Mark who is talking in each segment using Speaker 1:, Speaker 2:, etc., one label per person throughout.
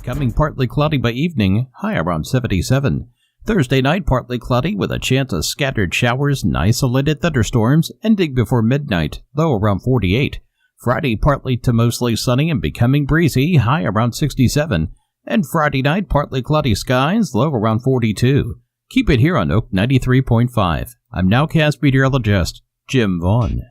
Speaker 1: Becoming partly cloudy by evening, high around 77. Thursday night, partly cloudy with a chance of scattered showers and isolated thunderstorms, ending before midnight, low around 48. Friday, partly to mostly sunny and becoming breezy, high around 67. And Friday night, partly cloudy skies, low around 42. Keep it here on Oak 93.5. I'm Nowcast meteorologist Jim Vaughn.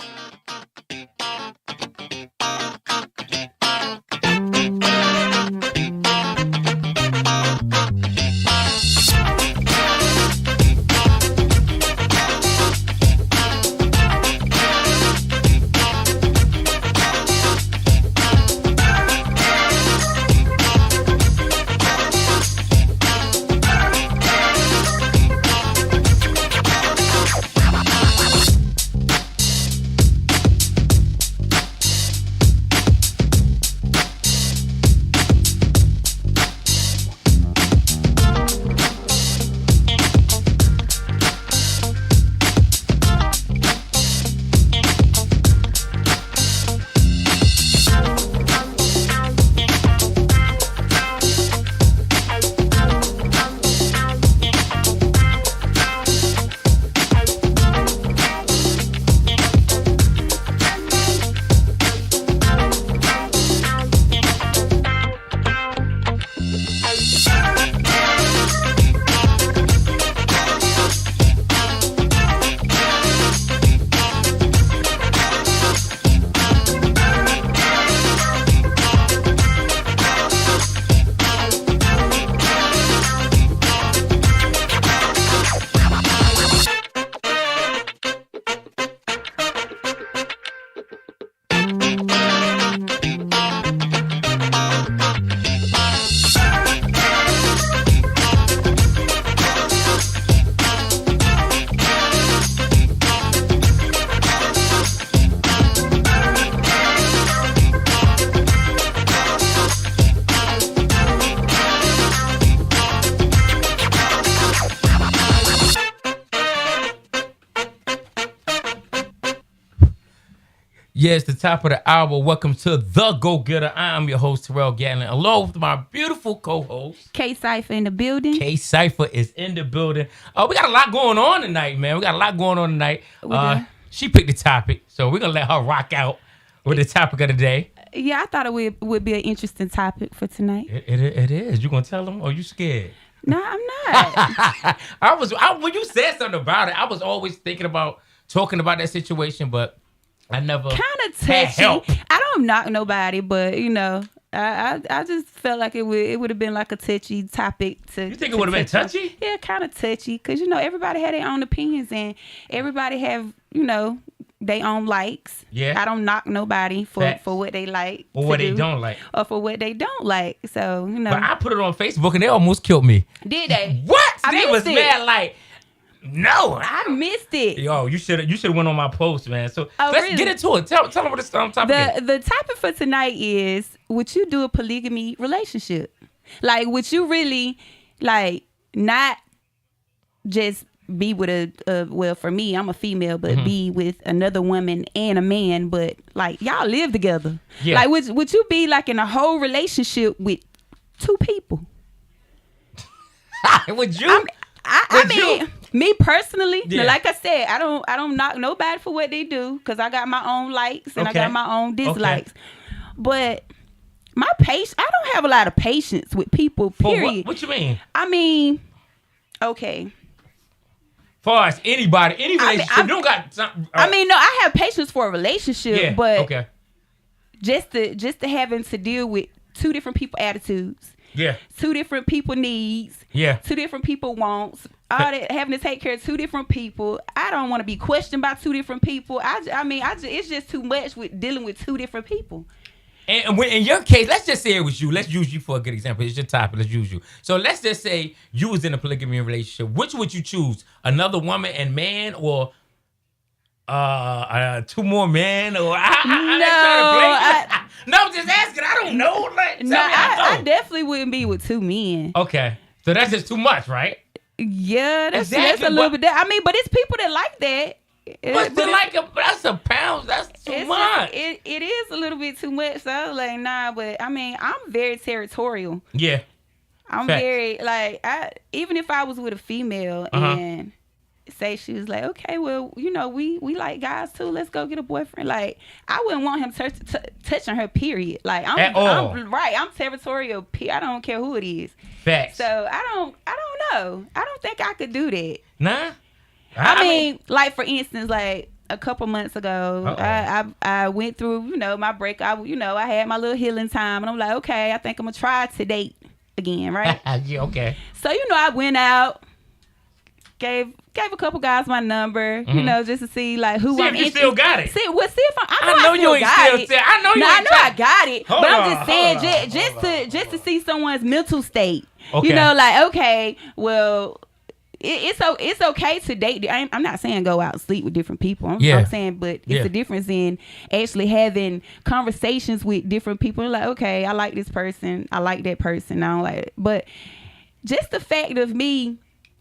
Speaker 2: Yeah, it's the top of the hour. Welcome to The Go-Getter. I'm your host, Terrell Gatlin, along with my beautiful co-host.
Speaker 3: K-Cypher in the building.
Speaker 2: K-Cypher is in the building. We got a lot going on tonight, man. She picked the topic, so we're going to let her rock out with the topic of the day.
Speaker 3: Yeah, I thought it would be an interesting topic for tonight.
Speaker 2: It is. You going to tell them, or you scared?
Speaker 3: No, I'm not.
Speaker 2: When you said something about it, I was always thinking about talking about that situation, but I never
Speaker 3: kind of touchy. I don't knock nobody, but you know, I just felt like it would have been like a touchy topic to.
Speaker 2: You think it would have been touchy?
Speaker 3: Yeah, kind of touchy, because you know everybody had their own opinions and everybody have their own likes.
Speaker 2: Yeah,
Speaker 3: I don't knock nobody for what they like
Speaker 2: or what they don't like,
Speaker 3: or for what they don't like. So you know.
Speaker 2: But I put it on Facebook and they almost killed me.
Speaker 3: Did they?
Speaker 2: What? They was mad like. No,
Speaker 3: I missed it.
Speaker 2: Yo, you should have went on my post, man. So let's
Speaker 3: really?
Speaker 2: get into it. Tell them what the topic is.
Speaker 3: The topic for tonight is: would you do a polygamy relationship? Like, would you really not just be with well, for me, I'm a female, but be with another woman and a man, but like y'all live together. Yeah. Like, would you be like in a whole relationship with two people?
Speaker 2: Would you?
Speaker 3: I mean, me personally, like I said, I don't knock nobody for what they do, because I got my own likes and I got my own dislikes. Okay. But my patience, I don't have a lot of patience with people, period.
Speaker 2: What you mean?
Speaker 3: I mean, okay.
Speaker 2: Far as anybody, any relationship, you don't got something.
Speaker 3: I mean, no, I have patience for a relationship, but just to having to deal with two different people attitudes.
Speaker 2: Yeah.
Speaker 3: Two different people needs. Yeah. Two different people wants. All that, having to take care of two different people. I don't want to be questioned by two different people. It's just too much with dealing with two different people.
Speaker 2: And when, in your case, let's just say it was you. Let's use you for a good example. It's your topic. Let's use you. So let's just say you was in a polygamy relationship. Which would you choose? Another woman and man, or two more men? Or No, I'm just asking. I don't know.
Speaker 3: I definitely wouldn't be with two men.
Speaker 2: Okay, so that's just too much, right?
Speaker 3: Yeah, that's a little bit. I mean, but it's people that like that.
Speaker 2: That's a pound. That's too much.
Speaker 3: It is a little bit too much. So I was like, nah. But I mean, I'm very territorial.
Speaker 2: Yeah,
Speaker 3: I'm very even if I was with a female and say she was like, okay, well, we like guys too. Let's go get a boyfriend. Like, I wouldn't want him touching her. Period. Like, I'm territorial. I don't care who it is.
Speaker 2: Facts.
Speaker 3: So I don't know. I don't think I could do that.
Speaker 2: Nah.
Speaker 3: I mean, like for instance, like a couple months ago, I went through my breakup. I had my little healing time, and I'm like, okay, I think I'm gonna try to date again, right?
Speaker 2: Yeah, okay.
Speaker 3: So I went out, gave a couple guys my number, just to see like who I'm.
Speaker 2: See if you still got it.
Speaker 3: See if I know you ain't got it.
Speaker 2: I know
Speaker 3: I got it. But I'm just saying, just to see someone's mental state. Okay. Like, okay, well, it's okay to date. I'm not saying go out and sleep with different people. I'm saying, but it's a difference in actually having conversations with different people. Like, okay, I like this person, I like that person, I don't like it. But just the fact of me,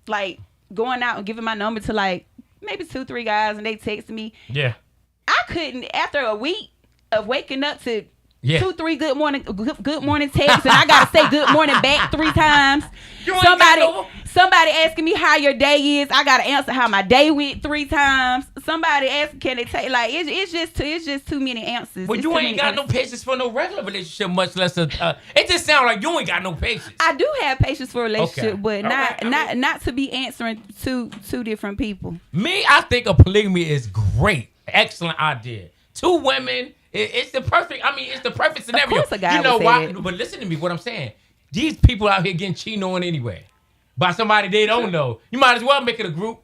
Speaker 3: like, going out and giving my number to like maybe 2-3 guys, and they texted me. Yeah. I couldn't, after a week of waking up to 2-3 good morning texts, and I gotta say good morning back 3 times. Somebody asking me how your day is, I gotta answer how my day went 3 times. Somebody asking, can they take, like, it's just too many answers.
Speaker 2: But you ain't got no patience for no regular relationship, much less it just sounds like you ain't got no patience.
Speaker 3: I do have patience for a relationship, but not to be answering two different people.
Speaker 2: Me, I think a polygamy is great, excellent idea. 2 women. It's the perfect. I mean, it's the perfect scenario.
Speaker 3: Of course a guy
Speaker 2: would say
Speaker 3: why?
Speaker 2: That. But listen to me. What I'm saying. These people out here getting cheated on anyway by somebody they don't know. You might as well make it a group.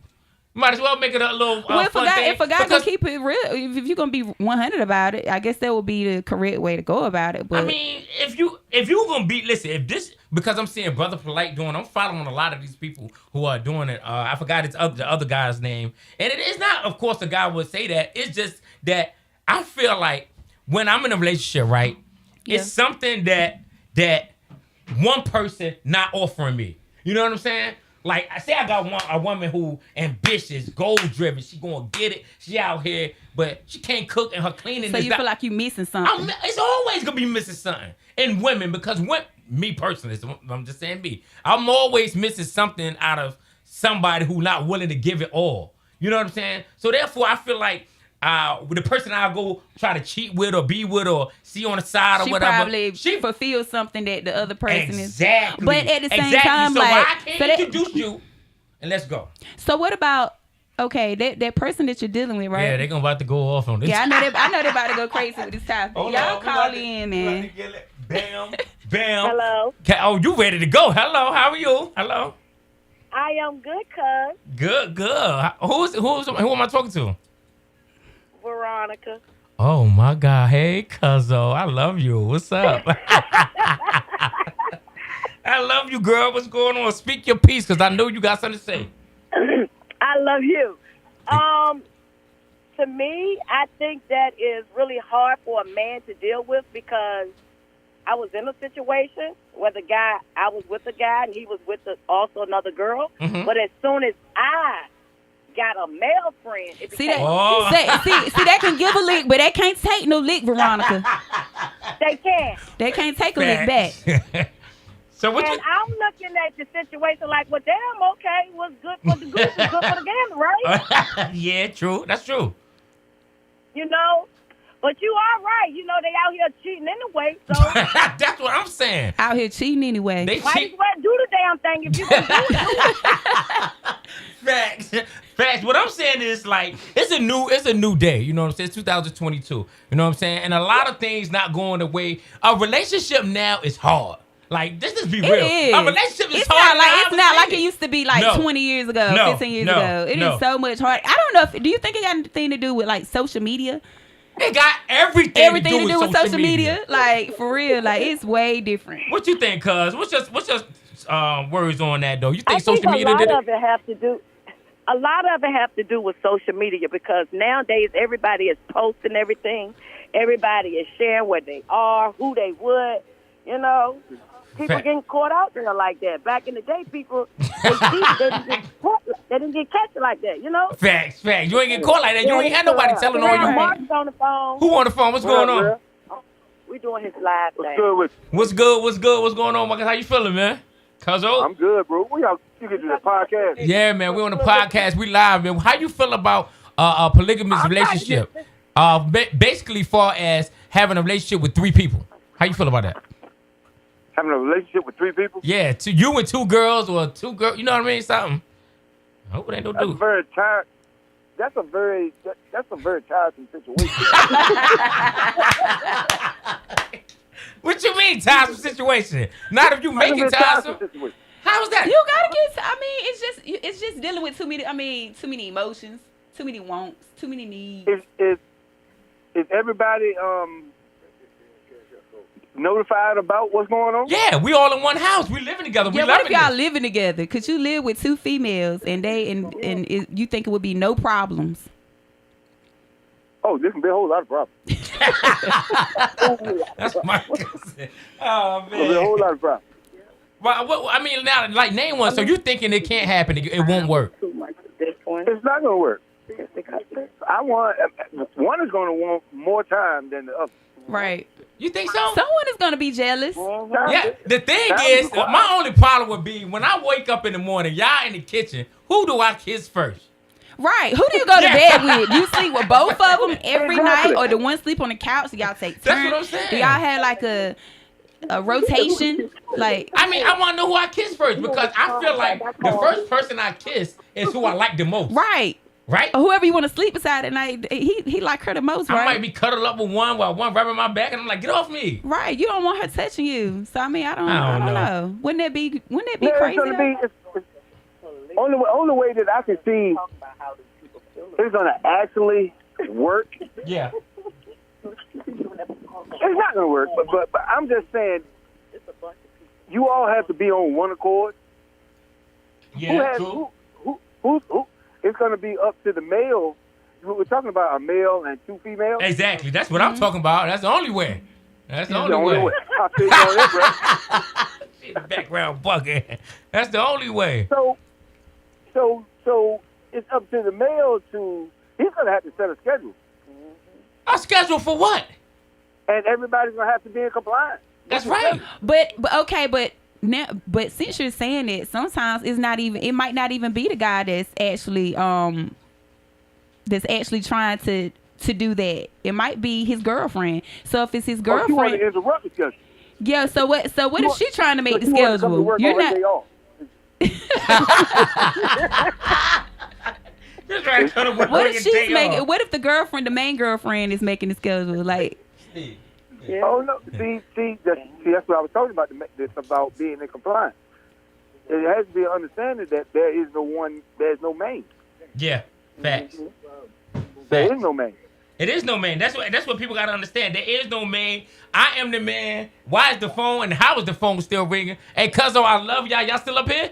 Speaker 2: You might as well make it a little fun thing.
Speaker 3: If a guy gonna keep it real, if you're gonna be 100 about it, I guess that would be the correct way to go about it. But
Speaker 2: I mean, if you gonna be, listen, if this, because I'm seeing Brother Polite doing, I'm following a lot of these people who are doing it. I forgot the other guy's name, and it is not, of course, the guy would say that. It's just that I feel like, when I'm in a relationship, right, it's something that one person not offering me. You know what I'm saying? Like, I say I got a woman who ambitious, goal-driven. She gonna get it. She out here, but she can't cook and her cleaning.
Speaker 3: So you feel like you missing something?
Speaker 2: It's always gonna be missing something in women because me personally, I'm just saying me. I'm always missing something out of somebody who not willing to give it all. You know what I'm saying? So therefore, I feel like with the person I'll go try to cheat with or be with or see on the side or whatever.
Speaker 3: She fulfills something that the other person is.
Speaker 2: Exactly.
Speaker 3: But at the same time,
Speaker 2: so
Speaker 3: like,
Speaker 2: I can't introduce you and let's go.
Speaker 3: So what about that person that you're dealing with, right?
Speaker 2: Yeah, they're about to go off on this.
Speaker 3: Yeah, I know they're about to go crazy with this topic. Y'all call in, man.
Speaker 2: Bam, bam.
Speaker 4: Hello.
Speaker 2: Oh, you ready to go? Hello, how are you? Hello.
Speaker 4: I am good, cuz.
Speaker 2: Good. Who am I talking to?
Speaker 4: Veronica.
Speaker 2: Oh my God! Hey, cuzzo, I love you. What's up? I love you, girl. What's going on? Speak your piece, cause I know you got something to say.
Speaker 4: I love you. To me, I think that is really hard for a man to deal with because I was in a situation where I was with a guy and he was with also another girl. Mm-hmm. But as soon as I got a male friend, it became
Speaker 3: see that can give a lick, but they can't take no lick, Veronica.
Speaker 4: They can't.
Speaker 3: They can't take a lick back.
Speaker 2: So what?
Speaker 4: And I'm looking at the situation like, well, damn, okay, what's good for the goose is good for the gander, right?
Speaker 2: Yeah, true. That's true.
Speaker 4: You know, but you are right. You know, they out here cheating anyway. So
Speaker 2: that's what I'm saying.
Speaker 3: Out here cheating anyway.
Speaker 4: Might as well do the damn thing if you can do it.
Speaker 2: Facts. What I'm saying is like it's a new day. You know what I'm saying? It's 2022. You know what I'm saying? And a lot of things not going the way. A relationship now is hard. Like, this just be real. A relationship is hard.
Speaker 3: It's not like it used to be like 20 years ago, 15 years ago. It is so much hard. I don't know do you think it got anything to do with like social media?
Speaker 2: It got everything to do with social media.
Speaker 3: Like, for real, like it's way different. What
Speaker 2: you think, cuz? What's your words on that though? You think social media did it?
Speaker 4: A lot of it have to do with social media because nowadays everybody is posting everything. Everybody is sharing where they are, who they would, you know. People getting caught out there like that. Back in the day, people, they didn't get caught like that, you know?
Speaker 2: Facts. You ain't get caught like that. You ain't had nobody telling on you.
Speaker 4: Mark's on the phone.
Speaker 2: Who on the phone? What's going on?
Speaker 4: We doing his live thing.
Speaker 2: What's good? What's going on, Marcus? How you feeling, man? Cuzzo?
Speaker 5: I'm good, bro. You get to the podcast?
Speaker 2: Yeah, man. We on the podcast. We live, man. How you feel about a polygamous relationship? Basically, far as having a relationship with 3 people. How you feel about that?
Speaker 5: Having a relationship with 3 people?
Speaker 2: Yeah, you and 2 girls or 2 girls. You know what I mean? Something. I hope it ain't no dude.
Speaker 5: That's a very tiresome situation.
Speaker 2: What you mean tiresome situation? Not if you make it tiresome. How is that?
Speaker 3: You gotta get. I mean, it's just dealing with too many emotions, too many wants, too many needs.
Speaker 5: Is everybody notified about what's going on?
Speaker 2: Yeah, we all in one house. We living together.
Speaker 3: What if y'all living together? Could you live with 2 females and you think it would be no problems?
Speaker 5: Oh, there can be a whole lot of problems.
Speaker 2: That's my cousin. Oh, man.
Speaker 5: There'll be a whole lot of problems.
Speaker 2: Well, I mean, now, like, name one. So you thinking it can't happen? It won't work?
Speaker 5: It's not going to work. One is going to want more time than the other.
Speaker 3: Right.
Speaker 2: You think so?
Speaker 3: Someone is going to be jealous.
Speaker 2: Yeah. The thing is, my only problem would be when I wake up in the morning, y'all in the kitchen, who do I kiss first?
Speaker 3: Right. Who do you go to bed with? You sleep with both of them every night, or the one sleep on the couch? Y'all take turns.
Speaker 2: That's what I'm saying.
Speaker 3: Do y'all have like a rotation? Like,
Speaker 2: I mean, I want to know who I kiss first because I feel like the first person I kiss is who I like the most.
Speaker 3: Right.
Speaker 2: Right?
Speaker 3: Or whoever you want to sleep beside at night, he like her the most, right?
Speaker 2: I might be cuddled up with one while one rubbing my back, and I'm like, get off me.
Speaker 3: Right. You don't want her touching you. So I mean, I don't know. Wouldn't that be crazy?
Speaker 5: Only way that I can see it's gonna actually work.
Speaker 2: Yeah.
Speaker 5: It's not gonna work, but I'm just saying, you all have to be on one accord.
Speaker 2: Yeah, true.
Speaker 5: Who? It's going to be up to the male. We're talking about a male and 2 females.
Speaker 2: Exactly. That's what I'm talking about. That's the only way. That's the only way.
Speaker 5: I'll tell you all that, bro.
Speaker 2: See the background bugging. That's the only way.
Speaker 5: So So it's up to the male he's going to have to set a schedule.
Speaker 2: A schedule for what?
Speaker 5: And everybody's going to have to be in compliance.
Speaker 2: That's right.
Speaker 3: But now, but since you're saying it, sometimes it might not even be the guy that's actually trying to do that. It might be his girlfriend. So if it's his girlfriend,
Speaker 5: you want to interrupt the schedule.
Speaker 3: Yeah. So what if she trying to make the schedule? You're not. What if the girlfriend, the main girlfriend, is making the schedule? Like,
Speaker 5: yeah. Oh no! See, that's what I was talking about. About being in compliance. It has to be an understanding that there's no main.
Speaker 2: Yeah, facts.
Speaker 5: There is no main.
Speaker 2: It is no man. That's what people gotta understand. There is no man. I am the man. Why is the phone and how is the phone still ringing? Hey, Cuzzo, I love y'all. Y'all still up here?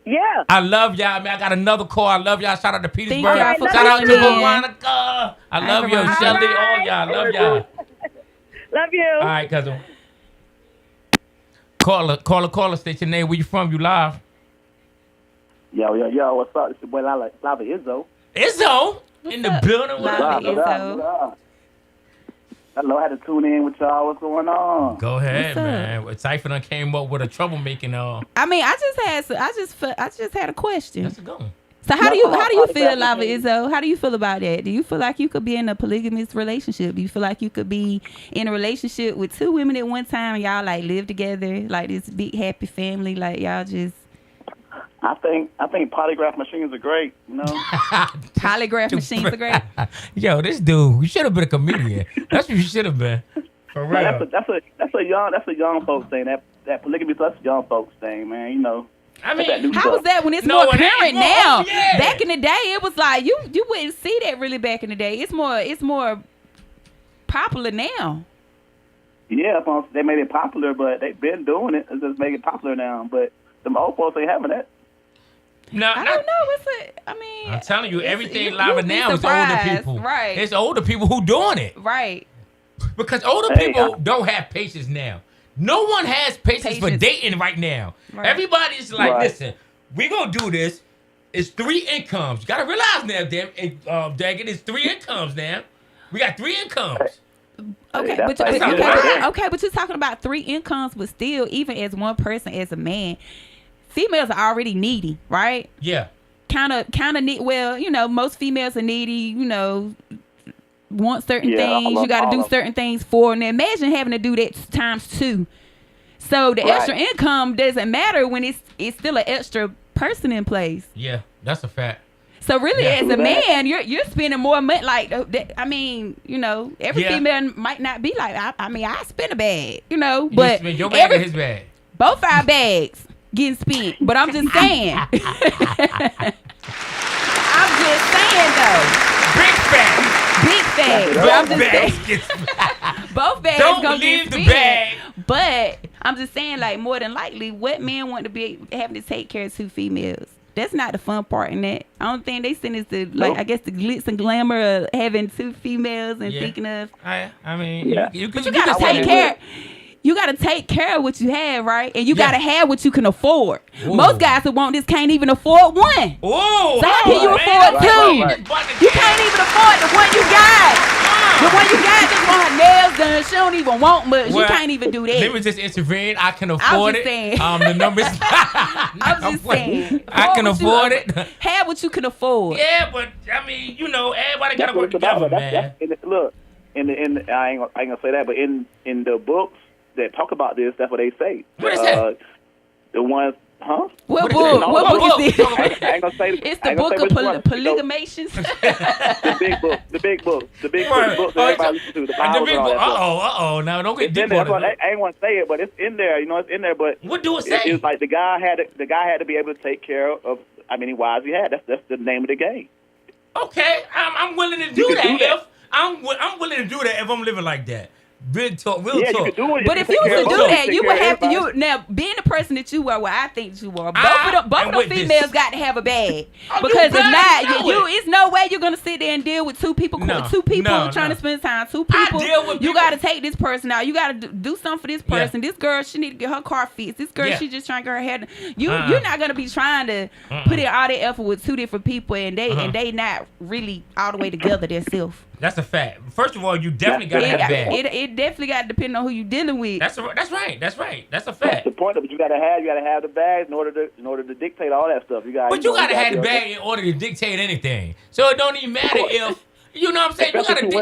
Speaker 4: Yeah.
Speaker 2: I love y'all, man. I got another call. I love y'all. Shout out to Petersburg. Shout out to Veronica. I love you, Shelly. All y'all. Love y'all.
Speaker 4: Love you.
Speaker 2: All right, Cuzzo. Caller. State your name. Where you from? You live.
Speaker 6: Yo. What's up? It's your boy Lava Izzo.
Speaker 2: Izzo? In the building. What up?
Speaker 6: Hello, I had to tune in with y'all. What's going on?
Speaker 2: Go ahead, man. Cypher done came up with a troublemaking.
Speaker 3: I mean, I just had a question.
Speaker 2: Let's go.
Speaker 3: So how do you feel, Lava Izzo? How do you feel about that? Do you feel like you could be in a polygamous relationship? Do you feel like you could be in a relationship with two women at one time and y'all like live together like this big happy family? Like y'all just.
Speaker 6: I think polygraph machines are great. You know.
Speaker 3: Polygraph machines are great.
Speaker 2: Yo, this dude, you should have been a comedian. That's what you should have been. For real.
Speaker 6: That's a young folks thing. That polygamy plus young folks thing, man. You know.
Speaker 2: I mean,
Speaker 3: how was that when it's more current now? Yeah. Back in the day, it was like you wouldn't see that really back in the day. It's more popular now.
Speaker 6: Yeah, they made it popular, but they've been doing it. It's just make it popular now. But them old folks ain't having that.
Speaker 2: No,
Speaker 3: I don't know.
Speaker 2: I'm telling you, everything live now is older people.
Speaker 3: Right.
Speaker 2: It's older people who doing it.
Speaker 3: Right.
Speaker 2: Because older people don't have patience now. No one has patience for dating right now. Right. Everybody's like, listen, we're going to do this. It's 3 incomes. You got to realize now, Daggett, it's 3 incomes now. We got 3 incomes.
Speaker 3: Okay, but you're talking about 3 incomes, but still, even as one person, as a man, females are already needy, right?
Speaker 2: Yeah.
Speaker 3: Kind of need. Well, you know, most females are needy. You know, want certain things. You got to do certain things for. And imagine having to do that times 2. So the extra income doesn't matter when it's still an extra person in place.
Speaker 2: Yeah, that's a fact.
Speaker 3: So really, as a man, you're spending more money. Like, I mean, you know, every female might not be like. I spend a bag, you know, but
Speaker 2: spend your bag or his bag.
Speaker 3: Both our bags getting spent. But I'm just saying.
Speaker 2: Big bag.
Speaker 3: But I'm just saying. Both bags
Speaker 2: don't leave the bag.
Speaker 3: But I'm just saying, like, more than likely, what men want to be having to take care of 2 females? That's not the fun part in that. I don't think they send us the I guess the glitz and glamour of having 2 females and thinking of.
Speaker 2: I mean, you
Speaker 3: gotta take care. You gotta take care of what you have, right? And you gotta have what you can afford. Ooh. Most guys who want this can't even afford 1.
Speaker 2: Ooh,
Speaker 3: so how can you afford 2? You can't even afford the one you got. The one you got just want her nails done. She don't even want much. You can't even do that.
Speaker 2: Let me just intervene. I can afford it.
Speaker 3: Saying.
Speaker 2: The numbers.
Speaker 3: I'm just saying.
Speaker 2: I can afford it.
Speaker 3: Have what you can afford.
Speaker 2: Yeah, but I mean, you know, everybody gotta work together, man.
Speaker 6: Look, I ain't gonna say that, but in the books that talk about this, that's what they say.
Speaker 2: What is that?
Speaker 6: The ones, huh?
Speaker 3: What book is this?
Speaker 6: I ain't gonna say.
Speaker 3: It's the book of polygamations.
Speaker 6: The big book that everybody listens to. The Bible and all that.
Speaker 2: Now don't get deep
Speaker 6: on
Speaker 2: it.
Speaker 6: I ain't want to say it, but it's in there. You know, it's in there. But
Speaker 2: what do it say?
Speaker 6: It's like the guy had to be able to take care of how many wives he had. That's the name of the game.
Speaker 2: Okay, I'm willing to do that. I'm willing to do that if I'm living like that. Big talk, real
Speaker 6: Yeah,
Speaker 2: talk.
Speaker 6: you could do it.
Speaker 3: But if you was to do that, you would have to. Now, being the person that you are, what I think you are, both of them females got to have a bag. Because if not, it's no way you're gonna sit there and deal with two people trying to spend time. Two people. You got to take this person out. You got to do something for this person. This girl, she need to get her car fixed. This girl, she just trying to get her hair done. You're not gonna be trying to put in all that effort with two different people, and they not really all the way together themselves.
Speaker 2: That's a fact. First of all, you definitely got to have a bag.
Speaker 3: It definitely got to depend on who you dealing with.
Speaker 2: That's right. That's a fact.
Speaker 6: That's the point of it. You got to have the bag in order to dictate all that stuff. You got to
Speaker 2: have the bag in order to dictate anything. So it don't even matter if you know what I'm saying.
Speaker 6: Especially to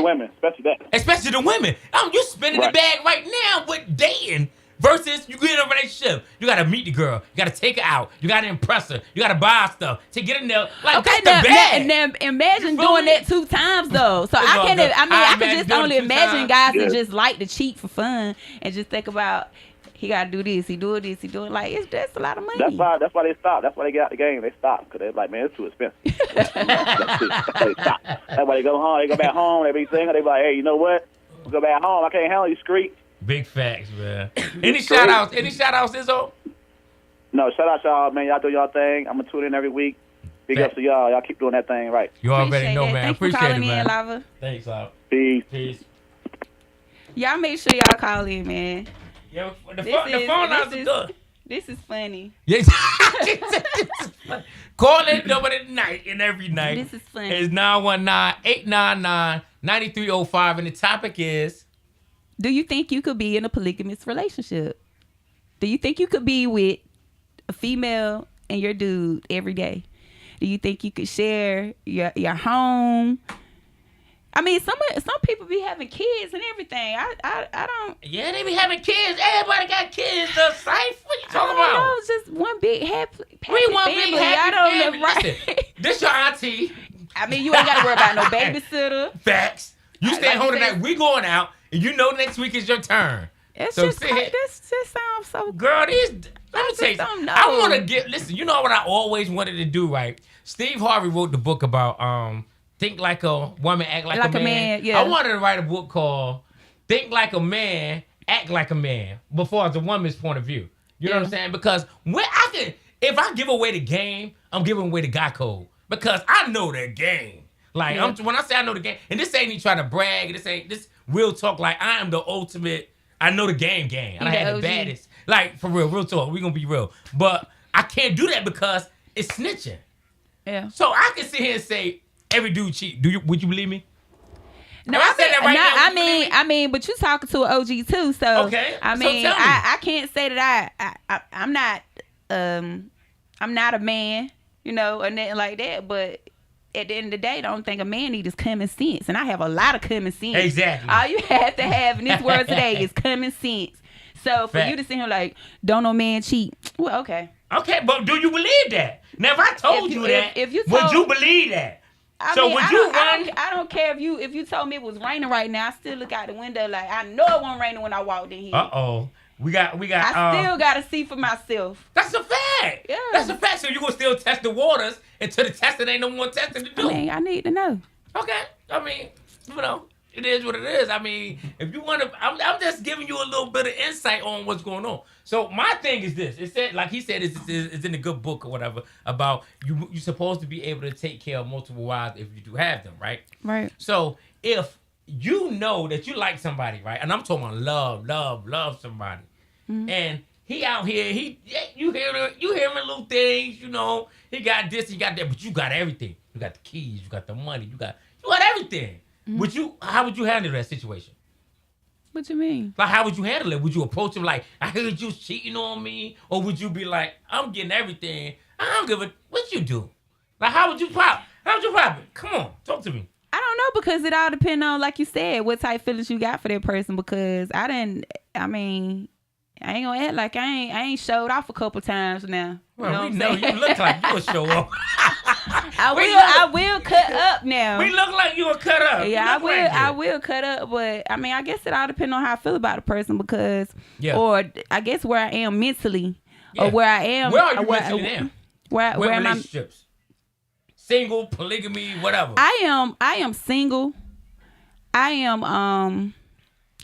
Speaker 6: women, especially that.
Speaker 2: Especially the women. You spending the bag right now with dating. Versus you get in a relationship, you gotta meet the girl, you gotta take her out, you gotta impress her, you gotta buy stuff to get in there. Like that's the bag.
Speaker 3: Now imagine doing that 2 times though. So I can just only imagine guys that just like to cheat for fun and just think about he gotta do this, he doing this, he doing like that's a lot of money.
Speaker 6: That's why they stop. That's why they get out the game. They stop because they're like, man, it's too expensive. They stop. That's why they go home. They go back home. They be single. They be like, hey, you know what? We go back home. I can't handle you street.
Speaker 2: Big facts, man. Any shout outs, Izzo?
Speaker 6: No, shout out y'all, man. Y'all do y'all thing. I'm gonna tune in every week. Big ups to y'all. Y'all keep doing that thing right.
Speaker 2: You already know, man.
Speaker 3: Thanks for calling in, Lava.
Speaker 2: Thanks, Lava.
Speaker 6: Peace.
Speaker 3: Y'all make sure y'all call in, man.
Speaker 2: Yeah, the phone lines are good.
Speaker 3: This is funny.
Speaker 2: Yes. Call in tonight and every night.
Speaker 3: This is funny.
Speaker 2: It's 919-899-9305, and the topic is.
Speaker 3: Do you think you could be in a polygamous relationship? Do you think you could be with a female and your dude every day? Do you think you could share your home? I mean, some people be having kids and everything. I don't.
Speaker 2: Yeah, they be having kids. Everybody got kids. The Safe. What you talking about?
Speaker 3: No, it's just one big happy
Speaker 2: We want
Speaker 3: family.
Speaker 2: big happy family.
Speaker 3: Right.
Speaker 2: Listen, this your auntie.
Speaker 3: I mean, you ain't got to worry about no babysitter.
Speaker 2: Facts. You stay home tonight. We going out. And you know next week is your turn.
Speaker 3: This just sounds so.
Speaker 2: Girl, let me tell you something. I want to listen, you know what I always wanted to do, right? Steve Harvey wrote the book about Think Like a Woman, Act Like a Man.
Speaker 3: Yeah.
Speaker 2: I wanted to write a book called Think Like a Man, Act Like a Man, before as a woman's point of view. You know what I'm saying? Because if I give away the game, I'm giving away the guy code. Because I know the game. Like, when I say I know the game, and this ain't even trying to brag, this real talk, like, I am the ultimate, I know the game. I had the baddest. Like, for real talk, we gonna be real. But I can't do that because it's snitching.
Speaker 3: Yeah.
Speaker 2: So I can sit here and say, every dude cheat. Would you believe me?
Speaker 3: No, I mean, but you talking to an OG too, so
Speaker 2: okay.
Speaker 3: I mean, I can't say that I'm not a man, or nothing like that, but at the end of the day, the only thing a man needs is common sense. And I have a lot of common sense.
Speaker 2: Exactly.
Speaker 3: All you have to have in this world today is common sense. So for you to sit here like, don't no man cheat. Well, okay.
Speaker 2: Okay, but do you believe that? Now, if I told you that, would you believe that? Would you run?
Speaker 3: I don't care if you told me it was raining right now. I still look out the window like I know it wasn't raining when I walked in here.
Speaker 2: Uh-oh. We got.
Speaker 3: I still gotta see for myself.
Speaker 2: That's a fact.
Speaker 3: Yeah.
Speaker 2: That's a fact. So you gonna still test the waters until the testing ain't no more testing to do.
Speaker 3: I need to know.
Speaker 2: Okay. I mean, it is what it is. I mean, if you want to, I'm just giving you a little bit of insight on what's going on. So my thing is this: it said, like he said, it's in a good book or whatever about you're supposed to be able to take care of multiple wives if you do have them, right?
Speaker 3: Right.
Speaker 2: So if you know that you like somebody, right? And I'm talking about love somebody. Mm-hmm. And he out here, you hear him little things, he got this, he got that, but you got everything. You got the keys, you got the money, you got everything. Mm-hmm. How would you handle that situation?
Speaker 3: What you mean?
Speaker 2: Like, how would you handle it? Would you approach him like, I heard you cheating on me? Or would you be like, I'm getting everything, I don't give a, what you do? Like, how would you pop it? Come on, talk to me.
Speaker 3: I don't know, because it all depends on, like you said, what type of feelings you got for that person. Because I ain't gonna act like I ain't showed off a couple times now.
Speaker 2: Well, we know you look like you a show off.
Speaker 3: I will cut up now.
Speaker 2: We look like you will cut up.
Speaker 3: Yeah, I will cut up, but I mean, I guess it all depends on how I feel about a person, because, or I guess where I am mentally, or where I am.
Speaker 2: Where are you mentally now?
Speaker 3: Where
Speaker 2: relationships? Single, polygamy, whatever.
Speaker 3: I am single. I am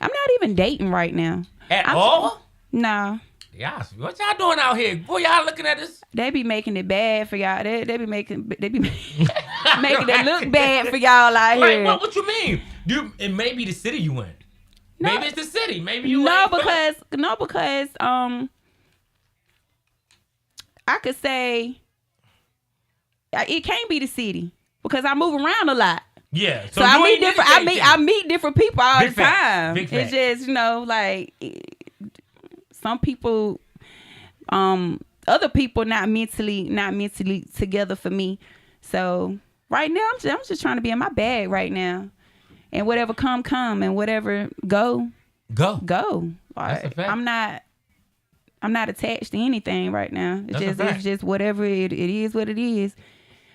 Speaker 3: I'm not even dating right now.
Speaker 2: At all?
Speaker 3: Nah.
Speaker 2: Yeah, what y'all doing out here? Boy, y'all looking at this?
Speaker 3: They be making it bad for y'all. They be making making it look bad for y'all out here.
Speaker 2: Like, what you mean? It may be the city you in.
Speaker 3: No,
Speaker 2: maybe it's the city. Maybe you
Speaker 3: because I could say it can't be the city because I move around a lot.
Speaker 2: Yeah,
Speaker 3: so I meet different. I meet different people all the time.
Speaker 2: Big
Speaker 3: it's just like some people, other people not mentally together for me. So right now I'm just trying to be in my bag right now, and whatever come and whatever go.
Speaker 2: That's a fact.
Speaker 3: I'm not attached to anything right now. It's just whatever it is what it is.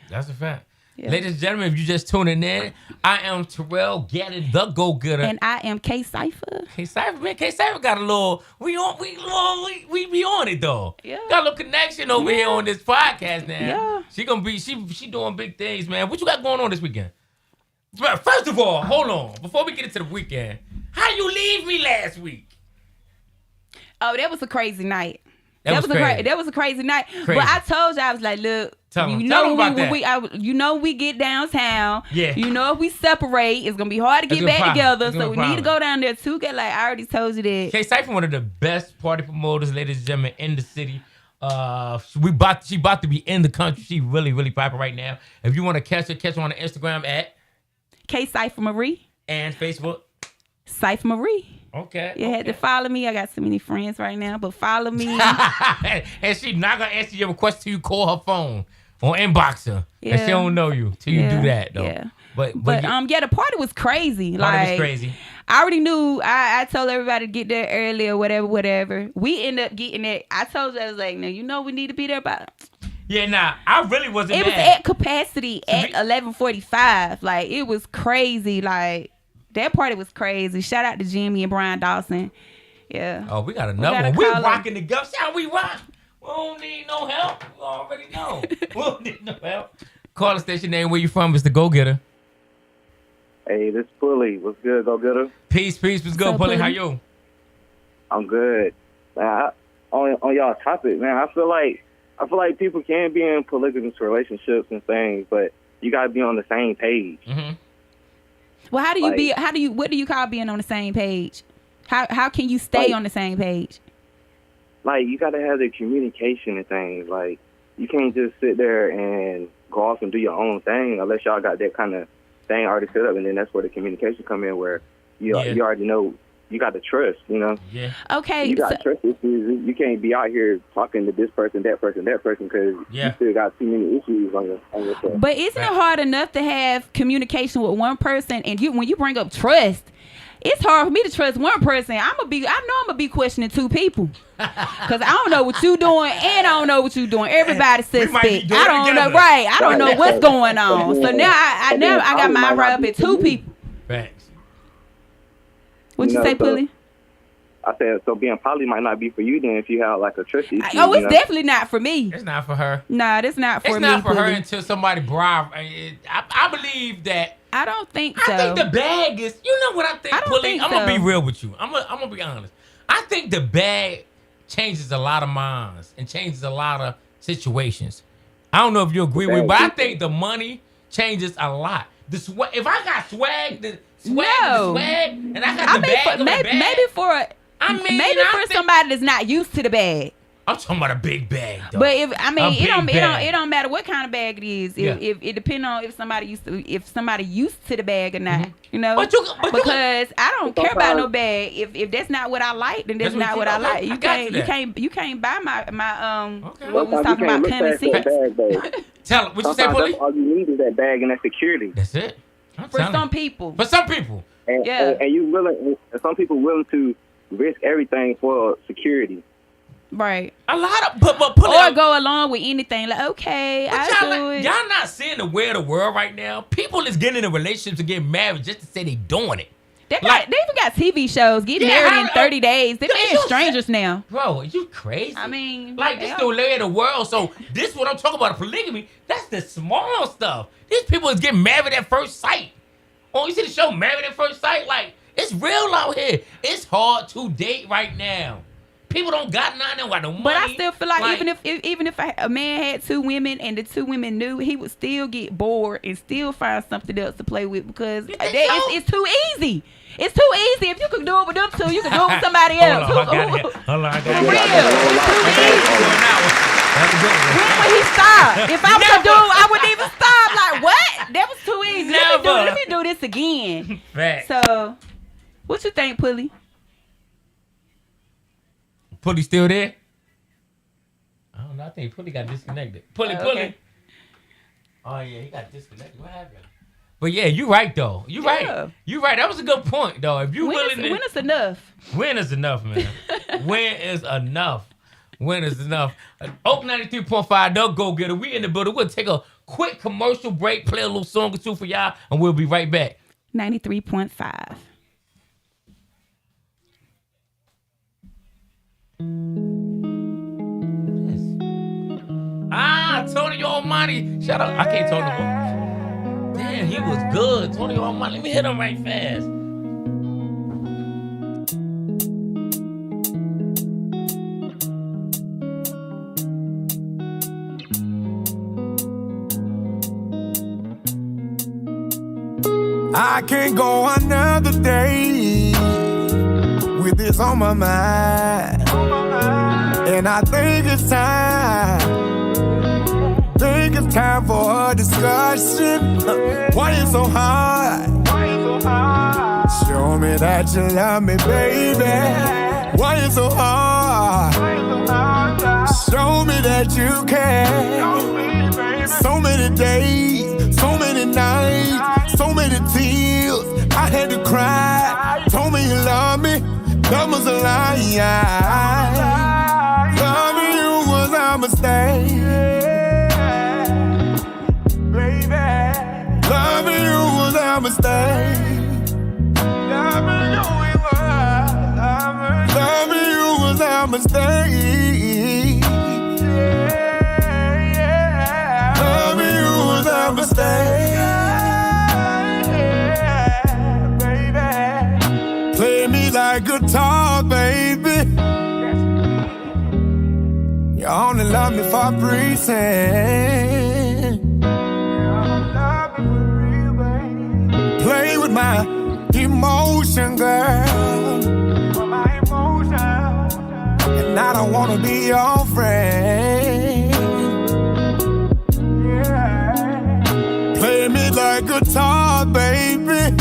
Speaker 2: That's a fact. Yeah. Ladies and gentlemen, if you just tuning in, I am Terrell Getting the Go-Getter.
Speaker 3: And I am K Cypher.
Speaker 2: K Cypher got a little, we be on it though.
Speaker 3: Yeah.
Speaker 2: Got a little connection over here on this podcast now.
Speaker 3: Yeah.
Speaker 2: She doing big things, man. What you got going on this weekend? First of all, hold on. Before we get into the weekend, how you leave me last week?
Speaker 3: Oh, that was a crazy night.
Speaker 2: That
Speaker 3: was a crazy night.
Speaker 2: Crazy.
Speaker 3: But I told you, I was like, look,
Speaker 2: Tell them about that.
Speaker 3: We get downtown.
Speaker 2: Yeah.
Speaker 3: If we separate, it's gonna be hard to get back together. So we need to go down there too. I already told you that.
Speaker 2: K Cypher, one of the best party promoters, ladies and gentlemen, in the city. She about to be in the country. She really, really popping right now. If you want to catch her on the Instagram at
Speaker 3: K Cypher Marie
Speaker 2: and Facebook
Speaker 3: Cypher Marie.
Speaker 2: Okay.
Speaker 3: You had to follow me. I got so many friends right now, but follow me.
Speaker 2: And she not gonna answer your request till you call her phone or inbox her. Yeah. And she don't know you till you do that though.
Speaker 3: Yeah.
Speaker 2: But
Speaker 3: the party was crazy.
Speaker 2: Was crazy.
Speaker 3: I already knew. I told everybody to get there early or whatever. We ended up getting there. I told you, I was like, no, we need to be there by.
Speaker 2: Yeah, nah, I really wasn't.
Speaker 3: It was at capacity at 11:45. Like it was crazy. Like. That party was crazy. Shout out to Jimmy and Brian Dawson. Yeah.
Speaker 2: Oh, we got another one. We rocking the guts. How we rock? We don't need no help. We already know. We don't need no help. Call the station name. Where you from? It's the Go-Getter.
Speaker 5: Hey, this is Pulley. What's good, Go-Getter?
Speaker 2: Peace. What's good, Pulley? How you?
Speaker 5: I'm good. Man, on y'all topic, man, I feel like people can be in polygamous relationships and things, but you gotta be on the same page.
Speaker 2: Mm-hmm.
Speaker 3: Well, what do you call being on the same page? How can you stay on the same page?
Speaker 5: Like, you got to have the communication and things. Like, you can't just sit there and go off and do your own thing unless y'all got that kind of thing already set up. And then that's where the communication come in, where you already know you got to trust,
Speaker 2: Yeah.
Speaker 3: Okay.
Speaker 5: You got trust issues. You can't be out here talking to this person, that person, because you still got too many issues on yourself.
Speaker 3: But isn't it hard enough to have communication with one person, and when you bring up trust, it's hard for me to trust one person. I know I'm gonna be questioning two people, cause I don't know what you doing, and I don't know what you doing. Everybody's suspect. I don't know, right? I don't know what's going on. So now I got my eye right up at two people.
Speaker 2: Facts.
Speaker 3: What'd you say, Pulley?
Speaker 5: I said, so being poly might not be for you then if you have like a trust issue.
Speaker 3: Oh, it's definitely not for me.
Speaker 2: It's not for her.
Speaker 3: Nah, that's not for me.
Speaker 2: It's not for her
Speaker 3: Pulley.
Speaker 2: until somebody bribe. I believe that.
Speaker 3: I don't think so.
Speaker 2: I think the bag is. You know what I think, Pulley? I'm gonna be real with you. I'm gonna be honest. I think the bag changes a lot of minds and changes a lot of situations. I don't know if you agree with me, but I think the money changes a lot. If I got swag, and I got the bag.
Speaker 3: Maybe for somebody that's not used to the bag.
Speaker 2: I'm talking about a big bag, though.
Speaker 3: But it don't matter what kind of bag it is. If it depends on if somebody used to the bag or not.
Speaker 2: Mm-hmm.
Speaker 3: Because I don't care about no bag. If that's not what I like, then that's not what I like. You can't buy my what we was talking about currency.
Speaker 2: Tell what you say, Pulley?
Speaker 5: All you need is that bag and that security.
Speaker 2: That's it.
Speaker 3: For some people.
Speaker 5: And you willing? And some people willing to risk everything for security.
Speaker 3: Right.
Speaker 2: A lot of or
Speaker 3: go along with anything. Like, okay,
Speaker 2: y'all not seeing the way of the world right now. People is getting into relationships and getting married just to say they doing it.
Speaker 3: They even got TV shows. Get married in 30 days. They're strangers now.
Speaker 2: Bro, are you crazy?
Speaker 3: I mean,
Speaker 2: this the way of the world. So this what I'm talking about, polygamy. That's the small stuff. These people is getting married at first sight. Oh, you see the show Married at First Sight? Like, It's real out here. It's hard to date right now. People don't got nothing with the money.
Speaker 3: But I still feel like even if a man had 2 women and the 2 women knew, he would still get bored and still find something else to play with because it's too easy. It's too easy. If you can do it with them 2, you can do it with somebody else.
Speaker 2: Hold on, I got it.
Speaker 3: Real. It's too easy. When would he stop? If I was a dude, I wouldn't even stop. Like, what? That was too easy. Let me do this again.
Speaker 2: Right.
Speaker 3: So, what you think, Pulley?
Speaker 2: Pulley still there? I don't know. I think Pulley got disconnected. Pulley. Oh, yeah, he got disconnected. What happened? But yeah, you right, though. You right. That was a good point, though. If you willing to...
Speaker 3: When is enough?
Speaker 2: When is enough, man? When is enough? Oak 93.5, The Go-Getter. We in the building. We'll take a quick commercial break, play a little song or two for y'all, and we'll be right back.
Speaker 3: 93.5.
Speaker 2: Tony Almighty. Shut up. I can't talk no more. Damn, he was good. Tony Almighty. Let me hit him right fast.
Speaker 7: I can't go another day with this on my mind. And I think it's time for a discussion. Why you so hard? Show me that you love me, baby. Why you so hard? Show me that you care. So many days, so many nights, so many tears. I had to cry. Told me you love me. That was a lie. Loving you was a mistake. Loving you was a mistake. Loving you was a mistake. Loving you was a mistake. Play me like guitar, baby. You only love me for a reason. Play with my emotion, girl. And I don't wanna be your friend. Play me like guitar, baby.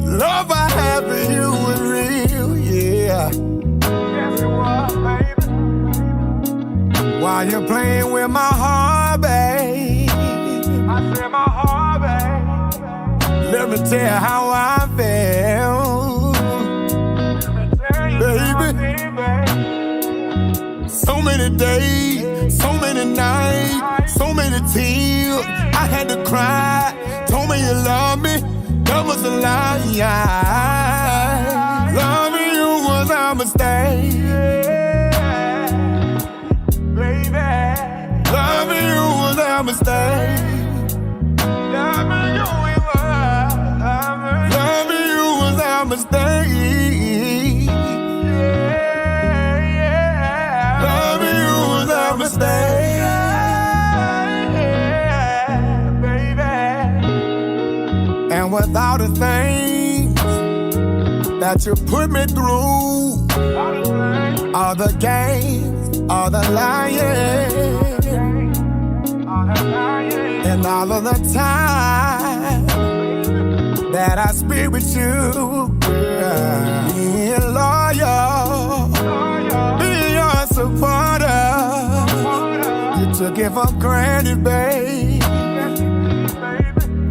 Speaker 7: Love I have for you is real, yeah. While you're playing with my heart, babe. I said my heart, babe. Let me tell you how I feel, baby. So many days, so many nights, so many tears. I had to cry. Told me you love me. That was a lie. Loving you was a mistake. Loving you was a mistake. Loving you was a mistake. Loving you was a mistake. And without the things that you put me through, all the games, all the lying, and all of the time that I spent with you, being loyal, being your supporter, you took it for granted, babe.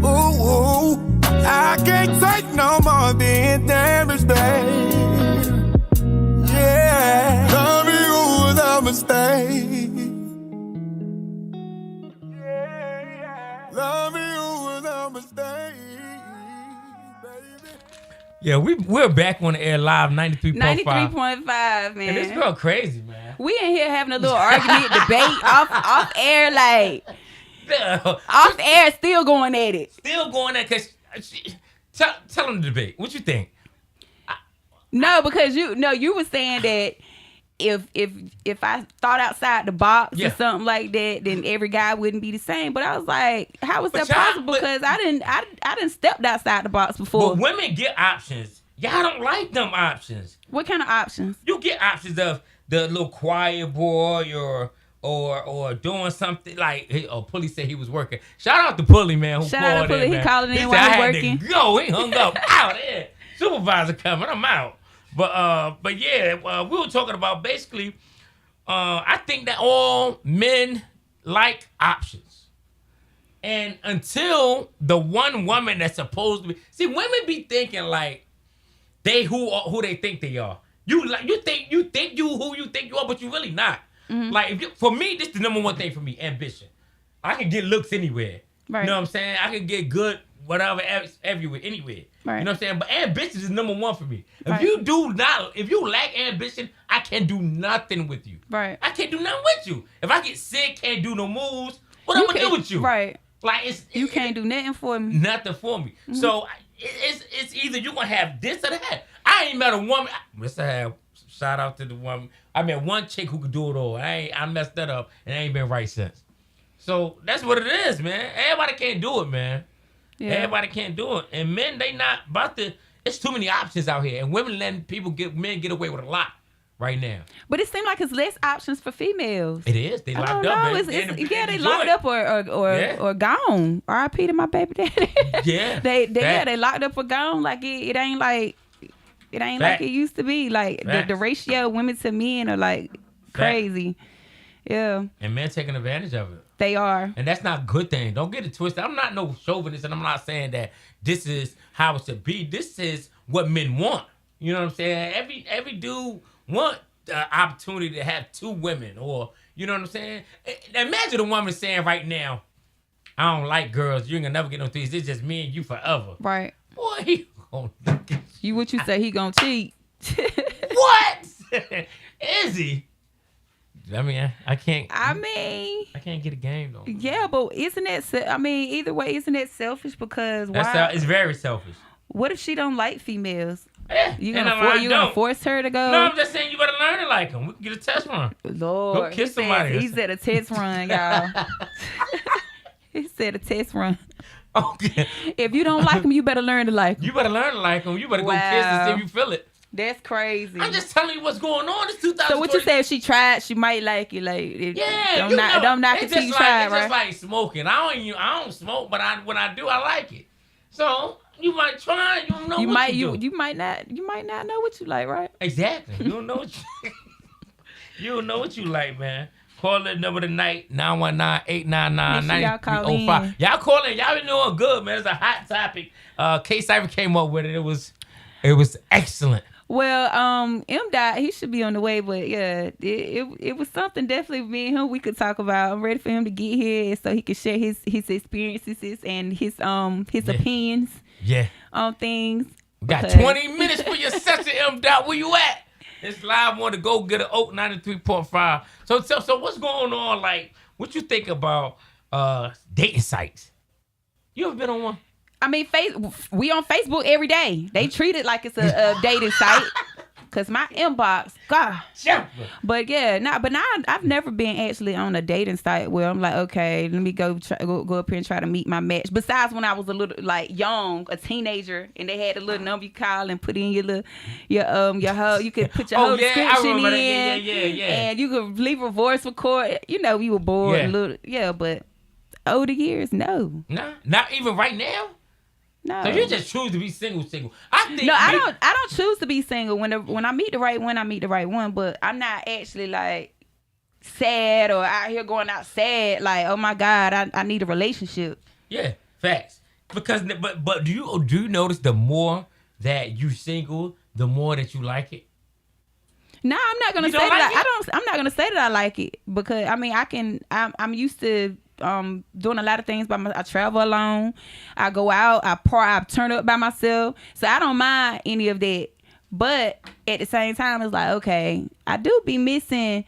Speaker 7: Ooh, I can't take no more being damaged, babe. Yeah, loving you was a mistake. Loving you was a mistake, baby.
Speaker 2: Yeah, we're back on the air live, 93.5.
Speaker 3: 93.5, man.
Speaker 2: And this girl crazy, man.
Speaker 3: We in here having a little argument, debate, off air, like... Off air, still going at it.
Speaker 2: Still going at it, because Tell them the debate. What you think?
Speaker 3: No, because you were saying that if I thought outside the box or something like that, then every guy wouldn't be the same. But I was like, how is that possible? Because I didn't step outside the box before.
Speaker 2: But women get options. Y'all don't like them options.
Speaker 3: What kind of options?
Speaker 2: You get options of the little quiet boy or doing something like Pulley said he was working. Shout out to Pulley, man.
Speaker 3: Shout out to Pulley. He calling in while he's working.
Speaker 2: Go. He hung up out there. Supervisor coming. I'm out. But yeah, we were talking about basically. I think that all men like options, and until the one woman that's supposed to be, women be thinking like they who they think they are. You think who you think you are, but you really not. Mm-hmm. Like for me, this is the number one thing for me: ambition. I can get looks anywhere. Right. You know what I'm saying? I can get good whatever everywhere, anywhere. Right. You know what I'm saying? But ambition is number one for me. If you lack ambition, I can't do nothing with you. Right. I can't do nothing with you. If I get sick, can't do no moves, what I'm gonna do with you? Right. Like
Speaker 3: you can't do nothing for me.
Speaker 2: Nothing for me. Mm-hmm. So it's either you gonna have this or that. I ain't met a woman. Shout out to the woman. I met one chick who could do it all. I messed that up and I ain't been right since. So that's what it is, man. Everybody can't do it, man. Yeah. Everybody can't do it. And men, they not about to. It's too many options out here. And women letting men get away with a lot right now.
Speaker 3: But it seems like it's less options for females.
Speaker 2: It is. They locked up.
Speaker 3: They locked up or gone. R.I.P. to my baby daddy.
Speaker 2: Yeah.
Speaker 3: They locked up or gone. Like it ain't like like it used to be. Like the ratio of women to men are like crazy. Yeah.
Speaker 2: And men taking advantage of it.
Speaker 3: They are.
Speaker 2: And that's not a good thing. Don't get it twisted. I'm not no chauvinist, and I'm not saying that this is how it should be. This is what men want. You know what I'm saying? Every dude want the opportunity to have two women, or you know what I'm saying? Imagine a woman saying right now, I don't like girls. You ain't gonna never get no threes. It's just me and you forever.
Speaker 3: Right.
Speaker 2: Boy, he gonna
Speaker 3: you what you say? He gonna cheat?
Speaker 2: What? Is he? I mean, I can't get a game though.
Speaker 3: Yeah, but isn't that? I mean, either way, isn't that selfish? Because
Speaker 2: it's very selfish.
Speaker 3: What if she don't like females?
Speaker 2: Yeah,
Speaker 3: you gonna force her to go?
Speaker 2: No, I'm just saying you better learn to like them. We can get a test run.
Speaker 3: Lord,
Speaker 2: go kiss somebody.
Speaker 3: He said a test run, y'all. He said a test run.
Speaker 2: Okay.
Speaker 3: If you don't like them, you better learn to like them.
Speaker 2: You better learn to like them. You better go kiss and see if you feel it.
Speaker 3: That's crazy.
Speaker 2: I'm just telling you what's going on. It's 2020.
Speaker 3: So what you say? If she tried, she might like it. Like don't knock it till you try, right?
Speaker 2: It's just like smoking. I don't smoke, but when I do, I like it. So you might try. You don't know what you do.
Speaker 3: You might not know what you like, right?
Speaker 2: Exactly. You don't know what you don't know what you like, man. Call that number tonight, 919-899-9305. Y'all call in. Y'all been doing good, man. It's a hot topic. K-Cypher came up with it. It was excellent.
Speaker 3: Well, M. He should be on the way, but yeah, it was something definitely me and him we could talk about. I'm ready for him to get here so he can share his experiences and his opinions on things.
Speaker 2: We got 20 minutes for your session, M. Where you at? It's live on the Go-Getter Oak 93.5. So what's going on? Like, what you think about dating sites? You ever been on one?
Speaker 3: I mean, we on Facebook every day. They treat it like it's a dating site. Cause my inbox, God. But yeah, but now I've never been actually on a dating site where I'm like, okay, let me go up here and try to meet my match. Besides when I was a little like young, a teenager, and they had a little number you call and put in your whole, you could put your whole description in, and you could leave a voice record. You know, we were bored, but older years, no.
Speaker 2: Nah, not even right now.
Speaker 3: No.
Speaker 2: So you just choose to be single.
Speaker 3: I don't choose to be single. When I meet the right one, I meet the right one. But I'm not actually like sad or out here going out sad. Like, oh my God, I need a relationship.
Speaker 2: Yeah, facts. Because but do you notice the more that you single, the more that you like it?
Speaker 3: No, I'm not gonna say that. I'm not gonna say that I like it because I mean I'm used to. Doing a lot of things by myself. I travel alone. I go out. I turn up by myself. So I don't mind any of that. But at the same time, it's like, okay, I do be missing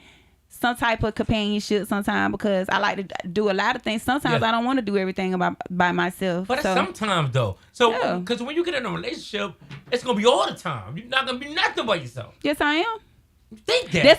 Speaker 3: some type of companionship sometimes because I like to do a lot of things. Sometimes I don't want to do everything by myself.
Speaker 2: But sometimes though. So because when you get in a relationship, it's gonna be all the time. You're not gonna be nothing but yourself.
Speaker 3: Yes, I am.
Speaker 2: Think that.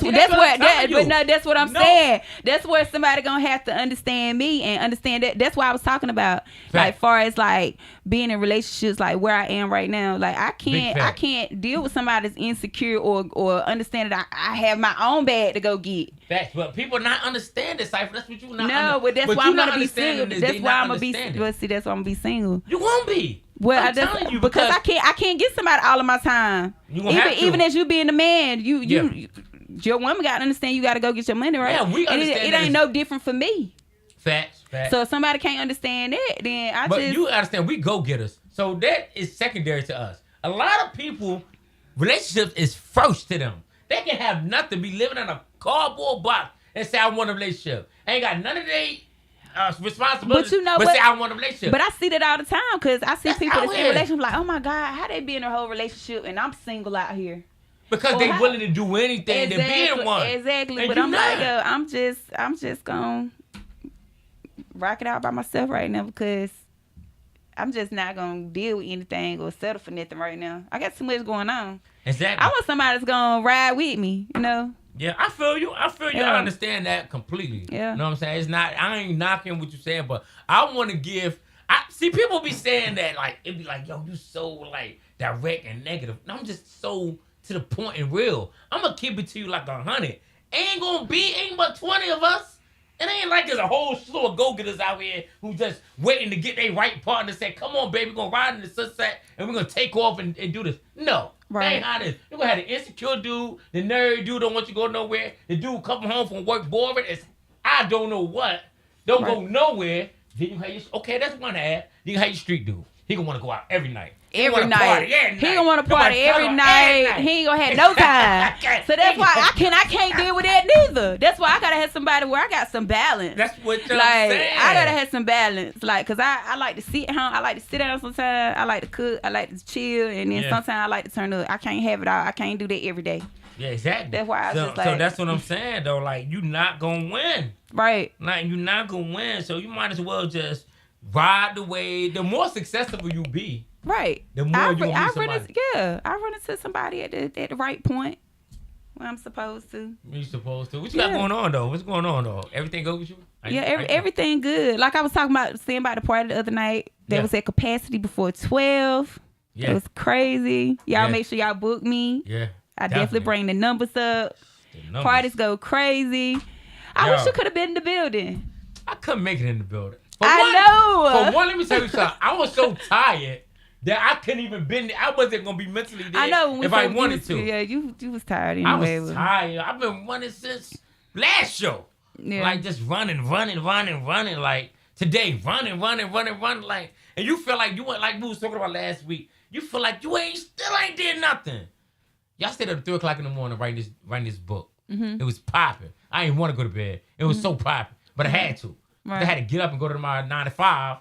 Speaker 3: That's what I'm saying. That's where somebody gonna have to understand me and understand that. That's why I was talking about like far as like being in relationships like where I am right now. Like I can't deal with somebody that's insecure or understand that I have my own bag to go get.
Speaker 2: Facts, but people not understand this, Cypher. That's what you not.
Speaker 3: No, but that's why I'm gonna be single. That's why I'm gonna be. But see, that's why I'm gonna be single.
Speaker 2: You won't be.
Speaker 3: Well, I'm telling you because I can't get somebody all of my time. Even as you being the man, your woman got to understand you got to go get your money, right?
Speaker 2: Yeah, we understand.
Speaker 3: And it ain't no different for me.
Speaker 2: Facts.
Speaker 3: So if somebody can't understand that, then
Speaker 2: you understand we go getters. So that is secondary to us. A lot of people, relationships is first to them. They can have nothing, be living in a cardboard box and say I want a relationship. Ain't got none of they responsibility, but say I want a relationship.
Speaker 3: But I see that all the time because I see people that's in relationships like, oh my God, how they be in a whole relationship and I'm single out here?
Speaker 2: Because they willing to do anything to be in one.
Speaker 3: Exactly.
Speaker 2: And
Speaker 3: but I'm like, I'm just gonna rock it out by myself right now because I'm just not gonna deal with anything or settle for nothing right now. I got too much going on.
Speaker 2: Exactly.
Speaker 3: I want somebody that's gonna ride with me, you know.
Speaker 2: Yeah, I feel you. I understand that completely.
Speaker 3: Yeah.
Speaker 2: You know what I'm saying? It's not, I ain't knocking what you're saying, but I want to see people be saying that, like, it be like, yo, you so, like, direct and negative. And I'm just so to the point and real. I'm going to keep it to you like 100. Ain't but 20 of us. It ain't like there's a whole slew of go-getters out here who just waiting to get their right partner and say, come on, baby, we're going to ride in the sunset and we're going to take off and do this. No. Right. That ain't how it is. You're going to have the insecure dude, the nerd dude don't want you to go nowhere, the dude come home from work bored, it's I don't know what, don't go nowhere. Then you have your, okay, that's one half. You have your street dude. He going to want to go out every night.
Speaker 3: Every night. He gonna want to party every night. He ain't gonna have no time. So that's why I can't deal with that neither. That's why I gotta have somebody where I got some balance.
Speaker 2: That's what I'm
Speaker 3: saying. I gotta have some balance. Like, cause I like to sit home. I like to sit down sometimes. I like to cook. I like to chill. And then sometimes I like to turn up. I can't have it all. I can't do that every day.
Speaker 2: Yeah, exactly.
Speaker 3: That's why I was just like.
Speaker 2: So that's what I'm saying though. Like, you not gonna win.
Speaker 3: Right.
Speaker 2: Like, you not gonna win. So you might as well just ride the wave. The more successful you be.
Speaker 3: Right.
Speaker 2: The more you gonna meet somebody.
Speaker 3: I run into somebody at the right point when I'm supposed to.
Speaker 2: You supposed to. What you got going on though? What's going on though? Everything good with you?
Speaker 3: Everything good. Like I was talking about, saying about the party the other night. That was at capacity before 12. Yeah. It was crazy. Y'all make sure y'all book me.
Speaker 2: Yeah.
Speaker 3: I definitely bring the numbers up. Parties go crazy. I wish you could have been in the building.
Speaker 2: I couldn't make it in the building.
Speaker 3: know.
Speaker 2: For one, let me tell you something. I was so tired that I couldn't even been there. I wasn't gonna be mentally there.
Speaker 3: I know
Speaker 2: if I wanted to.
Speaker 3: Yeah, you was tired anyway.
Speaker 2: I was tired. I've been running since last show. Yeah. Like just running. Like today, running. Like, and you feel like you went like we was talking about last week. You feel like you still ain't did nothing. Y'all stayed up at 3 o'clock in the morning writing this book. Mm-hmm. It was popping. I didn't want to go to bed. It was so popping, but I had to. Right. I had to get up and go to my 9 to 5.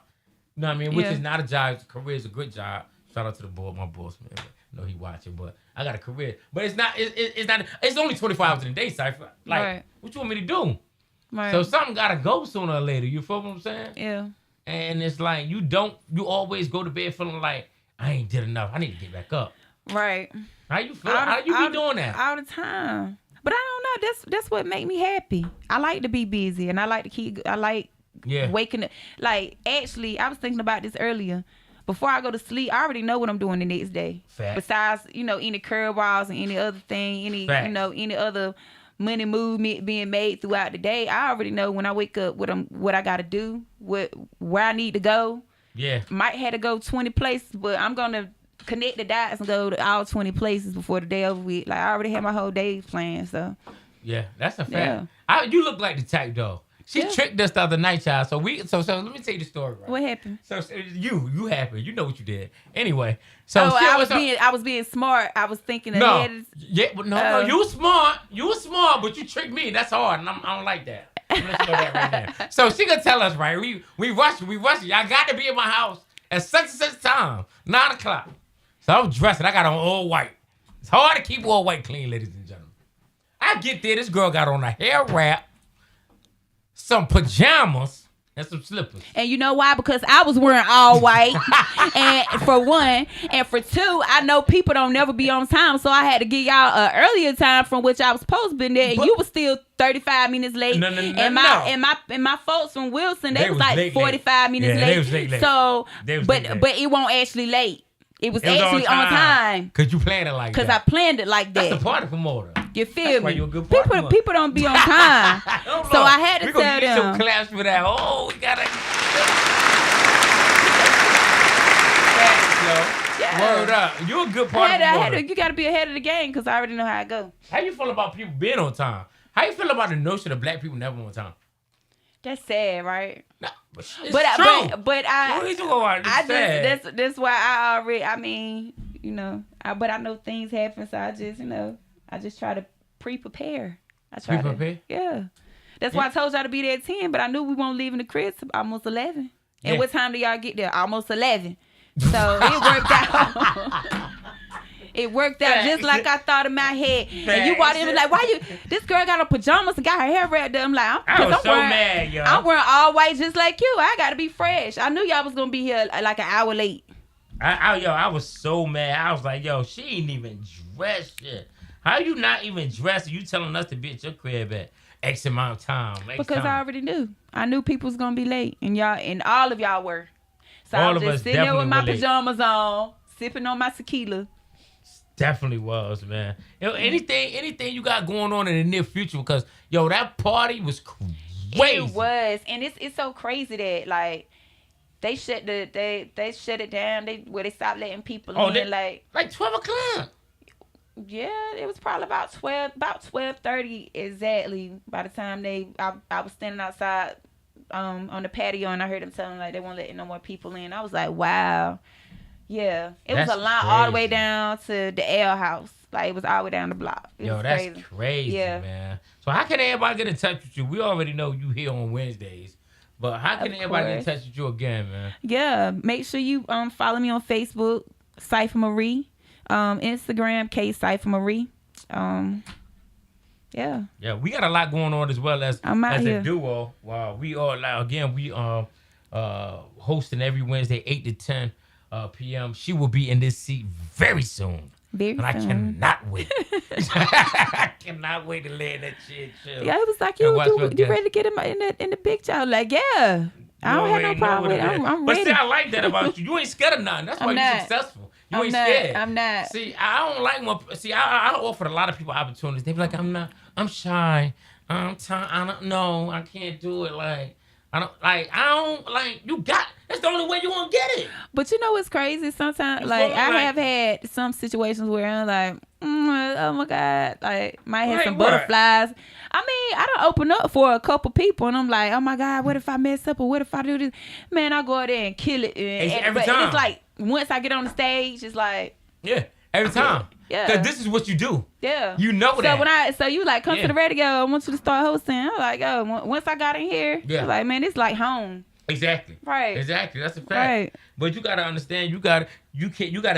Speaker 2: You know what I mean? Which is not a job. Career is a good job. Shout out to the board, my boss, man. I know he watching, but I got a career. But it's not. It's only 24 hours in a day, Cypher. Like, what you want me to do? Right. So something gotta go sooner or later. You feel what I'm saying?
Speaker 3: Yeah.
Speaker 2: And it's like you always go to bed feeling like I ain't did enough. I need to get back up.
Speaker 3: Right.
Speaker 2: How you feel? How you be doing that?
Speaker 3: All the time. But I don't know. That's what make me happy. I like to be busy, and I like to waking up. Like, actually, I was thinking about this earlier. Before I go to sleep, I already know what I'm doing the next day.
Speaker 2: Fact.
Speaker 3: Besides, any curveballs and any other thing, any other money movement being made throughout the day, I already know when I wake up what I got to do, where I need to go.
Speaker 2: Yeah. Might
Speaker 3: have to go 20 places, but I'm gonna connect the dots and go to all 20 places before the day over with. Like, I already have my whole day planned, so.
Speaker 2: Yeah, that's a fact. Yeah. You look like the type though. She tricked us the other night, child. So let me tell you the story. Right?
Speaker 3: What happened?
Speaker 2: So you happened. You know what you did. Anyway. So
Speaker 3: I was being smart. I was thinking ahead.
Speaker 2: No, you were smart. You were smart, but you tricked me. That's hard, and I don't like that. I'm gonna let you know that right now. So she gonna tell us, right? We rushing. Y'all got to be in my house at such and such time, 9 o'clock. So I'm dressing. I got on all white. It's hard to keep all white clean, ladies and gentlemen. I I get there, this girl got on a hair wrap, some pajamas, and some slippers.
Speaker 3: And you know why? Because I was wearing all white. And for one. And for two, I know people don't never be on time. So I had to give y'all an earlier time from which I was supposed to be there. And you was still 35 minutes late.
Speaker 2: No.
Speaker 3: And my folks from Wilson, they was like late, 45 minutes late.
Speaker 2: They was late.
Speaker 3: So, but it won't actually late. It was actually on time.
Speaker 2: Because you planned it like that.
Speaker 3: Because I planned it like that.
Speaker 2: That's the party promoter.
Speaker 3: You feel me?
Speaker 2: Why you a good party promoter.
Speaker 3: People don't be on time. So I had to tell them. We're going to get
Speaker 2: some claps for that. Oh, we got to. Yeah. Word up. You're a good party promoter.
Speaker 3: You got to be ahead of the game because I already know how it go.
Speaker 2: How you feel about people being on time? How you feel about the notion of black people never on time?
Speaker 3: That's sad, right?
Speaker 2: No, but it's true.
Speaker 3: That's why but I know things happen, so I just try to prepare. Yeah. That's why I told y'all to be there at 10, but I knew we won't leave in the crib till almost 11. And what time do y'all get there? Almost 11. So it worked out. It worked out just like I thought in my head. And you walked in and like, why you? This girl got on pajamas and got her hair wrapped up. I'm like,
Speaker 2: I was so mad, yo.
Speaker 3: I'm wearing all white just like you. I got to be fresh. I knew y'all was going to be here like an hour late.
Speaker 2: I was so mad. I was like, yo, she ain't even dressed yet. How you not even dressed? You telling us to be at your crib at X amount of time?
Speaker 3: Because I already knew. I knew people was going to be late. And all of y'all were. So I was just sitting there with my pajamas on, sipping on my tequila.
Speaker 2: Definitely was, man. Anything you got going on in the near future? Because that party was crazy.
Speaker 3: It was, and it's so crazy that like they shut it down. They stopped letting people in like
Speaker 2: 12 o'clock.
Speaker 3: Yeah, it was probably about 12:30 exactly. By the time I was standing outside on the patio and I heard them telling like they won't let no more people in. I was like, wow. Yeah, it was a line all the way down to the L house. Like, it was all the way down the block.
Speaker 2: That's crazy, man. So how can everybody get in touch with you? We already know you here on Wednesdays, but how can everybody get in touch with you again, man?
Speaker 3: Yeah, make sure you follow me on Facebook, Cypher Marie, Instagram, K Cypher Marie. Yeah. Yeah,
Speaker 2: we got a lot going on as well as
Speaker 3: a
Speaker 2: duo. Wow, we are hosting every Wednesday 8 to 10. PM. She will be in this seat very soon. I cannot wait. I cannot wait to lay in that shit.
Speaker 3: Yeah, it was like you ready to get in the big job? Like, yeah. I don't have no problem with it. I'm ready.
Speaker 2: But see, I like that about you. You ain't scared of nothing. That's why you're successful. You ain't scared.
Speaker 3: I'm not.
Speaker 2: See, I don't like when. See, I don't offer a lot of people opportunities. They be like, I'm shy. I don't know. I can't do it. You got, that's the only way you gonna get it.
Speaker 3: But you know what's crazy? Sometimes, I have had some situations where I'm like, oh my God, might have some butterflies. I mean, I don't open up for a couple people and I'm like, oh my God, what if I mess up or what if I do this? Man, I go out there and kill it.
Speaker 2: Every time.
Speaker 3: It's like, once I get on the stage, it's like.
Speaker 2: Yeah, every time.
Speaker 3: Yeah.
Speaker 2: Because this is what you do.
Speaker 3: Yeah.
Speaker 2: You know that.
Speaker 3: So you come to the radio, I want you to start hosting. I'm like, once I got in here, I'm like, man, it's like home.
Speaker 2: Exactly.
Speaker 3: Right.
Speaker 2: Exactly. That's a fact.
Speaker 3: Right.
Speaker 2: But you gotta understand, you gotta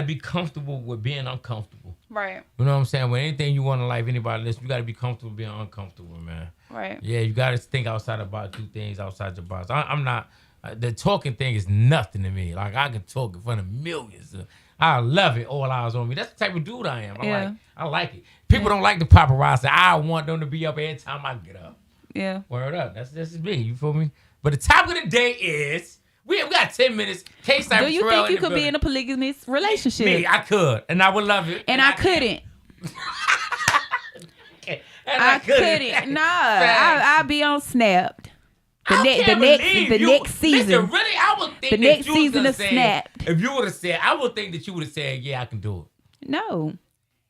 Speaker 2: be comfortable with being uncomfortable.
Speaker 3: Right.
Speaker 2: You know what I'm saying? When anything you want in life, anybody listen, you gotta be comfortable being uncomfortable, man.
Speaker 3: Right.
Speaker 2: Yeah, you gotta think outside the box, do things outside the box. I'm not. The talking thing is nothing to me. Like, I can talk in front of millions. I love it. All eyes on me. That's the type of dude I am. I like it. People don't like the paparazzi. I want them to be up every time I get up.
Speaker 3: Yeah.
Speaker 2: Word up. That's me. You feel me? But the topic of the day is we got 10 minutes.
Speaker 3: Do you think you could be in a polygamous relationship?
Speaker 2: Me, I could, and I would love it.
Speaker 3: And I couldn't. I couldn't. Nah, I'll be on Snapped. The next season.
Speaker 2: Listen, really, I would think
Speaker 3: the next season of Snapped.
Speaker 2: If you would have said, I would think that you would have said, yeah, I can do it.
Speaker 3: No.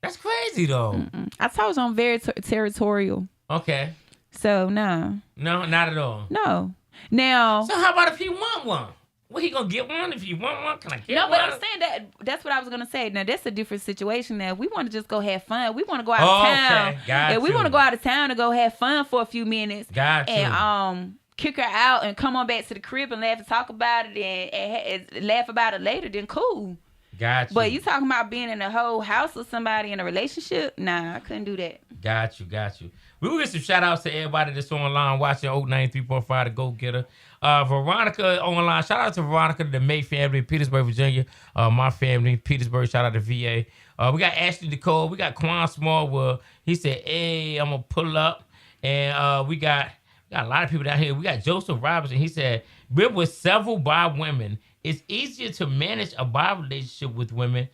Speaker 2: That's crazy, though.
Speaker 3: I told you I'm very territorial.
Speaker 2: Okay.
Speaker 3: So, no.
Speaker 2: No, not at all.
Speaker 3: No. Now.
Speaker 2: So, how about if he want one? Well, he gonna get one? If he want one, can I get one?
Speaker 3: No, but I'm saying that's what I was gonna say. Now, that's a different situation. Now, we want to just go have fun. We want to go out of town.
Speaker 2: Okay. Got you.
Speaker 3: We want to go out of town to go have fun for a few minutes.
Speaker 2: Got you.
Speaker 3: And kick her out and come on back to the crib and laugh and talk about it and laugh about it later, then cool.
Speaker 2: Got you.
Speaker 3: But you talking about being in a whole house with somebody in a relationship? Nah, I couldn't do that.
Speaker 2: Got you. We will get some shout outs to everybody that's online watching Oak 93.5 The Go Getter. Veronica online. Shout out to Veronica, the May family, Petersburg, Virginia. My family, Petersburg. Shout out to VA. We got Ashley Nicole. We got Quan Smallwood. He said, "Hey, I'm gonna pull up." And we got a lot of people down here. We got Joseph Robinson. He said, "We're with several bi women. It's easier to manage a bi relationship with women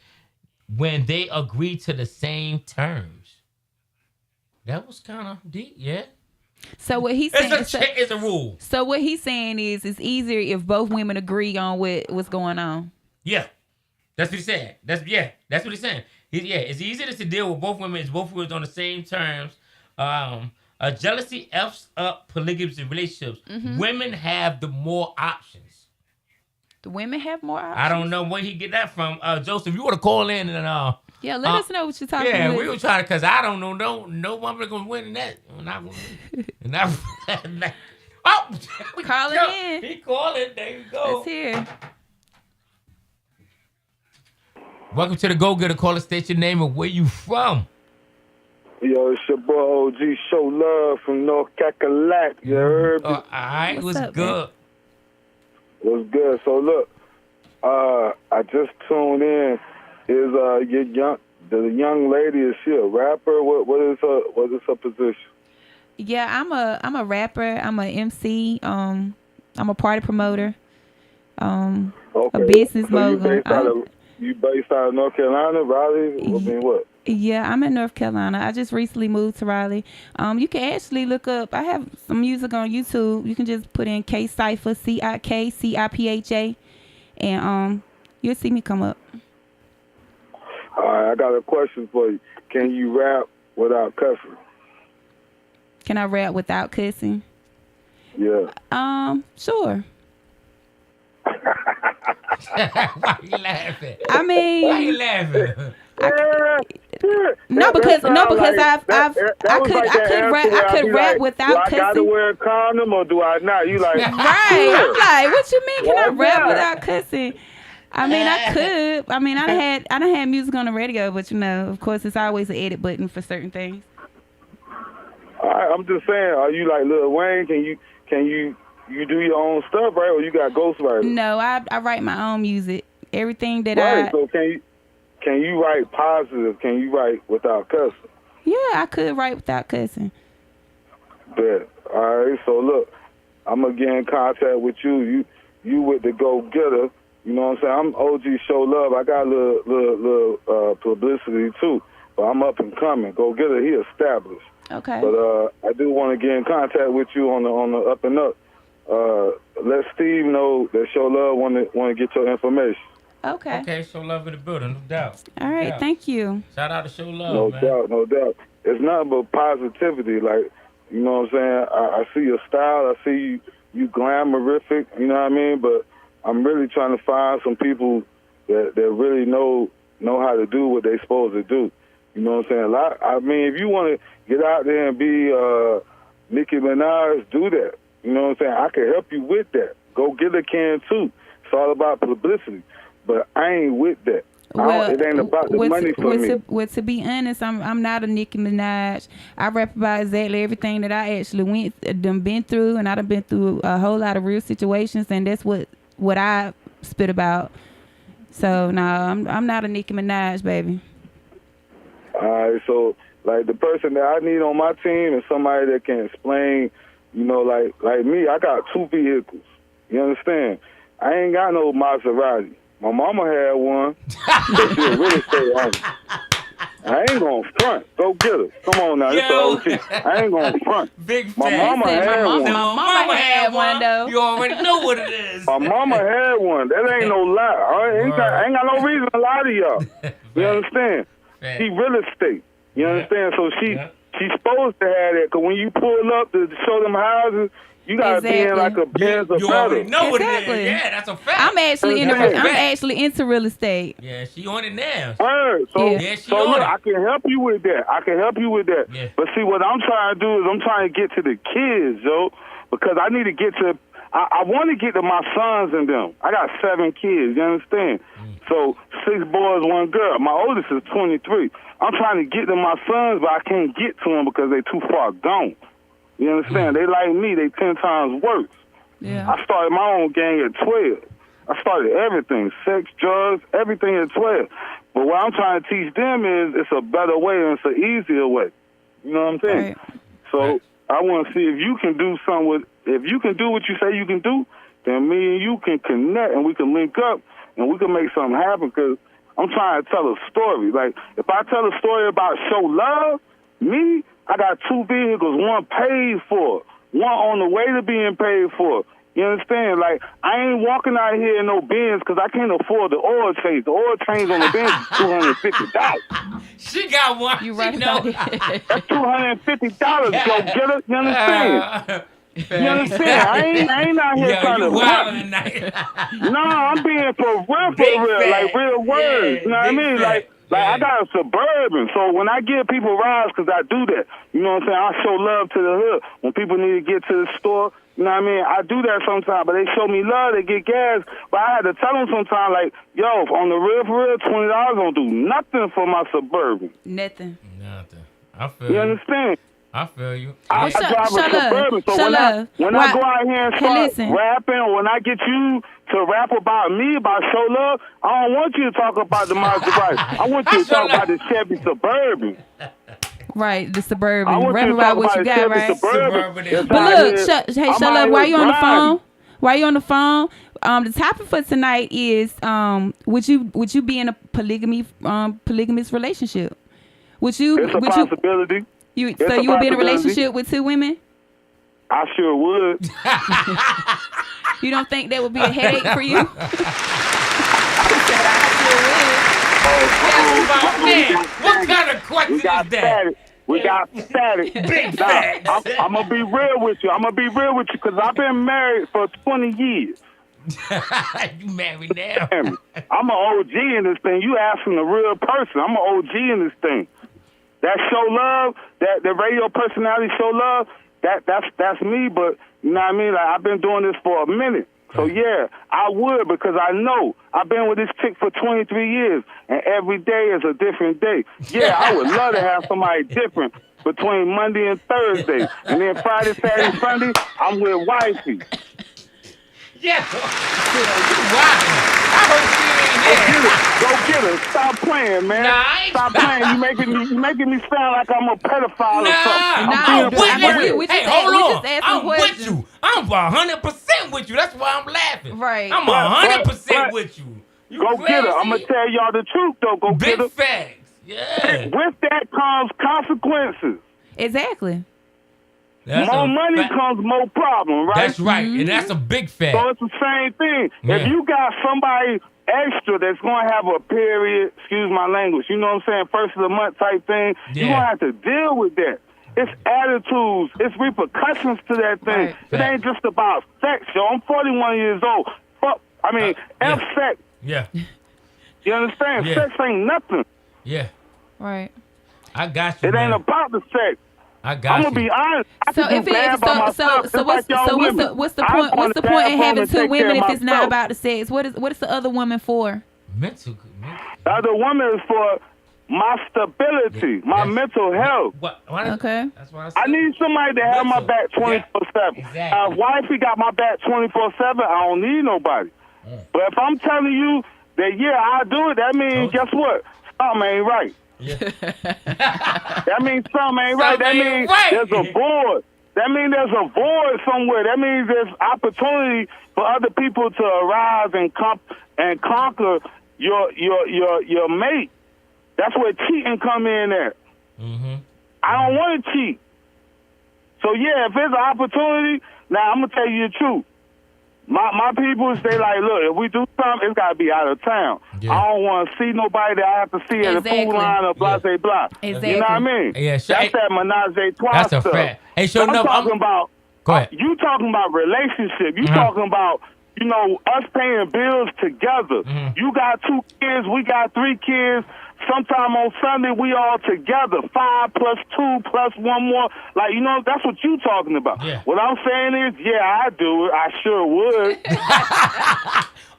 Speaker 2: when they agree to the same terms." That was kind of deep, yeah.
Speaker 3: So what he's saying
Speaker 2: it's a rule.
Speaker 3: So what he's saying is it's easier if both women agree on what's going on.
Speaker 2: Yeah, that's what he's saying. That's what he's saying. It's easier to deal with both women. It's both women on the same terms. Jealousy f's up polygamous relationships. Mm-hmm. Women have the more options.
Speaker 3: The women have more options.
Speaker 2: I don't know where he get that from. Joseph, you want to call in and
Speaker 3: yeah, let us know what you're talking about.
Speaker 2: Yeah, we were trying to, because I don't know. No woman going to win in that. Oh!
Speaker 3: Calling in.
Speaker 2: He calling. There you go.
Speaker 3: Let's hear.
Speaker 2: Welcome to the Go Getter. Call us, state your name and where you from.
Speaker 8: Yo, it's your boy OG Show Love from North Cackalack. You heard me?
Speaker 2: All right. What's good? Man?
Speaker 8: What's good? So look, I just tuned in. Is the young lady, is she a rapper? What is her position?
Speaker 3: Yeah, I'm a rapper. I'm a MC. I'm a party promoter.
Speaker 8: Okay.
Speaker 3: A business
Speaker 8: so
Speaker 3: mogul.
Speaker 8: You based out of North Carolina, Raleigh? I mean, what?
Speaker 3: Yeah, I'm in North Carolina. I just recently moved to Raleigh. You can actually look up. I have some music on YouTube. You can just put in K Cypher, CIKCIPHA, and you'll see me come up.
Speaker 8: All right, I got a question for you. Can you rap without cussing?
Speaker 3: Can I rap without cussing?
Speaker 8: Yeah.
Speaker 3: Sure.
Speaker 2: Why you laughing?
Speaker 3: I mean,
Speaker 2: why you laughing?
Speaker 3: I could rap without cussing.
Speaker 8: Do I gotta wear a condom or do I not? You like
Speaker 3: right? I'm like, what you mean? Can I rap without cussing? I mean, I could. I mean, I done had music on the radio, but of course, it's always an edit button for certain things.
Speaker 8: I'm just saying, are you like Lil Wayne? Can you do your own stuff, right? Or you got ghostwriters?
Speaker 3: No, I write my own music. Everything that
Speaker 8: So can you write positive? Can you write without cussing?
Speaker 3: Yeah, I could write without cussing.
Speaker 8: Bet. All right. So look, I'm gonna get in contact with you. You with the Go Getter. You know what I'm saying? I'm OG Show Love. I got a little publicity too, but I'm up and coming. Go Getter, he established.
Speaker 3: Okay.
Speaker 8: But I do want to get in contact with you on the up and up. Let Steve know that Show Love want to get your information.
Speaker 2: Okay, Show Love in the building, no doubt.
Speaker 3: All right, thank you.
Speaker 2: Shout out to Show Love,
Speaker 8: No doubt. It's nothing but positivity. Like, you know what I'm saying? I see your style. I see you glamorific, you know what I mean? But I'm really trying to find some people that really know how to do what they supposed to do. You know what I'm saying? I mean, if you want to get out there and be Nicki Minaj, do that. You know what I'm saying? I can help you with that. Go get a can too. It's all about publicity. But I ain't with that.
Speaker 3: Well,
Speaker 8: it ain't about the money for me.
Speaker 3: To be honest, I'm not a Nicki Minaj. I rap about exactly everything that I actually been through, and I done been through a whole lot of real situations, and that's what I spit about. So no, I'm not a Nicki Minaj, baby.
Speaker 8: All right, so like the person that I need on my team is somebody that can explain, you know, like me. I got 2 vehicles. You understand? I ain't got no Maserati. My mama had one, but she a real estate owner. I ain't gonna front. Go get her. Come on now, I ain't gonna front.
Speaker 2: Big
Speaker 8: my mama had one.
Speaker 3: My mama had one though.
Speaker 2: You already know what it is.
Speaker 8: My mama had one. That ain't no lie. I ain't got no reason to lie to y'all. You understand? She real estate. You understand? So she's supposed to have that. Cause when you pull up to show them houses, you gotta be in like a Benz or better.
Speaker 2: You already know what it is. Yeah, that's a fact.
Speaker 3: I'm actually into real estate.
Speaker 2: Yeah, she on it now.
Speaker 8: So look, I can help you with that.
Speaker 2: Yeah.
Speaker 8: But see, what I'm trying to do is I'm trying to get to the kids, yo, because I need to get to. I want to get to my sons and them. I got 7 kids. You understand? So 6 boys, 1 girl. My oldest is 23. I'm trying to get to my sons, but I can't get to them because they too far gone. You understand? They like me. They 10 times worse.
Speaker 3: Yeah.
Speaker 8: I started my own gang at 12. I started everything, sex, drugs, everything at 12. But what I'm trying to teach them is it's a better way and it's an easier way. You know what I'm saying?
Speaker 3: Right.
Speaker 8: So I want to see if you can do something with, if you can do what you say you can do, then me and you can connect and we can link up and we can make something happen because I'm trying to tell a story. Like, if I tell a story about show love, me, I got 2 vehicles, one paid for, one on the way to being paid for. You understand? Like, I ain't walking out here in no Benz because I can't afford the oil change. The oil change on the Benz is $250.
Speaker 2: She got one.
Speaker 3: You right
Speaker 2: know.
Speaker 3: about it.
Speaker 8: That's $250. Go get it. You understand? You understand? I ain't out here trying to
Speaker 2: wild tonight.
Speaker 8: No, I'm being for real, like real words. You know what I mean? Like I got a Suburban, so when I give people rides, because I do that, you know what I'm saying? I show love to the hood. When people need to get to the store, you know what I mean? I do that sometimes, but they show me love, they get gas. But I had to tell them sometimes, like, yo, on the real, for real, $20 don't do nothing for my Suburban.
Speaker 3: Nothing.
Speaker 2: I feel
Speaker 8: you understand?
Speaker 2: I feel you.
Speaker 8: I drive a Suburban, so when I go out here and start rapping, or when I get you to rap about me, about show love, I don't want you to talk about the Maserati. I want you to talk about the Chevy Suburban.
Speaker 3: Right, the Suburban. Rap about what you got, right?
Speaker 2: Suburban.
Speaker 3: But look, hey, show love, why you on the phone? Why you on the phone? The topic for tonight is would you be in a polygamous relationship?
Speaker 8: It's a possibility.
Speaker 3: You would be in a relationship with 2 women?
Speaker 8: I sure would.
Speaker 3: You don't think that would be a headache for you?
Speaker 2: What kind of question is that?
Speaker 8: We got static.
Speaker 2: Big facts.
Speaker 8: I'm going to be real with you. Because I've been married for 20 years.
Speaker 2: You married now.
Speaker 8: I'm an OG in this thing. You asking a real person. I'm an OG in this thing. That show love, that the radio personality show love, that's me. But you know what I mean? Like, I've been doing this for a minute. So yeah, I would, because I know I've been with this chick for 23 years, and every day is a different day. Yeah, I would love to have somebody different between Monday and Thursday, and then Friday, Saturday, Sunday, I'm with wifey.
Speaker 2: Yeah. I hope she ain't there.
Speaker 8: Go get her. Stop playing, man. Stop playing. You making me sound like I'm a pedophile or something.
Speaker 2: Hey, hold on. I'm with you. I'm 100% with you. That's why I'm laughing.
Speaker 3: Right.
Speaker 2: I'm 100% with you.
Speaker 8: Go get her. I'm going to tell y'all the truth, though. Go get her.
Speaker 2: Big facts. Yeah.
Speaker 8: With that comes consequences.
Speaker 3: Exactly.
Speaker 8: More money comes more problem, right?
Speaker 2: That's right, and that's a big fact.
Speaker 8: So it's the same thing. Yeah. If you got somebody extra that's going to have a period, excuse my language, you know what I'm saying, first of the month type thing, you're going to have to deal with that. It's attitudes. It's repercussions to that thing. Right. It ain't just about sex, yo. I'm 41 years old. F sex.
Speaker 2: Yeah.
Speaker 8: You understand?
Speaker 2: Yeah.
Speaker 8: Sex ain't nothing.
Speaker 2: Yeah.
Speaker 3: Right.
Speaker 2: I got you,
Speaker 8: It ain't about the sex.
Speaker 2: I got
Speaker 8: I'm gonna be honest.
Speaker 3: So what's the point in having 2 women if it's not about the sex? What is the other woman for?
Speaker 2: Mental.
Speaker 8: The other woman is for my stability, my mental health.
Speaker 3: Okay.
Speaker 2: That's why
Speaker 8: I need somebody to have my back 24/7.
Speaker 2: Exactly.
Speaker 8: If wifey got my back 24/7, I don't need nobody. But if I'm telling you that I do it, that means guess what? Something ain't right.
Speaker 2: Yeah.
Speaker 8: That means something ain't right. That means there's a void. That means there's a void somewhere. That means there's opportunity for other people to arise and conquer your mate. That's where cheating come in at.
Speaker 2: Mm-hmm.
Speaker 8: I don't want to cheat. So yeah, if there's an opportunity, now I'm gonna tell you the truth. My people, they like, look, if we do something, it's got to be out of town. Yeah. I don't want to see nobody that I have to see at the food line or blah, blah, blah.
Speaker 3: Exactly.
Speaker 8: You know what I mean?
Speaker 2: Yeah,
Speaker 8: that's that menage a trois
Speaker 2: That's
Speaker 8: stuff.
Speaker 2: a fact. Hey,
Speaker 8: I'm talking about,
Speaker 2: go ahead.
Speaker 8: You talking about relationship. You talking about, us paying bills together. You got 2 kids, we got 3 kids. sometime on Sunday we all together, 5 plus 2 plus 1 more. Like, you know, that's what you talking about.
Speaker 2: Yeah.
Speaker 8: What I'm saying is, yeah, I do it. I sure would.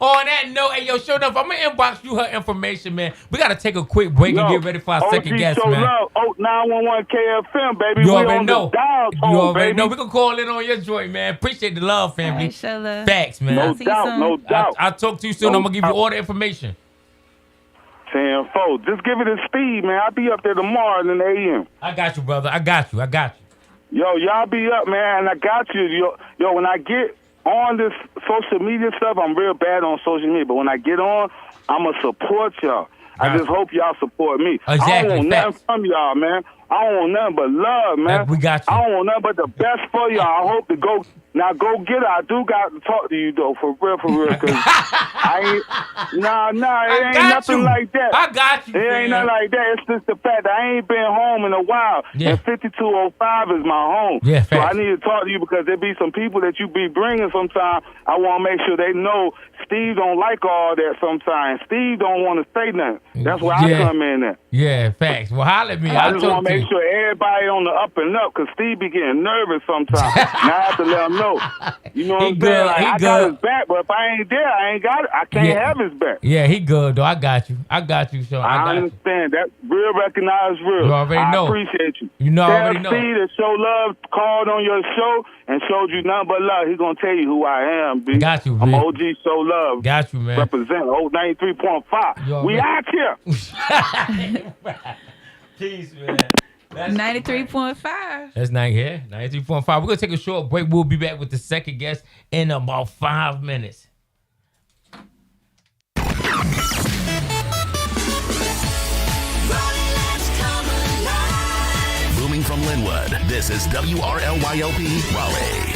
Speaker 2: On that note, hey, yo, sure enough, I'm going to inbox you her information, man. We got to take a quick break and get ready for our second guest,
Speaker 8: so
Speaker 2: man.
Speaker 8: Love, 911 KFM, baby.
Speaker 2: You
Speaker 8: we
Speaker 2: already
Speaker 8: on
Speaker 2: know.
Speaker 8: The dial tone,
Speaker 2: You already know.
Speaker 8: baby.
Speaker 2: We can call in on your joint, man. Appreciate the love, family.
Speaker 3: Right, show love.
Speaker 2: Facts, man.
Speaker 8: No doubt, no doubt.
Speaker 2: I'll talk to you soon. I'm going to give you all the information.
Speaker 8: 10-4. Just give it to Steve, man. I'll be up there tomorrow in the AM.
Speaker 2: I got you, brother. I got you.
Speaker 8: Yo, y'all be up, man, and I got you. Yo, when I get on this social media stuff, I'm real bad on social media, but when I get on, I'm going to support y'all. I just hope y'all support me.
Speaker 2: Exactly.
Speaker 8: I don't want nothing from y'all, man. I don't want nothing but love, man.
Speaker 2: We got you.
Speaker 8: I don't want nothing but the best for y'all. I hope to go get it. I do got to talk to you, though, for real, because it ain't nothing like that.
Speaker 2: I got you,
Speaker 8: It ain't nothing like that. It's just the fact that I ain't been home in a while, and 5205 is my home.
Speaker 2: Yeah,
Speaker 8: so I need to talk to you because there be some people that you be bringing sometimes. I want to make sure they know Steve don't like all that sometimes. Steve don't want to say nothing. That's where I come in at.
Speaker 2: Yeah, facts. Well, holler at me.
Speaker 8: I just want to make sure everybody on the up and up because Steve be getting nervous sometimes. Now I have to let him know. You know what I'm saying? Like, I got his back, but if I ain't there, I ain't got it. I can't have his back.
Speaker 2: Yeah, he good, though. I got you, Sean.
Speaker 8: I understand. That real recognize real.
Speaker 2: You already know.
Speaker 8: I appreciate you.
Speaker 2: You know, I already know.
Speaker 8: Steve that Show Love called on your show and showed you nothing but love. He's going to tell you who I am, B.
Speaker 2: Got you, B.
Speaker 8: I'm OG Show Love.
Speaker 2: Got you, man.
Speaker 8: Represent 93.5. We out here.
Speaker 2: Peace, man.
Speaker 3: 93.5.
Speaker 2: That's 93.5. We're going to take a short break. We'll be back with the second guest in about 5 minutes.
Speaker 9: Booming from Linwood, this is WRLYLP Raleigh.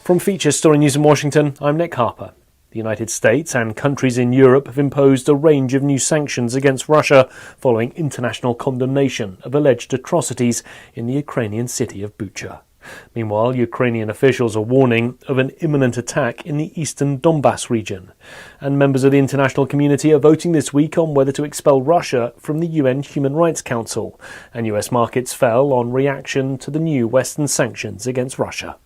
Speaker 10: From Feature Story News in Washington, I'm Nick Harper. The United States and countries in Europe have imposed a range of new sanctions against Russia following international condemnation of alleged atrocities in the Ukrainian city of Bucha. Meanwhile, Ukrainian officials are warning of an imminent attack in the eastern Donbass region. And members of the international community are voting this week on whether to expel Russia from the UN Human Rights Council. And US markets fell on reaction to the new Western sanctions against Russia.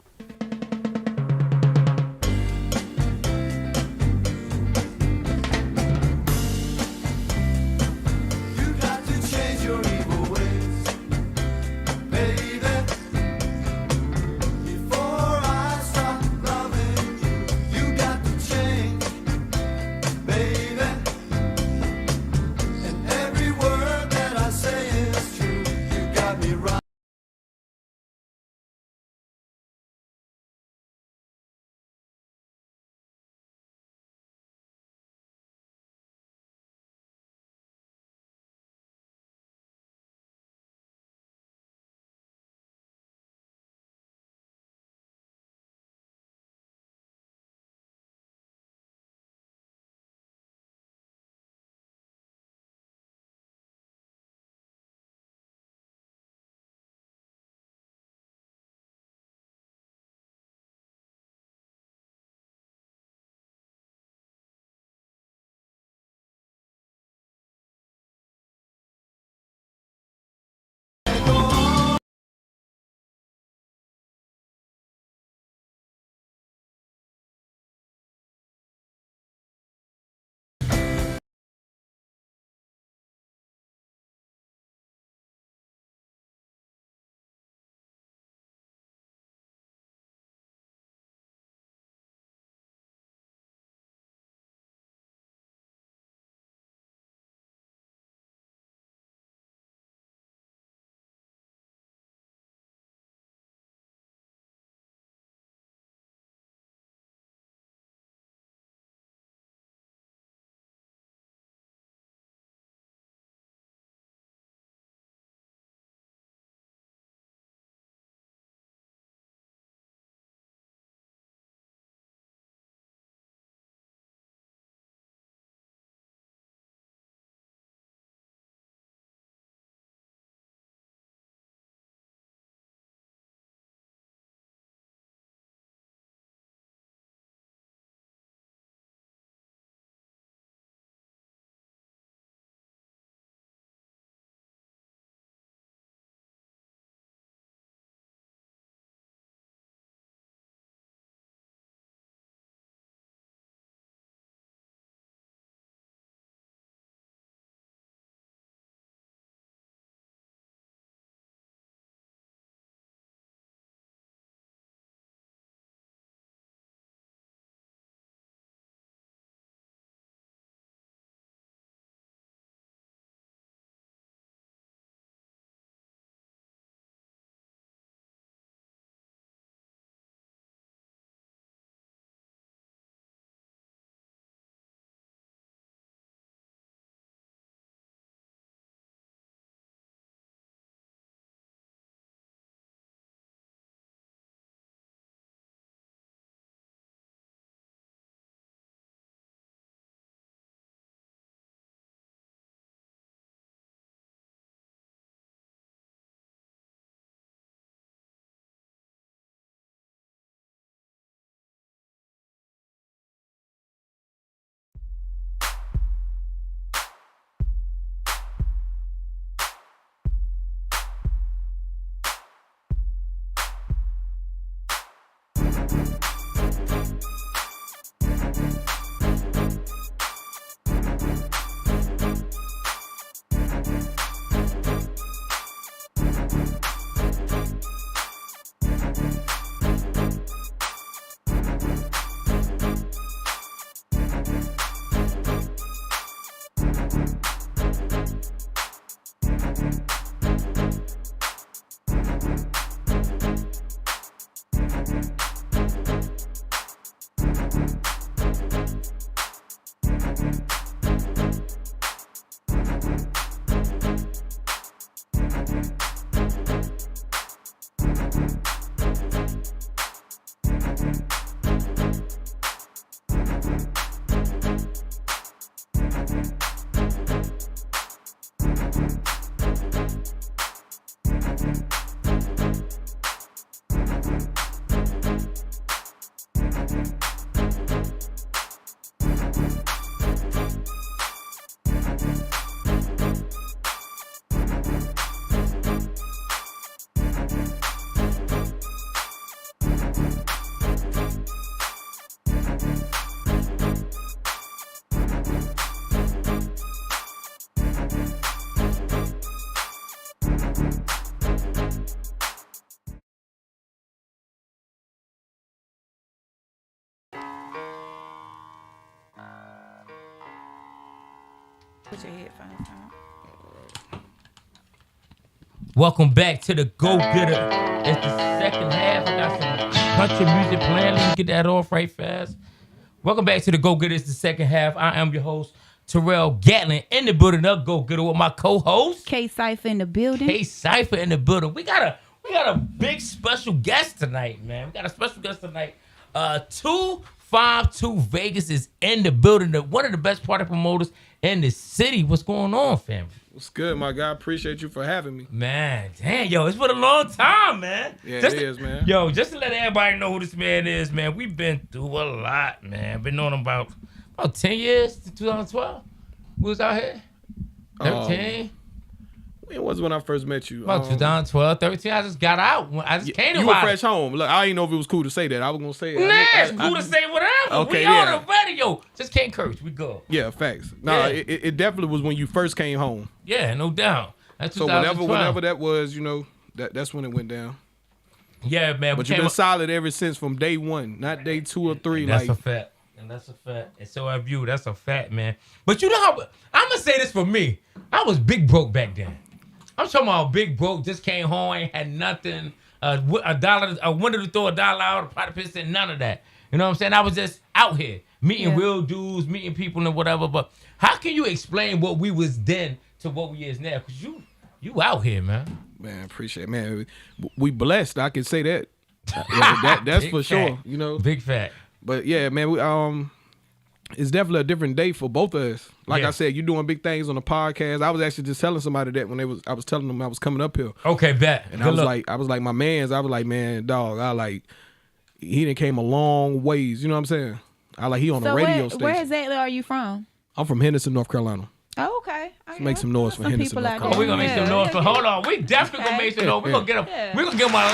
Speaker 3: Put your headphones on.
Speaker 2: Welcome back to the Go Getter. It's the second half. I got some country music playing. Let me get that off right fast. Welcome back to the Go Getter. It's the second half. I am your host, Terrell Gatlin, in the building of Go Getter with my co-host
Speaker 3: K Cypher in the building.
Speaker 2: K Cypher in the building. We got a big special guest tonight, man. We got a special guest tonight. 252 Vegas is in the building. One of the best party promoters in the city. What's going on, family?
Speaker 11: What's good, my guy? Appreciate you for having me.
Speaker 2: Man, damn, yo, it's been a long time, man.
Speaker 11: Yeah, it is, man.
Speaker 2: Yo, just to let everybody know who this man is, man, we've been through a lot, man. Been knowing him about 10 years, 2012. We was out here. 13.
Speaker 11: It was when I first met you.
Speaker 2: About 2012, 13. I just got out. I just came to
Speaker 11: You were fresh home. Look, I didn't know if it was cool to say that. I was going to say it.
Speaker 2: Nah, it's cool to say whatever.
Speaker 11: Okay,
Speaker 2: we
Speaker 11: yeah.
Speaker 2: on the radio. Just can't curse. We go.
Speaker 11: Yeah, facts. Nah,
Speaker 2: Yeah.
Speaker 11: it definitely was when you first came home.
Speaker 2: Yeah, no doubt. That's
Speaker 11: So
Speaker 2: 2012.
Speaker 11: whenever that was, that's when it went down.
Speaker 2: Yeah, man.
Speaker 11: But you've been solid ever since from day one, not day 2 or 3.
Speaker 2: That's a fact. And that's a fact. And so have you. That's a fact, man. But you know how, I'm going to say this for me. I was big broke back then. I'm talking about big broke, just came home, ain't had nothing. A dollar, I wanted to throw $1 out, a pot of piss, and none of that. You know what I'm saying? I was just out here, meeting real dudes, meeting people and whatever. But how can you explain what we was then to what we is now? Because you out here, man.
Speaker 11: Man, appreciate it. Man, we blessed. I can say that. That's for sure.
Speaker 2: Big fact.
Speaker 11: But yeah, man, we it's definitely a different day for both of us. Like I said, you're doing big things on the podcast. I was actually just telling somebody that when I was telling them I was coming up here.
Speaker 2: Okay, bet.
Speaker 11: And I was like, my mans. I was like, man, dog. He done came a long ways. You know what I'm saying? He on a radio station.
Speaker 3: Where exactly are you from?
Speaker 11: I'm from Henderson, North Carolina.
Speaker 3: Oh, okay.
Speaker 11: Let's make some noise for Henderson, North Carolina.
Speaker 2: Oh, we're gonna make some noise. But hold on, we definitely gonna make some noise. We're gonna get him. We're gonna give him a live.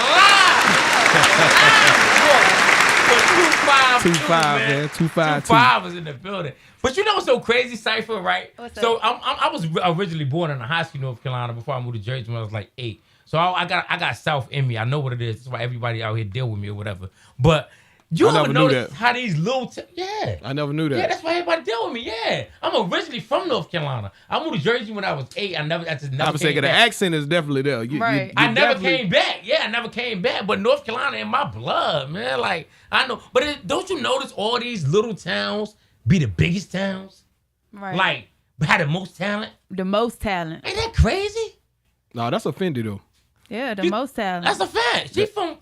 Speaker 2: 252,
Speaker 11: 252
Speaker 2: is in the building. But you know what's so crazy, Cypher, right? So I was originally born in Hosky, North Carolina, before I moved to Jersey when I was like 8. So I got South in me. I know what it is. That's why everybody out here deal with me or whatever. But you ever notice how these little
Speaker 11: I never knew that.
Speaker 2: Yeah, that's why everybody deal with me. Yeah, I'm originally from North Carolina. I moved to Jersey when I was 8. I just never.
Speaker 11: I was saying the accent is definitely there.
Speaker 3: Right.
Speaker 2: I never came back. Yeah, I never came back. But North Carolina in my blood, man. Like I know, but don't you notice all these little towns be the biggest towns?
Speaker 3: Right.
Speaker 2: Like had the most talent.
Speaker 3: The most talent.
Speaker 2: Ain't that crazy?
Speaker 11: No, that's offended though.
Speaker 3: Yeah, the most talent.
Speaker 2: That's a fact. She from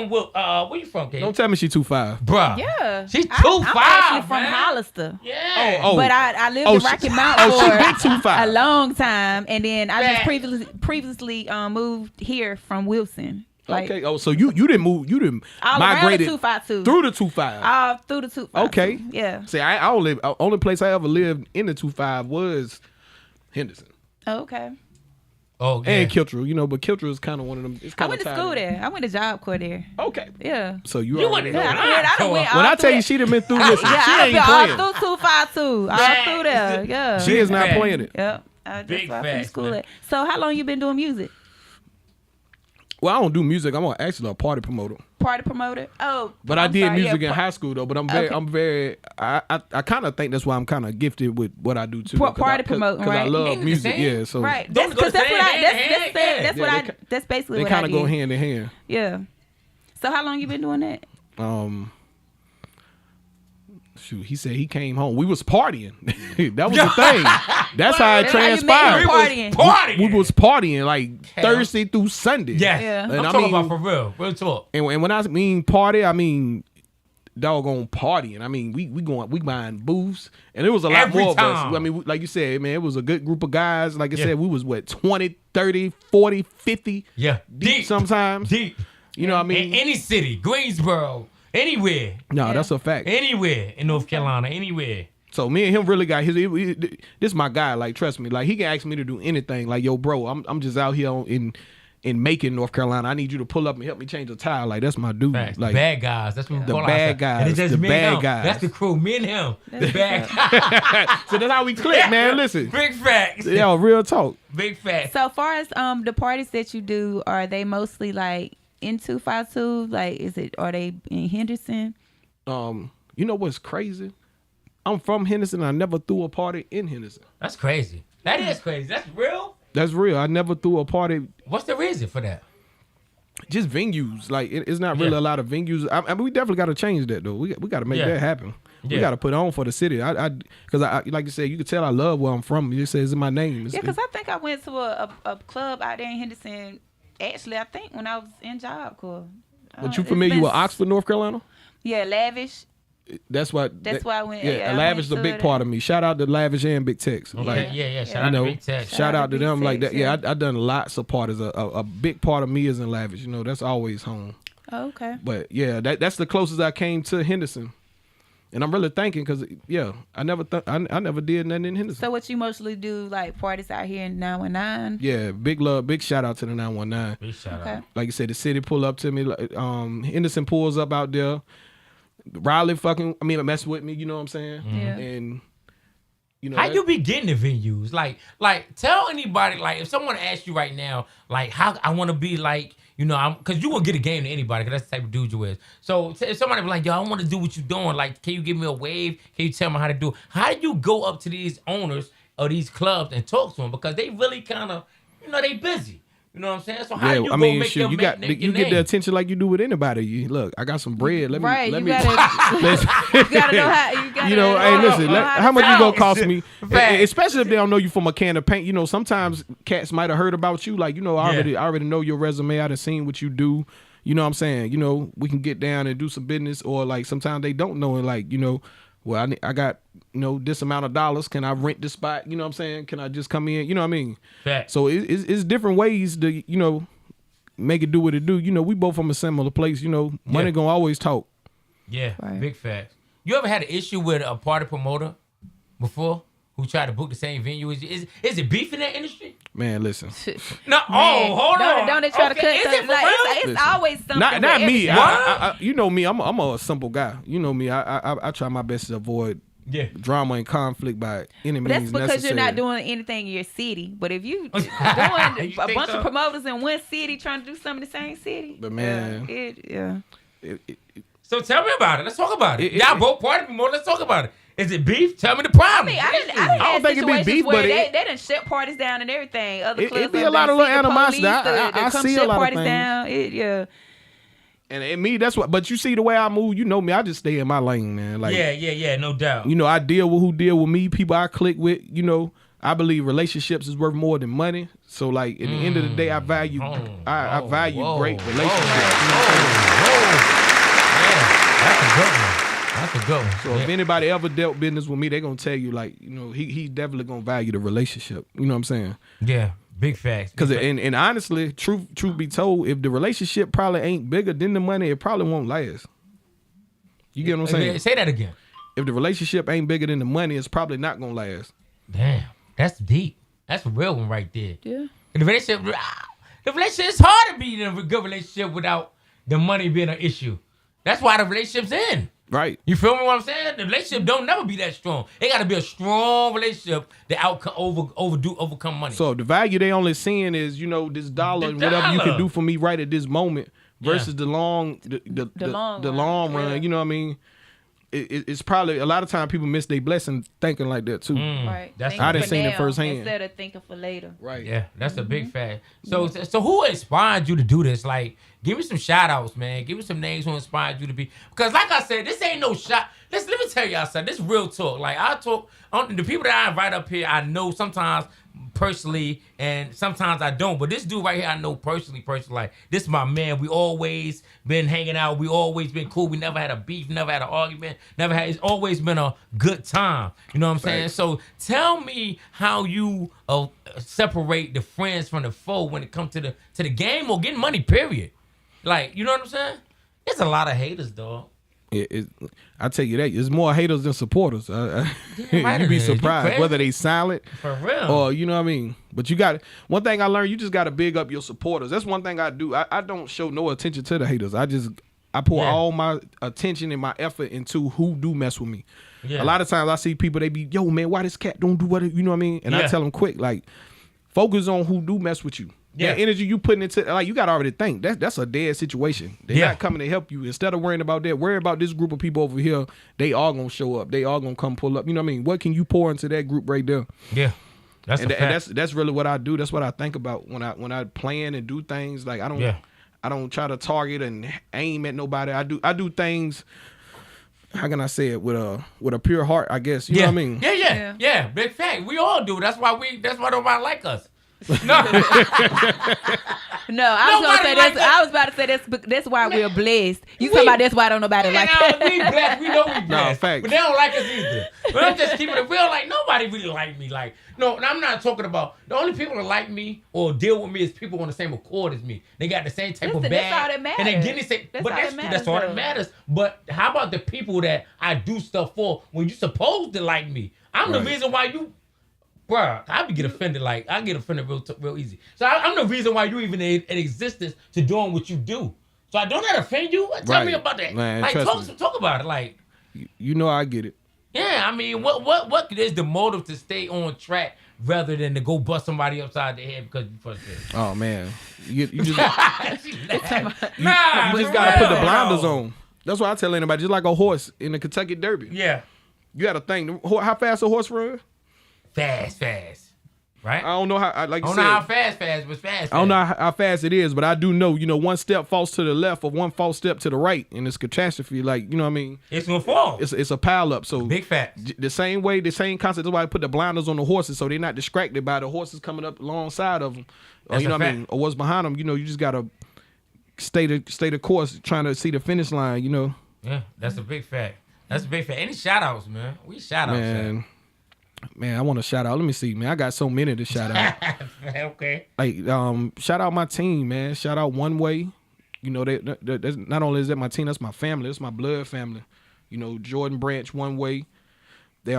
Speaker 2: where you from, Kate?
Speaker 11: Don't tell me she 2'5",
Speaker 2: bruh.
Speaker 3: Yeah,
Speaker 2: she's 2'5".
Speaker 3: I'm actually from
Speaker 2: man.
Speaker 3: Hollister.
Speaker 2: Yeah.
Speaker 11: Oh.
Speaker 3: But I lived in Rocky Mount for
Speaker 11: been 2'5".
Speaker 3: a long time, and then I just previously moved here from Wilson. Like,
Speaker 11: okay. Oh, so you didn't move. You didn't migrated
Speaker 3: through the 252.
Speaker 11: Through the 2'5".
Speaker 3: All through the 252.
Speaker 11: Okay.
Speaker 3: Yeah.
Speaker 11: See, I only place I ever lived in the 2'5" was Henderson.
Speaker 3: Oh, okay.
Speaker 2: Oh, yeah.
Speaker 11: And Kiltrue, but Kiltrue is kind of one of them. It's
Speaker 3: I went to school there. I went to Job Corps there.
Speaker 11: Okay.
Speaker 3: Yeah.
Speaker 11: So you
Speaker 2: went
Speaker 11: already
Speaker 2: to
Speaker 11: know.
Speaker 3: When
Speaker 11: I tell you she done been through this, she ain't
Speaker 3: all
Speaker 11: playing.
Speaker 3: through 252. All through there. Yeah.
Speaker 11: She is not playing it.
Speaker 3: Yep.
Speaker 2: Big
Speaker 3: That's
Speaker 2: facts,
Speaker 3: school
Speaker 2: man.
Speaker 3: at. So how long you been doing music?
Speaker 11: Well, I don't do music. I'm actually a party promoter.
Speaker 3: Party promoter? Oh.
Speaker 11: But I did music in high school though. But I kind of think that's why I'm kind of gifted with what I do too.
Speaker 3: Party promoting,
Speaker 11: because
Speaker 3: right?
Speaker 11: I love music. Yeah. So
Speaker 3: right. That's basically
Speaker 11: they
Speaker 3: what I
Speaker 11: kind
Speaker 3: did.
Speaker 11: of go hand in hand.
Speaker 3: Yeah. So how long you been doing that?
Speaker 11: Shoot, he said he came home. We was partying. That was the thing. That's how it transpired. We was partying like Thursday through Sunday.
Speaker 2: Yeah.
Speaker 11: And
Speaker 2: I'm talking about for real. Real talk.
Speaker 11: And when I mean party, I mean doggone partying. I mean we buying booths, and it was a lot more of us. I mean, like you said, man, it was a good group of guys. Like I said, we was 20, 30, 40, 50 deep sometimes.
Speaker 2: Deep.
Speaker 11: You know what I mean?
Speaker 2: In any city, Greensboro, anywhere.
Speaker 11: No, that's a fact.
Speaker 2: Anywhere in North Carolina, anywhere.
Speaker 11: So me and him really got his. This is my guy. Like, trust me. Like, he can ask me to do anything. Like, yo, bro, I'm just out here in Macon, North Carolina. I need you to pull up and help me change a tire. Like, that's my dude.
Speaker 2: Facts.
Speaker 11: Like,
Speaker 2: bad guys. That's what we
Speaker 11: the
Speaker 2: call
Speaker 11: bad guys.
Speaker 2: And it's just
Speaker 11: the
Speaker 2: me and
Speaker 11: bad
Speaker 2: him.
Speaker 11: guys.
Speaker 2: That's the crew. Me and him. The bad guys.
Speaker 11: So that's how we click, man. Listen.
Speaker 2: Big facts.
Speaker 11: Yo, real talk.
Speaker 2: Big facts.
Speaker 3: So far as the parties that you do, are they mostly like in 252? Like, are they in Henderson?
Speaker 11: You know what's crazy? I'm from Henderson. I never threw a party in Henderson.
Speaker 2: That's crazy. That is crazy. That's real.
Speaker 11: That's real. I never threw a party.
Speaker 2: What's the reason for that?
Speaker 11: Just venues. Like it's not really a lot of venues. I mean, we definitely got to change that though. We got to make that happen. We got to put on for the city. Because I like you said, you can tell I love where I'm from. You say it's in my name.
Speaker 3: Because I think I went to a club out there in Henderson. Actually, I think when I was in Job Corps.
Speaker 11: But you familiar with Oxford, North Carolina?
Speaker 3: Yeah, Lavish.
Speaker 11: That's why
Speaker 3: I went.
Speaker 11: Yeah, Lavish is a big part of me. Shout out to Lavish and Big Tex.
Speaker 2: Okay.
Speaker 11: Like,
Speaker 2: Shout out to Big Tex.
Speaker 11: Shout out to them like that. Yeah, I done lots of parties. A big part of me is in Lavish. You know, that's always home.
Speaker 3: Oh, okay.
Speaker 11: But yeah, that's the closest I came to Henderson. And I'm really thinking because, I never did nothing in Henderson.
Speaker 3: So what you mostly do, like parties out here in 919?
Speaker 11: Yeah, big love, big shout out to the 919.
Speaker 2: Big shout out.
Speaker 11: Like you said, the city pull up to me. Henderson pulls up out there. Riley mess with me, you know what I'm saying?
Speaker 3: Yeah.
Speaker 11: And
Speaker 2: how you be getting the venues? Like tell anybody, like if someone asks you right now, like how I want to be like, because you won't get a game to anybody because that's the type of dude you is. So if somebody be like, yo, I want to do what you're doing, like can you give me a wave? Can you tell me how to do it? How do you go up to these owners of these clubs and talk to them? Because they really kind of, they busy. You know what I'm saying? So how do you make them
Speaker 11: you get the attention like you do with anybody. Look, I got some bread. Let me.
Speaker 3: You gotta know how.
Speaker 11: Hey, listen. How much you gonna cost me? Especially if they don't know you from a can of paint. Sometimes cats might have heard about you. Like, I already know your resume. I done seen what you do. You know what I'm saying? We can get down and do some business. Or like sometimes they don't know and like well, I got, this amount of dollars. Can I rent this spot? You know what I'm saying? Can I just come in? You know what I mean?
Speaker 2: Fact.
Speaker 11: So it's different ways to, make it do what it do. We both from a similar place. Money gonna always talk.
Speaker 2: Yeah, big facts. You ever had an issue with a party promoter before who tried to book the same venue? Is it beef in that industry?
Speaker 11: Man, listen.
Speaker 2: No, hold on.
Speaker 3: Don't they try to cut things? It's always something.
Speaker 11: Not me. I you know me. I'm a simple guy. You know me. I try my best to avoid drama and conflict by any means necessary.
Speaker 3: That's because you're not doing anything in your city. But if you doing a bunch of promoters in one city trying to do something in the same city,
Speaker 11: but man,
Speaker 2: so tell me about it. Let's talk about it. Y'all both party promoters. Let's talk about it. Is it beef? Tell me the problem.
Speaker 3: I don't think it be beef, but they done shut parties down and everything. Other clubs
Speaker 11: it be a lot of little animosity. I see a lot of things.
Speaker 3: Down.
Speaker 11: And me, that's what. But you see the way I move, you know me. I just stay in my lane, man. Like
Speaker 2: no doubt.
Speaker 11: I deal with who deal with me. People I click with. I believe relationships is worth more than money. So like at the end of the day, I value great relationships.
Speaker 2: That's a good one. That's a good one.
Speaker 11: So if anybody ever dealt business with me, they're gonna tell you like, he definitely gonna value the relationship. You know what I'm saying?
Speaker 2: Yeah, big facts.
Speaker 11: Because and honestly, truth be told, if the relationship probably ain't bigger than the money, it probably won't last. You get what I'm saying?
Speaker 2: Say that again.
Speaker 11: If the relationship ain't bigger than the money, it's probably not gonna last.
Speaker 2: Damn, that's deep. That's a real one right there.
Speaker 3: Yeah.
Speaker 2: The relationship is hard to be in a good relationship without the money being an issue. That's why the relationship's in.
Speaker 11: Right.
Speaker 2: You feel me what I'm saying? The relationship don't never be that strong. It got to be a strong relationship to overcome money.
Speaker 11: So the value they only seeing is, this dollar and whatever you can do for me right at this moment versus the long run. You know what I mean? It's probably a lot of time people miss their blessing thinking like that too.
Speaker 3: Right.
Speaker 11: I done seen it firsthand.
Speaker 3: Instead of thinking for later.
Speaker 11: Right.
Speaker 2: Yeah, that's a big fact. So who inspired you to do this? Like, give me some shout outs, man. Give me some names who inspired you to be. Because like I said, this ain't no shot. Let me tell y'all something. This is real talk. Like I talk, the people that I invite up here, I know sometimes personally and sometimes I don't. But this dude right here, I know personally. Like, this is my man. We always been hanging out. We always been cool. We never had a beef, never had an argument, it's always been a good time. You know what I'm saying?
Speaker 11: Right.
Speaker 2: So tell me how you separate the friends from the foe when it comes to the game or getting money, period. Like, you know what I'm saying? There's a lot of haters, dog.
Speaker 11: I tell you that there's more haters than supporters. You'd be surprised whether they silent
Speaker 2: for real
Speaker 11: or you know what I mean. But you got one thing I learned: you just got to big up your supporters. That's one thing I do. I don't show no attention to the haters. I pour all my attention and my effort into who do mess with me. Yeah. A lot of times I see people, they be, yo man, why this cat don't do what you know what I mean? And I tell them quick, like, focus on who do mess with you. That energy you putting into, like, you got to already think that's a dead situation. They're not coming to help you. Instead of worrying about that, worry about this group of people over here. They all gonna show up. They all gonna come pull up. You know what I mean? What can you pour into that group right there?
Speaker 2: Yeah.
Speaker 11: And that's really what I do. That's what I think about when I plan and do things. Like, I don't try to target and aim at nobody. I do things. How can I say it, with a pure heart? I guess you know what I mean.
Speaker 2: Yeah. Big fact. We all do. That's why nobody like us. No.
Speaker 3: No, I was about to say that's why we're blessed. You talking about that's why don't nobody like us.
Speaker 2: We blessed. We know we blessed.
Speaker 11: No, facts.
Speaker 2: But they don't like us either. But I'm just keeping it real. Like, nobody really like me. Like, no, and I'm not talking about the only people that like me or deal with me is people on the same accord as me. They got the same type of bag.
Speaker 3: That's all that matters.
Speaker 2: And they get the same. That's all that matters. But how about the people that I do stuff for when you supposed to like me? I'm the reason why you. Bruh, I get offended. Like, I get offended real easy. So I'm the reason why you even in existence to doing what you do. So don't that offend you? Tell me about that.
Speaker 11: Man,
Speaker 2: like, talk about it. Like,
Speaker 11: you know, I get it.
Speaker 2: Yeah, I mean, what is the motive to stay on track rather than to go bust somebody upside the head because you frustrated?
Speaker 11: Oh man, you just you just gotta put the blinders on. That's what I tell anybody. Just like a horse in the Kentucky Derby.
Speaker 2: Yeah,
Speaker 11: you gotta think how fast a horse run.
Speaker 2: Fast, right?
Speaker 11: I don't know how.
Speaker 2: I don't know how fast, but fast.
Speaker 11: I don't know how fast it is, but I do know. You know, one step falls to the left or one false step to the right, and it's catastrophe. Like, you know what I mean?
Speaker 2: It's gonna fall.
Speaker 11: It's a pile up. So
Speaker 2: big fact.
Speaker 11: The same concept. That's why I put the blinders on the horses so they're not distracted by the horses coming up alongside of them. Or, you know what I mean? Or what's behind them. You know, you just gotta stay the course, trying to see the finish line. You know.
Speaker 2: Yeah, that's a big fact. Any shout outs, man? We shout outs,
Speaker 11: Man, I want to shout out. Let me see, man. I got so many to shout out.
Speaker 2: Okay.
Speaker 11: Like, shout out my team, man. Shout out One Way. You know, that's not only is that my team, that's my family. That's my blood family. You know, Jordan Branch, One Way. They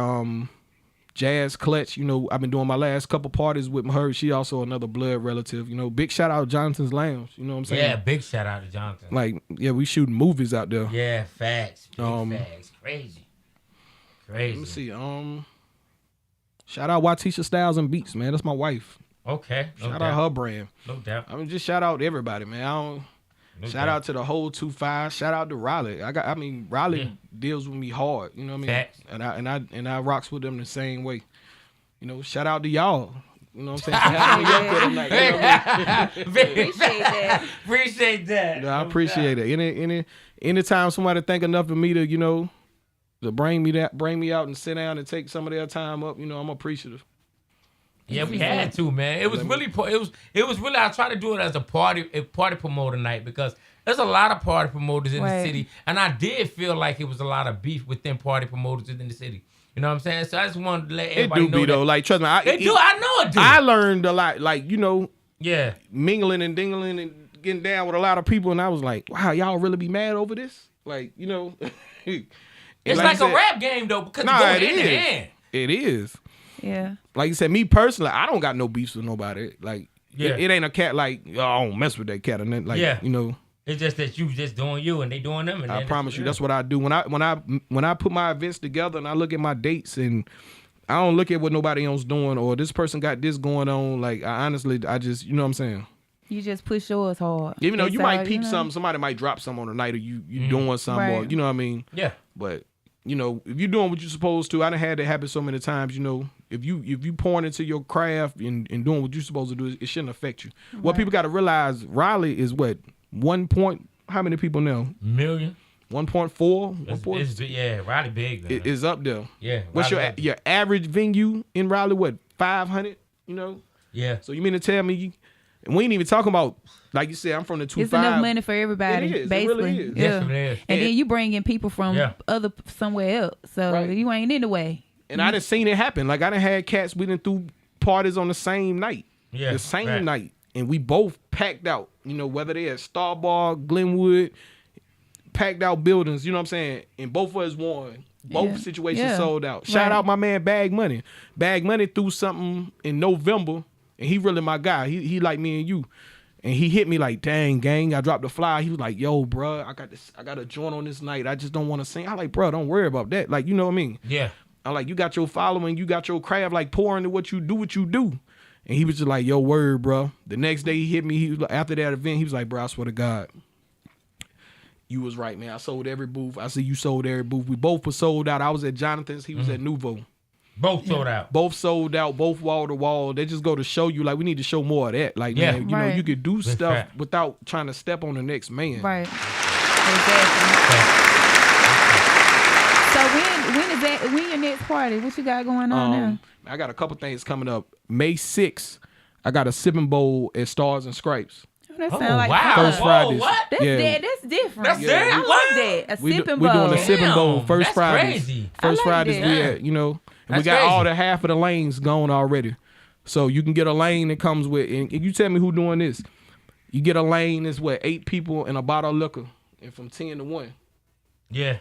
Speaker 11: Jazz Clutch. You know, I've been doing my last couple parties with her. She also another blood relative. You know, big shout out Jonathan's Lounge. You know what I'm saying?
Speaker 2: Yeah, big shout out to Jonathan.
Speaker 11: Like, yeah, we shooting movies out there.
Speaker 2: Yeah, facts. Facts. Crazy.
Speaker 11: Let me see. Shout out Watisha Styles and Beats, man. That's my wife.
Speaker 2: Okay.
Speaker 11: Shout out her brand.
Speaker 2: No doubt.
Speaker 11: I mean, just shout out everybody, man. Shout out to the whole 25. Shout out to Raleigh. Raleigh deals with me hard. You know what I mean?
Speaker 2: Facts.
Speaker 11: And I rocks with them the same way. You know, shout out to y'all. You know what I'm saying?
Speaker 2: Appreciate that.
Speaker 11: I appreciate it. Anytime somebody think enough of me to, you know, to bring me out and sit down and take some of their time up, you know, I'm appreciative.
Speaker 2: Yeah, we had to, man. It was really. I tried to do it as a party promoter night because there's a lot of party promoters in the city, and I did feel like it was a lot of beef within party promoters in the city. You know what I'm saying? So I just wanted to let everybody know. It do be though.
Speaker 11: Like, trust me, I know it do. I learned a lot. Like, you know, mingling and dingling and getting down with a lot of people, and I was like, wow, y'all really be mad over this? Like, you know.
Speaker 2: It's like a rap game, though, because it goes hand in hand.
Speaker 11: It is.
Speaker 3: Yeah.
Speaker 11: Like you said, me personally, I don't got no beefs with nobody. Like, it ain't a cat like, oh, I don't mess with that cat. And then, like, you know.
Speaker 2: It's just that you just doing you and they doing them. And
Speaker 11: I promise you, that's what I do. When I put my events together and I look at my dates and I don't look at what nobody else doing or this person got this going on. Like, I just, you know what I'm saying?
Speaker 3: You just push yours hard.
Speaker 11: Even though you might peep something, somebody might drop something on the night or you doing something or, you know what I mean?
Speaker 2: Yeah.
Speaker 11: But, you know, if you're doing what you're supposed to, I done had that happen so many times, you know, if you pouring into your craft and doing what you're supposed to do, it shouldn't affect you. Right. What people got to realize, Raleigh is what? How many people now?
Speaker 2: Million.
Speaker 11: 1.4?
Speaker 2: Yeah, Raleigh big.
Speaker 11: It is up there.
Speaker 2: Yeah.
Speaker 11: What's your average venue in Raleigh? What, 500? You know?
Speaker 2: Yeah.
Speaker 11: So you mean to tell me, and we ain't even talking about, like you said, I'm from the 2-5.
Speaker 3: It's enough money for everybody.
Speaker 11: It is.
Speaker 3: Basically.
Speaker 11: It really is.
Speaker 3: Yeah.
Speaker 2: Yes, it is.
Speaker 3: And then you bring in people from somewhere else. So you ain't in the way.
Speaker 11: And I done seen it happen. Like, I done had cats, we done threw parties on the same night.
Speaker 2: Yeah.
Speaker 11: The same night. And we both packed out. You know, whether they at Star Bar, Glenwood, packed out buildings, you know what I'm saying? And both of us won. Both situations sold out. Shout out my man Bag Money. Bag Money threw something in November, and he really my guy. He like me and you. And he hit me like, dang, gang, I dropped the flyer. He was like, yo, bro, I got a joint on this night. I just don't want to sing. I like, bro, don't worry about that. Like, you know what I mean?
Speaker 2: Yeah.
Speaker 11: I'm like, you got your following, you got your craft, like pour into what you do. And he was just like, yo, word, bro. The next day he hit me. He was, after that event, he was like, bro, I swear to God, you was right, man. I sold every booth. I said, you sold every booth. We both were sold out. I was at Jonathan's. He was at Nouveau.
Speaker 2: Both sold out.
Speaker 11: Both sold out. Both wall to wall. They just go to show you, like, we need to show more of that. Like, man, you know, you could do stuff without trying to step on the next man.
Speaker 3: Right. Exactly. So when your next party? What you got going on now?
Speaker 11: I got a couple things coming up. May 6th, I got a sipping bowl at Stars and Stripes.
Speaker 3: That sounds like
Speaker 11: First Fridays.
Speaker 2: What?
Speaker 3: That's different.
Speaker 2: That's
Speaker 3: I like that. A sipping bowl.
Speaker 11: We're doing a sipping bowl First Fridays.
Speaker 2: Crazy.
Speaker 11: First Fridays, we at, you know, and we got all the half of the lanes going already. So you can get a lane that comes with, and you tell me who doing this. You get a lane that's 8 people and a bottle of liquor, and from 10 to 1.
Speaker 2: Yeah.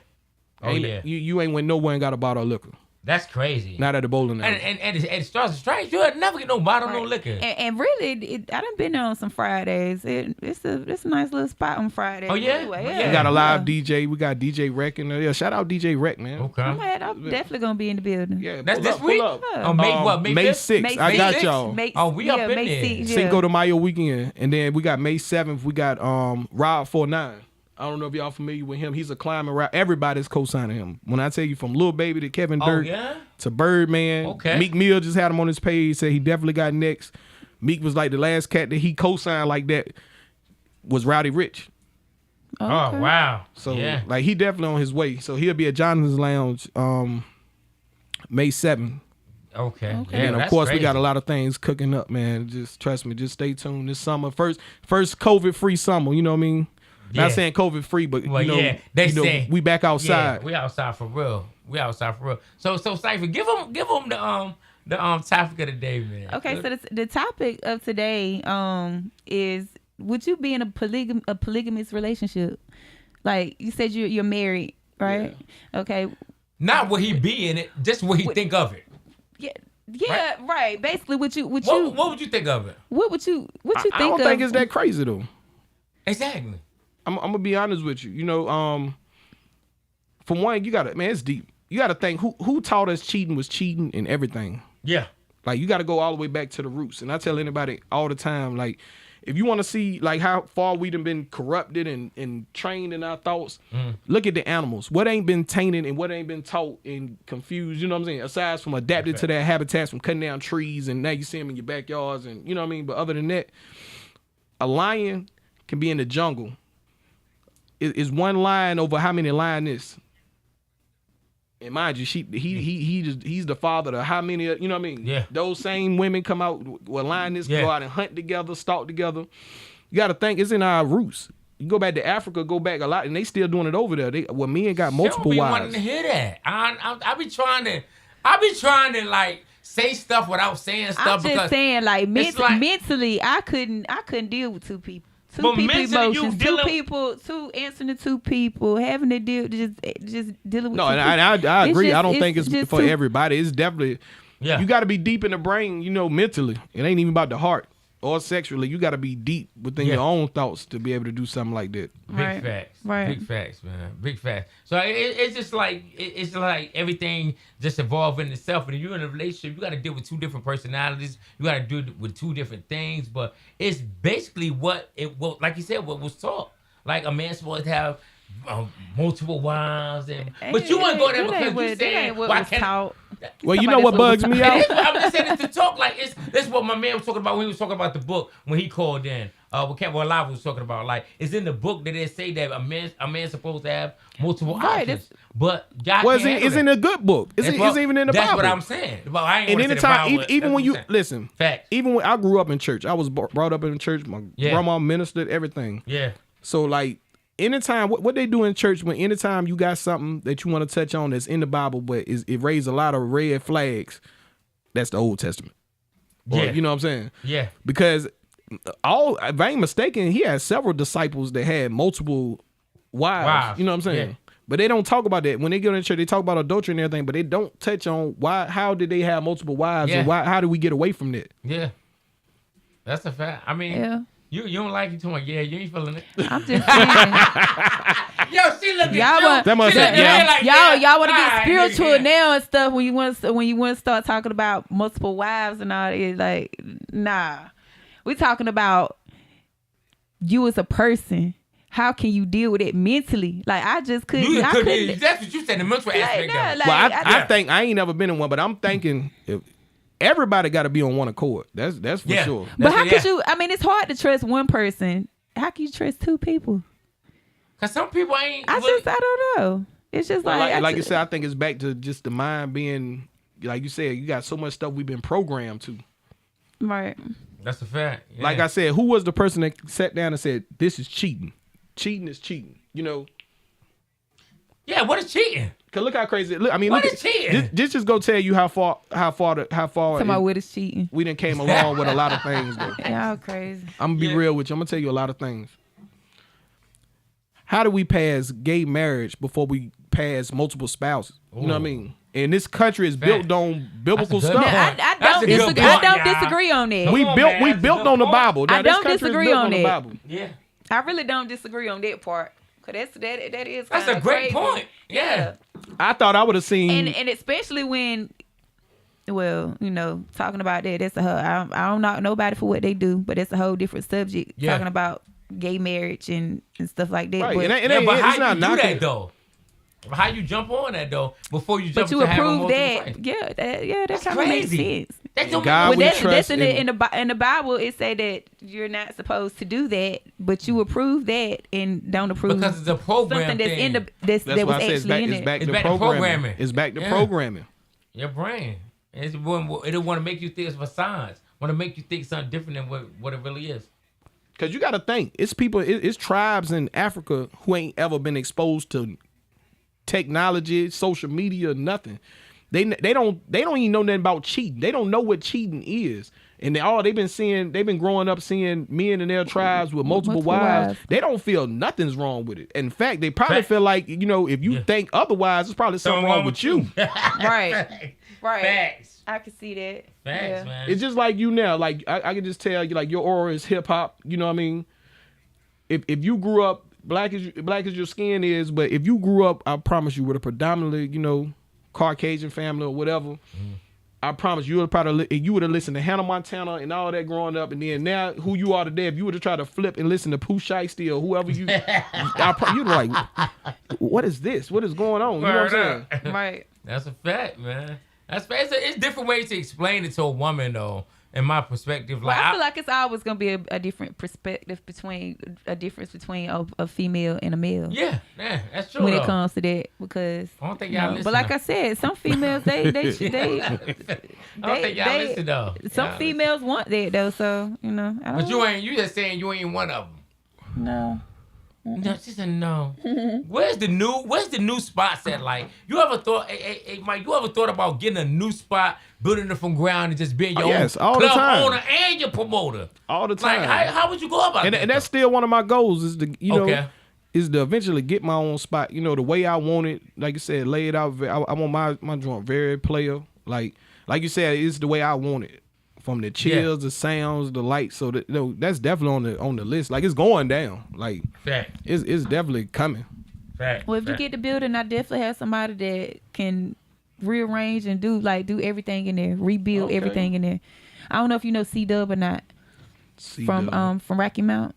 Speaker 11: You ain't win nowhere and got a bottle of liquor.
Speaker 2: That's crazy.
Speaker 11: Not at the bowling alley.
Speaker 2: And it starts to strike. You would never get no bottle, no liquor.
Speaker 3: And really, I done been there on some Fridays. It's a nice little spot on Fridays.
Speaker 2: Oh yeah,
Speaker 3: anyway,
Speaker 11: We got a live DJ. We got DJ Rec in there. Yeah, shout out DJ Rec, man.
Speaker 2: Okay.
Speaker 3: I'm definitely gonna be in the building.
Speaker 11: Yeah,
Speaker 2: that's this week. May
Speaker 11: 6th. I got y'all.
Speaker 2: We up in there.
Speaker 11: Cinco de Mayo weekend, and then we got May 7th. We got Rob 49. I don't know if y'all familiar with him. He's a climbing rap. Everybody's co-signing him. When I tell you, from Lil Baby to Kevin Dirt to Birdman.
Speaker 2: Okay.
Speaker 11: Meek Mill just had him on his page. Said he definitely got next. Meek was like the last cat that he co-signed like that was Rowdy Rich.
Speaker 2: Oh wow.
Speaker 11: So like he definitely on his way. So he'll be at Jonathan's Lounge May 7th.
Speaker 2: Okay.
Speaker 11: And of course, we got a lot of things cooking up, man. Just trust me. Just stay tuned this summer. First COVID-free summer. You know what I mean? Not saying COVID-free, but
Speaker 2: they say
Speaker 11: we back outside.
Speaker 2: Yeah, we outside for real. So Cypher, give them the topic of the day, man.
Speaker 3: Okay, so the topic of today is, would you be in a polygamous relationship? Like you said, you're married, right? Yeah. Okay.
Speaker 2: Not would he be in it, just what he think of it.
Speaker 3: Yeah, right. Basically, what would you think of it? What would you think of?
Speaker 11: I don't think it's that crazy though.
Speaker 2: Exactly.
Speaker 11: I'm gonna be honest with you. You know, for one, you gotta, man, it's deep. You gotta think who taught us cheating was cheating and everything.
Speaker 2: Yeah.
Speaker 11: Like you gotta go all the way back to the roots. And I tell anybody all the time, like, if you want to see like how far we done been corrupted and trained in our thoughts, look at the animals. What ain't been tainted and what ain't been taught and confused, you know what I'm saying? Aside from adapted to their habitats, from cutting down trees, and now you see them in your backyards, and you know what I mean? But other than that, a lion can be in the jungle. Is one lion over how many lionesses? And mind you, he's the father to how many, you know what I mean?
Speaker 2: Yeah.
Speaker 11: Those same women come out with lionesses, go out and hunt together, stalk together. You got to think it's in our roots. You go back to Africa, go back a lot, and they still doing it over there. Men got multiple wives.
Speaker 2: I don't be wanting to hear that. I be trying to like say stuff without saying stuff.
Speaker 3: I'm just saying, like, mentally, I couldn't deal with two people. Two emotions, two answering to two people, having to deal just dealing with.
Speaker 11: No, and I agree. I don't think it's for everybody. It's definitely you got to be deep in the brain, you know, mentally. It ain't even about the heart or sexually. You got to be deep within your own thoughts to be able to do something like that.
Speaker 2: Big facts, big facts, man, big facts. So it's just like everything just evolving itself. And if you're in a relationship, you got to deal with two different personalities. You got to deal with two different things. But it's basically like you said, what was taught. Like a man's supposed to have multiple wives, but you want to go there because you saying, "Why can't?"
Speaker 11: Well, you know what bugs me out?
Speaker 2: I'm just saying it's to talk like this is what my man was talking about when he was talking about the book when he called in. What Live was talking about, like, it's in the book that they say that a man's supposed to have multiple options, but God can't
Speaker 11: it's in a good book. It's even in the Bible.
Speaker 2: That's what I'm saying. I ain't
Speaker 11: and anytime, even when you listen,
Speaker 2: fact.
Speaker 11: Even when I grew up in church, I was brought up in church. My grandma ministered everything.
Speaker 2: Yeah.
Speaker 11: So like. Anytime, what they do in church, when anytime you got something that you want to touch on that's in the Bible, but it raised a lot of red flags, that's the Old Testament. Or, you know what I'm saying?
Speaker 2: Yeah.
Speaker 11: Because if I ain't mistaken, he had several disciples that had multiple wives. Wow. You know what I'm saying? Yeah. But they don't talk about that. When they get in church, they talk about adultery and everything, but they don't touch on how did they have multiple wives and how do we get away from that?
Speaker 2: Yeah. That's a fact. I mean, You don't like it too much. Yeah, you ain't feeling it.
Speaker 3: I'm just saying.
Speaker 2: Yo, she looking
Speaker 3: y'all
Speaker 2: want
Speaker 3: y'all want to get spiritual now and stuff when you want to start talking about multiple wives and all that. Like, nah. We talking about you as a person. How can you deal with it mentally? Like, I just couldn't.
Speaker 2: That's what you said, the mental aspect of it.
Speaker 11: Well, I think I ain't never been in one, but I'm thinking if everybody got to be on one accord. That's for sure.
Speaker 3: But how could you? I mean, it's hard to trust one person. How can you trust two people?
Speaker 2: Cause some people ain't.
Speaker 3: I don't know. It's just
Speaker 11: like you said. I think it's back to just the mind being, like you said, you got so much stuff we've been programmed to.
Speaker 3: Right.
Speaker 2: That's a fact. Yeah.
Speaker 11: Like I said, who was the person that sat down and said this is cheating? Cheating is cheating. You know.
Speaker 2: Yeah. What is cheating?
Speaker 11: Cause look how crazy. Look, I mean,
Speaker 2: what
Speaker 11: look
Speaker 2: is cheating?
Speaker 11: This just go tell you how far.
Speaker 3: Somebody with is cheating.
Speaker 11: We done came along with a lot of things though.
Speaker 3: Y'all crazy.
Speaker 11: I'm gonna be real with you. I'm gonna tell you a lot of things. How do we pass gay marriage before we pass multiple spouses? You know what I mean? And this country is built on biblical stuff.
Speaker 3: I don't disagree on that.
Speaker 11: We built on the Bible. Now,
Speaker 3: I don't disagree on that.
Speaker 11: Bible.
Speaker 2: Yeah.
Speaker 3: I really don't disagree on that part. Cause that is
Speaker 2: that's a great point. Yeah.
Speaker 11: I thought I would have seen
Speaker 3: and especially when, well, you know, talking about that, that's I don't knock nobody for what they do, but it's a whole different subject. Yeah. Talking about gay marriage and stuff like that.
Speaker 11: Right.
Speaker 2: But how you do that though? How you jump on that though before you jump?
Speaker 3: But you approve that? Yeah, that kind of makes sense.
Speaker 11: That's
Speaker 3: in the Bible. It say that you're not supposed to do that, but you approve that and don't approve
Speaker 2: because it's a program
Speaker 3: something
Speaker 2: thing.
Speaker 3: That was actually in it.
Speaker 11: It's back to programming. It's back to programming.
Speaker 2: Your brain. It don't want to make you think it's facades. Want to make you think something different than what it really is.
Speaker 11: Because you got to think, it's people, it's tribes in Africa who ain't ever been exposed to technology, social media, nothing. They don't even know nothing about cheating. They don't know what cheating is. And they've been growing up seeing men in their tribes with multiple wives. They don't feel nothing's wrong with it. In fact, they probably feel like, you know, if you think otherwise, there's probably something wrong with you.
Speaker 3: Right.
Speaker 2: Facts.
Speaker 3: I can see that.
Speaker 2: Facts, man.
Speaker 11: It's just like you now. Like I can just tell you, like your aura is hip hop. You know what I mean? If you grew up black as your skin is, but if you grew up, I promise you, with a predominantly, you know, Caucasian family or whatever, I promise you would have listened to Hannah Montana and all that growing up, and then now who you are today, if you would have tried to flip and listen to Pooh Shiesty or whoever you'd like, what is this? What is going on? You know what I'm saying?
Speaker 3: Right.
Speaker 2: That's a fact, man. That's fact. It's different ways to explain it to a woman, though. In my perspective,
Speaker 3: like I feel like it's always gonna be a different perspective between a female and a male.
Speaker 2: Yeah, that's true.
Speaker 3: When it comes to that, because
Speaker 2: I don't think y'all listen.
Speaker 3: But like I said, some females they
Speaker 2: I don't think y'all listen though.
Speaker 3: Some females want that though, so you know.
Speaker 2: But you just saying you ain't one of them.
Speaker 3: No.
Speaker 2: No, she said no. Where's the new spots at? Like, you ever thought, hey, Mike, you ever thought about getting a new spot, building it from ground, and just being your own club owner and your promoter?
Speaker 11: All the time.
Speaker 2: Like, how would you go about that?
Speaker 11: And that's still one of my goals is to, is to eventually get my own spot. You know, the way I want it. Like you said, lay it out. I want my joint very player. Like you said, it's the way I want it. From the chills, the sounds, the lights, so that's definitely on the list. Like it's going down. Like it's definitely coming.
Speaker 3: Well, if you get the building, I definitely have somebody that can rearrange and do everything in there, rebuild everything in there. I don't know if you know C-Dub or not. From Rocky Mount.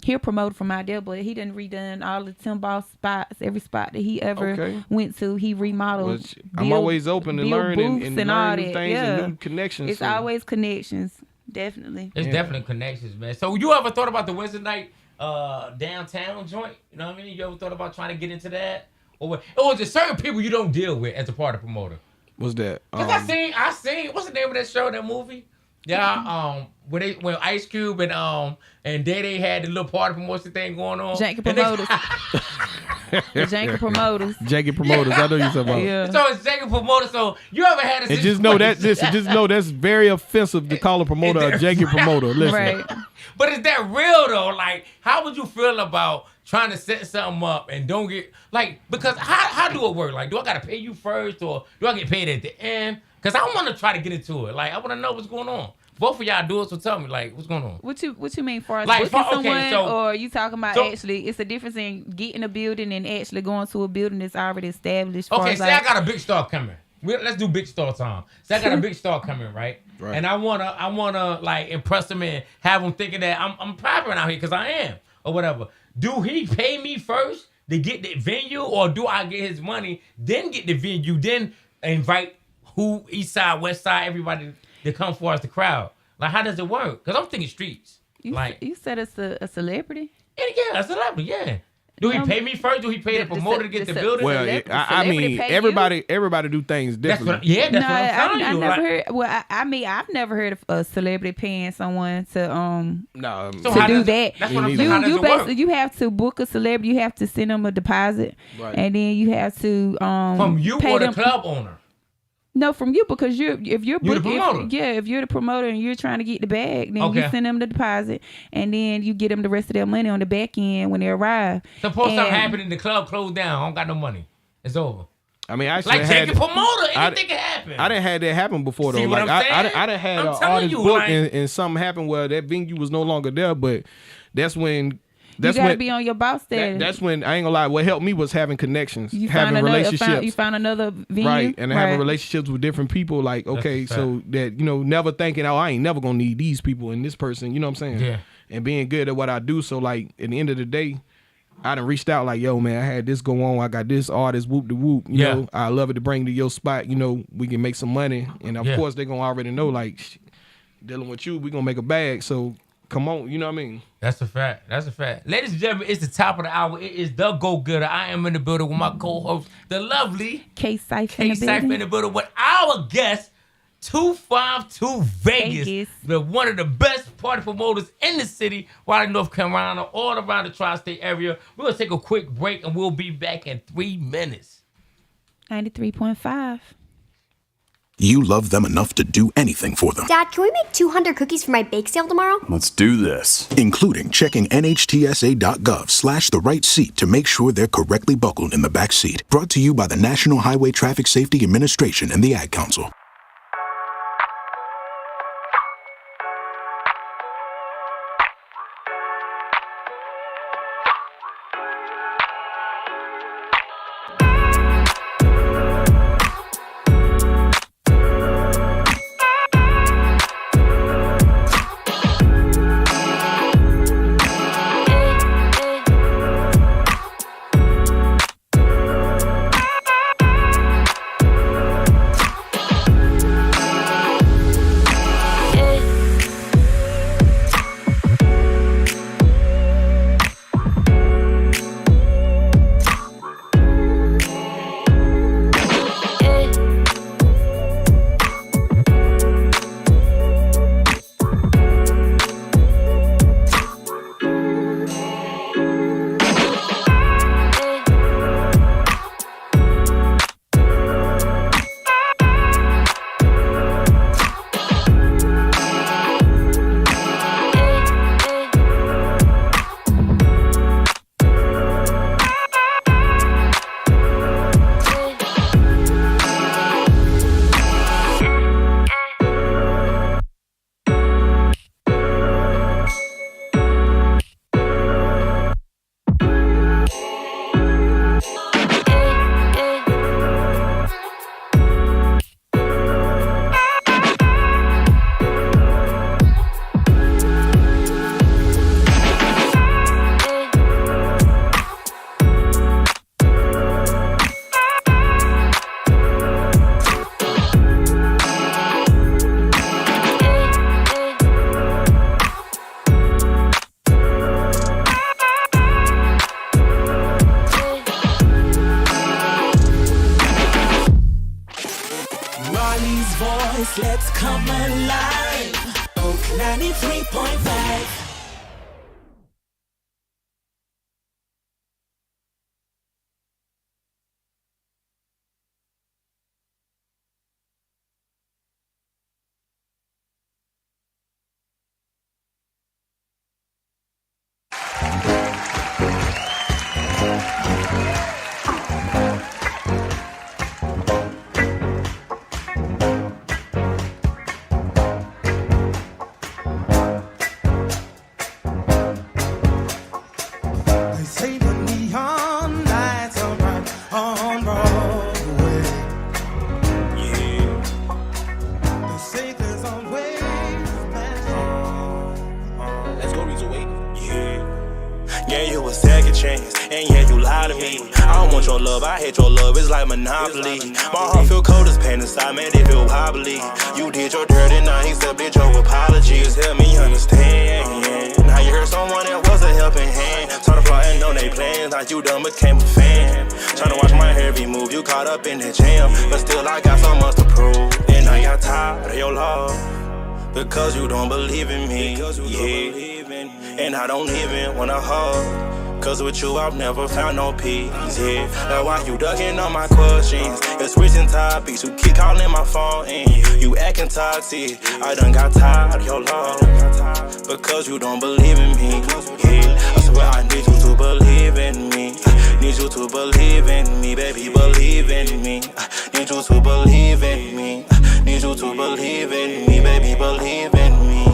Speaker 3: He'll promote from out there, but he done redone all the Tim Boss spots, every spot that he ever went to. He remodeled.
Speaker 11: I'm always open to learn and learn
Speaker 3: all
Speaker 11: new things and new connections.
Speaker 3: It's always connections, definitely.
Speaker 2: It's definitely connections, man. So you ever thought about the Wednesday night downtown joint? You know what I mean? You ever thought about trying to get into that? Or is there certain people you don't deal with as a part of promoter?
Speaker 11: What's that?
Speaker 2: Because I seen what's the name of that show, that movie? Yeah, when Ice Cube and Day had the little party promotion thing going on.
Speaker 3: Janky Promoters. The Janky Promoters.
Speaker 11: Janky Promoters. I know you're talking about.
Speaker 3: Yeah.
Speaker 2: So it's Janky Promoters. So you ever had a situation?
Speaker 11: Just know that's very offensive to call a promoter a Janky Promoter. Listen.
Speaker 3: Right.
Speaker 2: But is that real though? Like, how would you feel about trying to set something up and don't get because how do it work? Like, do I gotta pay you first or do I get paid at the end? Because I want to try to get into it. Like, I want to know what's going on. Both of y'all do it, so tell me, like, what's going on?
Speaker 3: What you mean for us
Speaker 2: Like,
Speaker 3: booking someone, or are you talking about actually? It's a difference in getting a building and actually going to a building that's already established.
Speaker 2: Okay, say I got a big star coming. Let's do big star time. Say I got a big star coming, right? Right. And I wanna like impress him and have him thinking that I'm popping out here because I am or whatever. Do he pay me first to get the venue, or do I get his money, then get the venue, then invite east side, west side, everybody to come for us, the crowd? Like, how does it work? Because I'm thinking streets.
Speaker 3: You said it's a celebrity?
Speaker 2: Yeah, a celebrity, yeah. Do he pay me first? Do he pay the promoter to get the building?
Speaker 11: Well, I mean, everybody do things differently.
Speaker 2: That's what I'm telling you.
Speaker 3: I never heard. Well, I've never heard of a celebrity paying someone to do that.
Speaker 2: That's what I'm saying.
Speaker 3: You basically you have to book a celebrity. You have to send them a deposit, and then you have to
Speaker 2: from you
Speaker 3: pay
Speaker 2: or the
Speaker 3: them,
Speaker 2: club owner.
Speaker 3: No, from you, because if you're
Speaker 2: the promoter.
Speaker 3: If you're the promoter and you're trying to get the bag, then you send them the deposit, and then you get them the rest of their money on the back end when they arrive.
Speaker 2: Suppose something happened and the club closed down. I don't got no money. It's over.
Speaker 11: I mean, actually,
Speaker 2: like take a promoter, anything can happen.
Speaker 11: I didn't have that happen before though.
Speaker 2: See what I'm saying?
Speaker 11: I didn't had an artist book and something happened where that venue was no longer there. But that's when.
Speaker 3: You gotta be on your boss status.
Speaker 11: That's when I ain't gonna lie. What helped me was having connections, having relationships.
Speaker 3: You found another venue,
Speaker 11: right? And having relationships with different people. Like, okay, so that never thinking, I ain't never gonna need these people and this person. You know what I'm saying?
Speaker 2: Yeah.
Speaker 11: And being good at what I do. So like, at the end of the day, I done reached out like, yo, man, I had this go on. I got this artist, whoop de whoop. You know, I love it to bring to your spot. We can make some money, and of course they gonna already know like, dealing with you, we gonna make a bag. So. Come on, you know what I mean?
Speaker 2: That's a fact. Ladies and gentlemen, it's the top of the hour. It is The Go-Getter. I am in the building with my co-host, the lovely
Speaker 3: K-Cypher
Speaker 2: in the building with our guest, 252 Vegas. One of the best party promoters in the city, right in North Carolina, all around the tri-state area. We're going to take a quick break, and we'll be back in 3 minutes.
Speaker 3: 93.5.
Speaker 9: You love them enough to do anything for them.
Speaker 12: Dad, can we make 200 cookies for my bake sale tomorrow?
Speaker 9: Let's do this. Including checking nhtsa.gov/the-right-seat to make sure they're correctly buckled in the back seat. Brought to you by the National Highway Traffic Safety Administration and the Ad Council.
Speaker 13: Let's come alive. Oak 93.5. say the neon lights are bright on Broadway. Yeah. They say there's always magic.
Speaker 14: Let's go, Rita Wade. Yeah. Yeah, you a second chance, and yeah, you lied to me. I don't want your love, I hate your love, it's like Monopoly. My heart feel cold as pain inside, man, it feel wobbly. You did your dirty, now he accepted your apologies. Help me understand. Now you heard someone that was a helping hand. Started plotting on their plans, now you done became a fan. Tryna watch my every move, you caught up in the jam. But still I got so much to prove, and I got tired of your love. Because you don't believe in me, yeah. And I don't even wanna hug. Cause with you I've never found no peace, yeah. That's why you ducking on my questions. You're switching topics, you keep calling my phone and you acting toxic. I done got tired of your love. Because you don't believe in me, yeah. I swear I need you to believe in me. I need you to believe in me, baby, believe in me. I need you to believe in me. I need you to believe in me, baby, believe in me.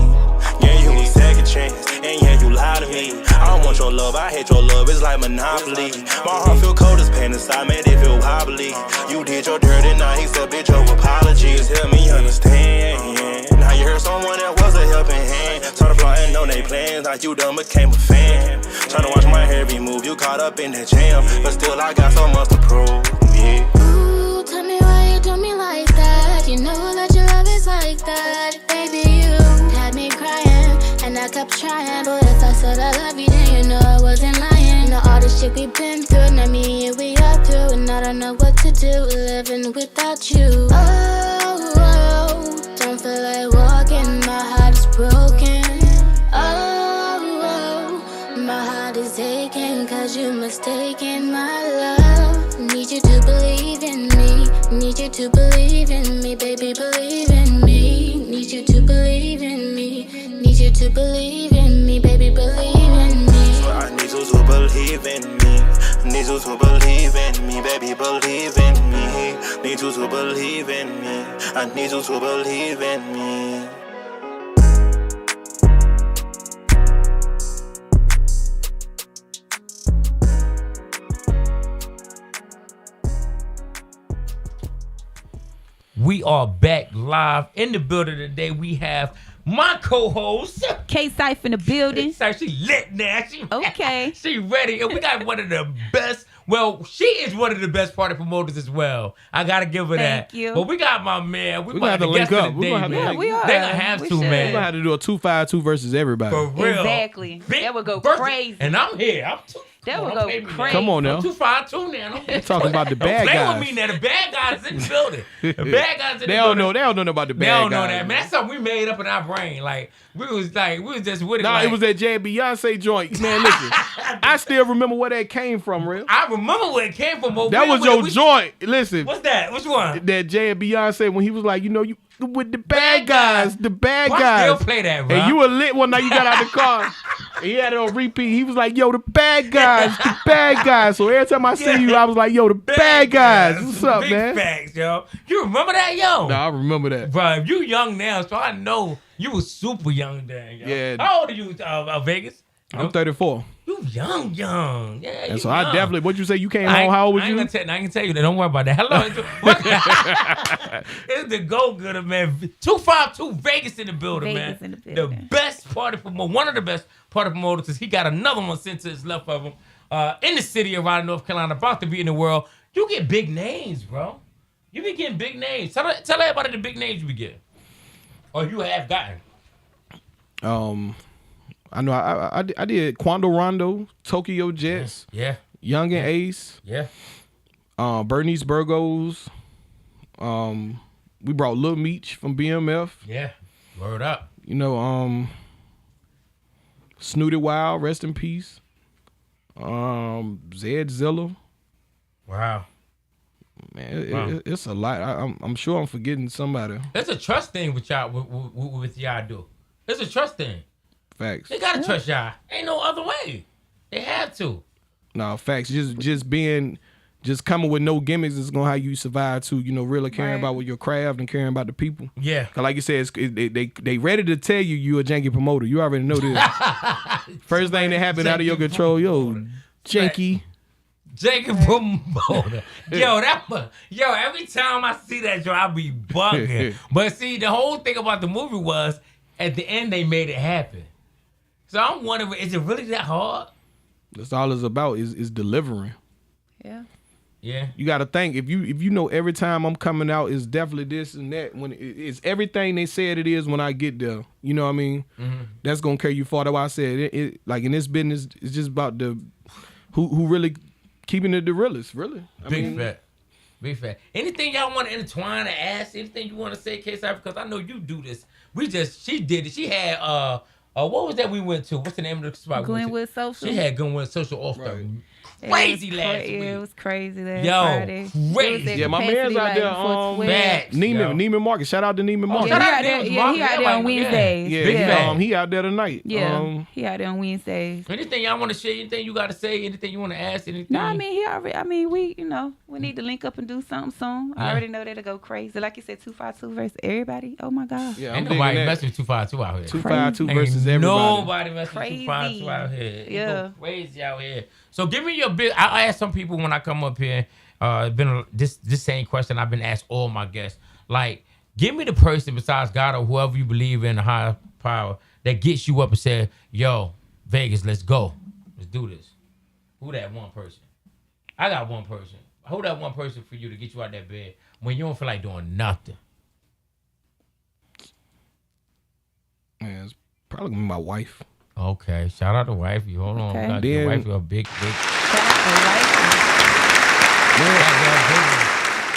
Speaker 14: Yeah, you a second chance, and yeah, you lied to me. I don't want your love, I hate your love, it's like Monopoly. My heart feel cold as pain inside, made it feel wobbly. You did your dirty, now he accepted your apologies. Help me understand. Now you heard someone that was a helping hand. Started plotting on their plans, now you done became a fan. Tryna watch my every move, you caught up in that jam. But still I got so much to prove, yeah.
Speaker 15: Ooh, tell me why you do me like that. You know that your love is like that. Baby, you had me crying, and I kept trying. But if I said I love you, then you know I wasn't lying. You know all the shit we've been through, now me and you, we are through. And I don't know what to do, living without you. Oh, don't feel like walking, my heart is broken. Oh, my heart is aching, cause you mistaken my love. Need you to believe in me, need you to believe in me, baby, believe in me. Need you to believe in me, need you to believe in me, baby, believe in me.
Speaker 14: So I need you to believe in me, need you to believe in me, baby, believe in me. Need you to believe in me, I need you to believe in me.
Speaker 2: We are back live in the building today. We have my co-host
Speaker 3: K-Cypher in the building.
Speaker 2: She lit now.
Speaker 3: Okay.
Speaker 2: She ready. And we got one of the best. Well, she is one of the best party promoters as well. I gotta give her that.
Speaker 3: Thank you.
Speaker 2: But we got my man.
Speaker 11: We're gonna have to link up.
Speaker 2: We are. They gonna have to, man.
Speaker 11: We're gonna have to do a 2-5-2 versus everybody.
Speaker 2: For real.
Speaker 3: Exactly. That would go crazy.
Speaker 2: And I'm here. I'm too.
Speaker 3: That would go crazy.
Speaker 11: Come on now.
Speaker 2: 2-5-2 now.
Speaker 11: I'm talking about the bad guys.
Speaker 2: Don't play with me now. The bad guys in the building. The bad guys in the building.
Speaker 11: They don't know about the bad guys.
Speaker 2: They don't know that, man. That's something we made up in our brain. Like we was just with it.
Speaker 11: Nah,
Speaker 2: like,
Speaker 11: it was that Jay Beyonce joint. Man, listen. I still remember where that came from, real.
Speaker 2: I remember where it came from.
Speaker 11: That was your joint. Listen.
Speaker 2: What's that? Which one?
Speaker 11: That Jay and Beyonce when he was like, you with the bad guys, the bad guys.
Speaker 2: I still play that, bro.
Speaker 11: And you were lit one night. You got out the car. And he had it on repeat. He was like, yo, the bad guys, the bad guys. So every time I see you, I was like, yo, the bad guys. What's up,
Speaker 2: big
Speaker 11: man?
Speaker 2: Facts, yo. You remember that, yo?
Speaker 11: Nah, I remember that.
Speaker 2: Bro, you young now, so I know you was super young then, yo.
Speaker 11: Yeah.
Speaker 2: How old are you, Vegas?
Speaker 11: I'm 34.
Speaker 2: You young. Yeah,
Speaker 11: and so
Speaker 2: young.
Speaker 11: I definitely, what you say, you came home, how old was you?
Speaker 2: I can tell you that. Don't worry about that. Hello. It's the Go-Getter, man. 252 Vegas in the building, man.
Speaker 3: In the building.
Speaker 2: The best party promoter, one of the best party promoters, because he got another one sent to his left of him in the city of Raleigh, North Carolina, about to be in the world. You get big names, bro. You be getting big names. Tell everybody the big names you be getting. Or you have gotten.
Speaker 11: I know I did Quando Rondo, Tokyo Jets,
Speaker 2: yeah,
Speaker 11: Young and Ace,
Speaker 2: yeah,
Speaker 11: Bernice Burgos. We brought Lil Meech from BMF.
Speaker 2: Yeah, word up.
Speaker 11: Snooty Wild, rest in peace. Zed Zilla.
Speaker 2: Wow.
Speaker 11: Man, it's a lot. I'm sure I'm forgetting somebody.
Speaker 2: It's a trust thing with y'all. With y'all do. It's a trust thing.
Speaker 11: Facts.
Speaker 2: They gotta trust y'all. Ain't no other way. They have to.
Speaker 11: No, facts. Just coming with no gimmicks is gonna how you survive too. Really caring about what your craft and caring about the people.
Speaker 2: Yeah.
Speaker 11: Cause like you said, they ready to tell you a janky promoter. You already know this. First thing that happened out of your control, Janky.
Speaker 2: Jacob promoter. Yo, every time I see that show, I be bugging. But see, the whole thing about the movie was at the end they made it happen. So I'm wondering, is it really that hard?
Speaker 11: That's all it's about is delivering.
Speaker 3: Yeah.
Speaker 2: Yeah.
Speaker 11: You got to think if you know every time I'm coming out is definitely this and that. When it's everything they said it is when I get there. You know what I mean? Mm-hmm. That's gonna carry you far. That's why I said it. Like in this business, it's just about the who really keeping it the realest. Really.
Speaker 2: Big fat. Anything y'all want to intertwine or ask? Anything you want to say, KSI? Because I know you do this. She did it. She had what was that we went to? What's the name of the spot?
Speaker 3: Glenwood Social.
Speaker 2: She had Glenwood Social off the crazy last week.
Speaker 3: It was crazy last Friday.
Speaker 2: Crazy.
Speaker 11: Yeah, my man's out there. Neiman Marcus. Shout out to Neiman Marcus.
Speaker 3: He out there on Wednesdays.
Speaker 11: Yeah. He out there tonight.
Speaker 3: Yeah, he out there on Wednesdays.
Speaker 2: Anything y'all want to share? Anything you got to say? Anything you want to ask? Anything?
Speaker 3: No, I mean, we need to link up and do something soon. I already know that'll go crazy. Like you said, 252 versus everybody. Oh my God.
Speaker 2: Yeah, ain't nobody messing with 252 out here.
Speaker 11: 252 versus everybody.
Speaker 2: Nobody messing with 252 out here. Yeah, crazy out here. So give me your big. I ask some people when I come up here. This same question I've been asked all my guests. Like, give me the person besides God or whoever you believe in, a higher power, that gets you up and says, "Yo, Vegas, let's go, let's do this." Who that one person? I got one person. Who that one person for you to get you out that bed when you don't feel like doing nothing?
Speaker 11: Man, it's probably gonna be my wife.
Speaker 2: Okay, shout out to wife. You hold on, okay. Your wife, you're a big. Shout out to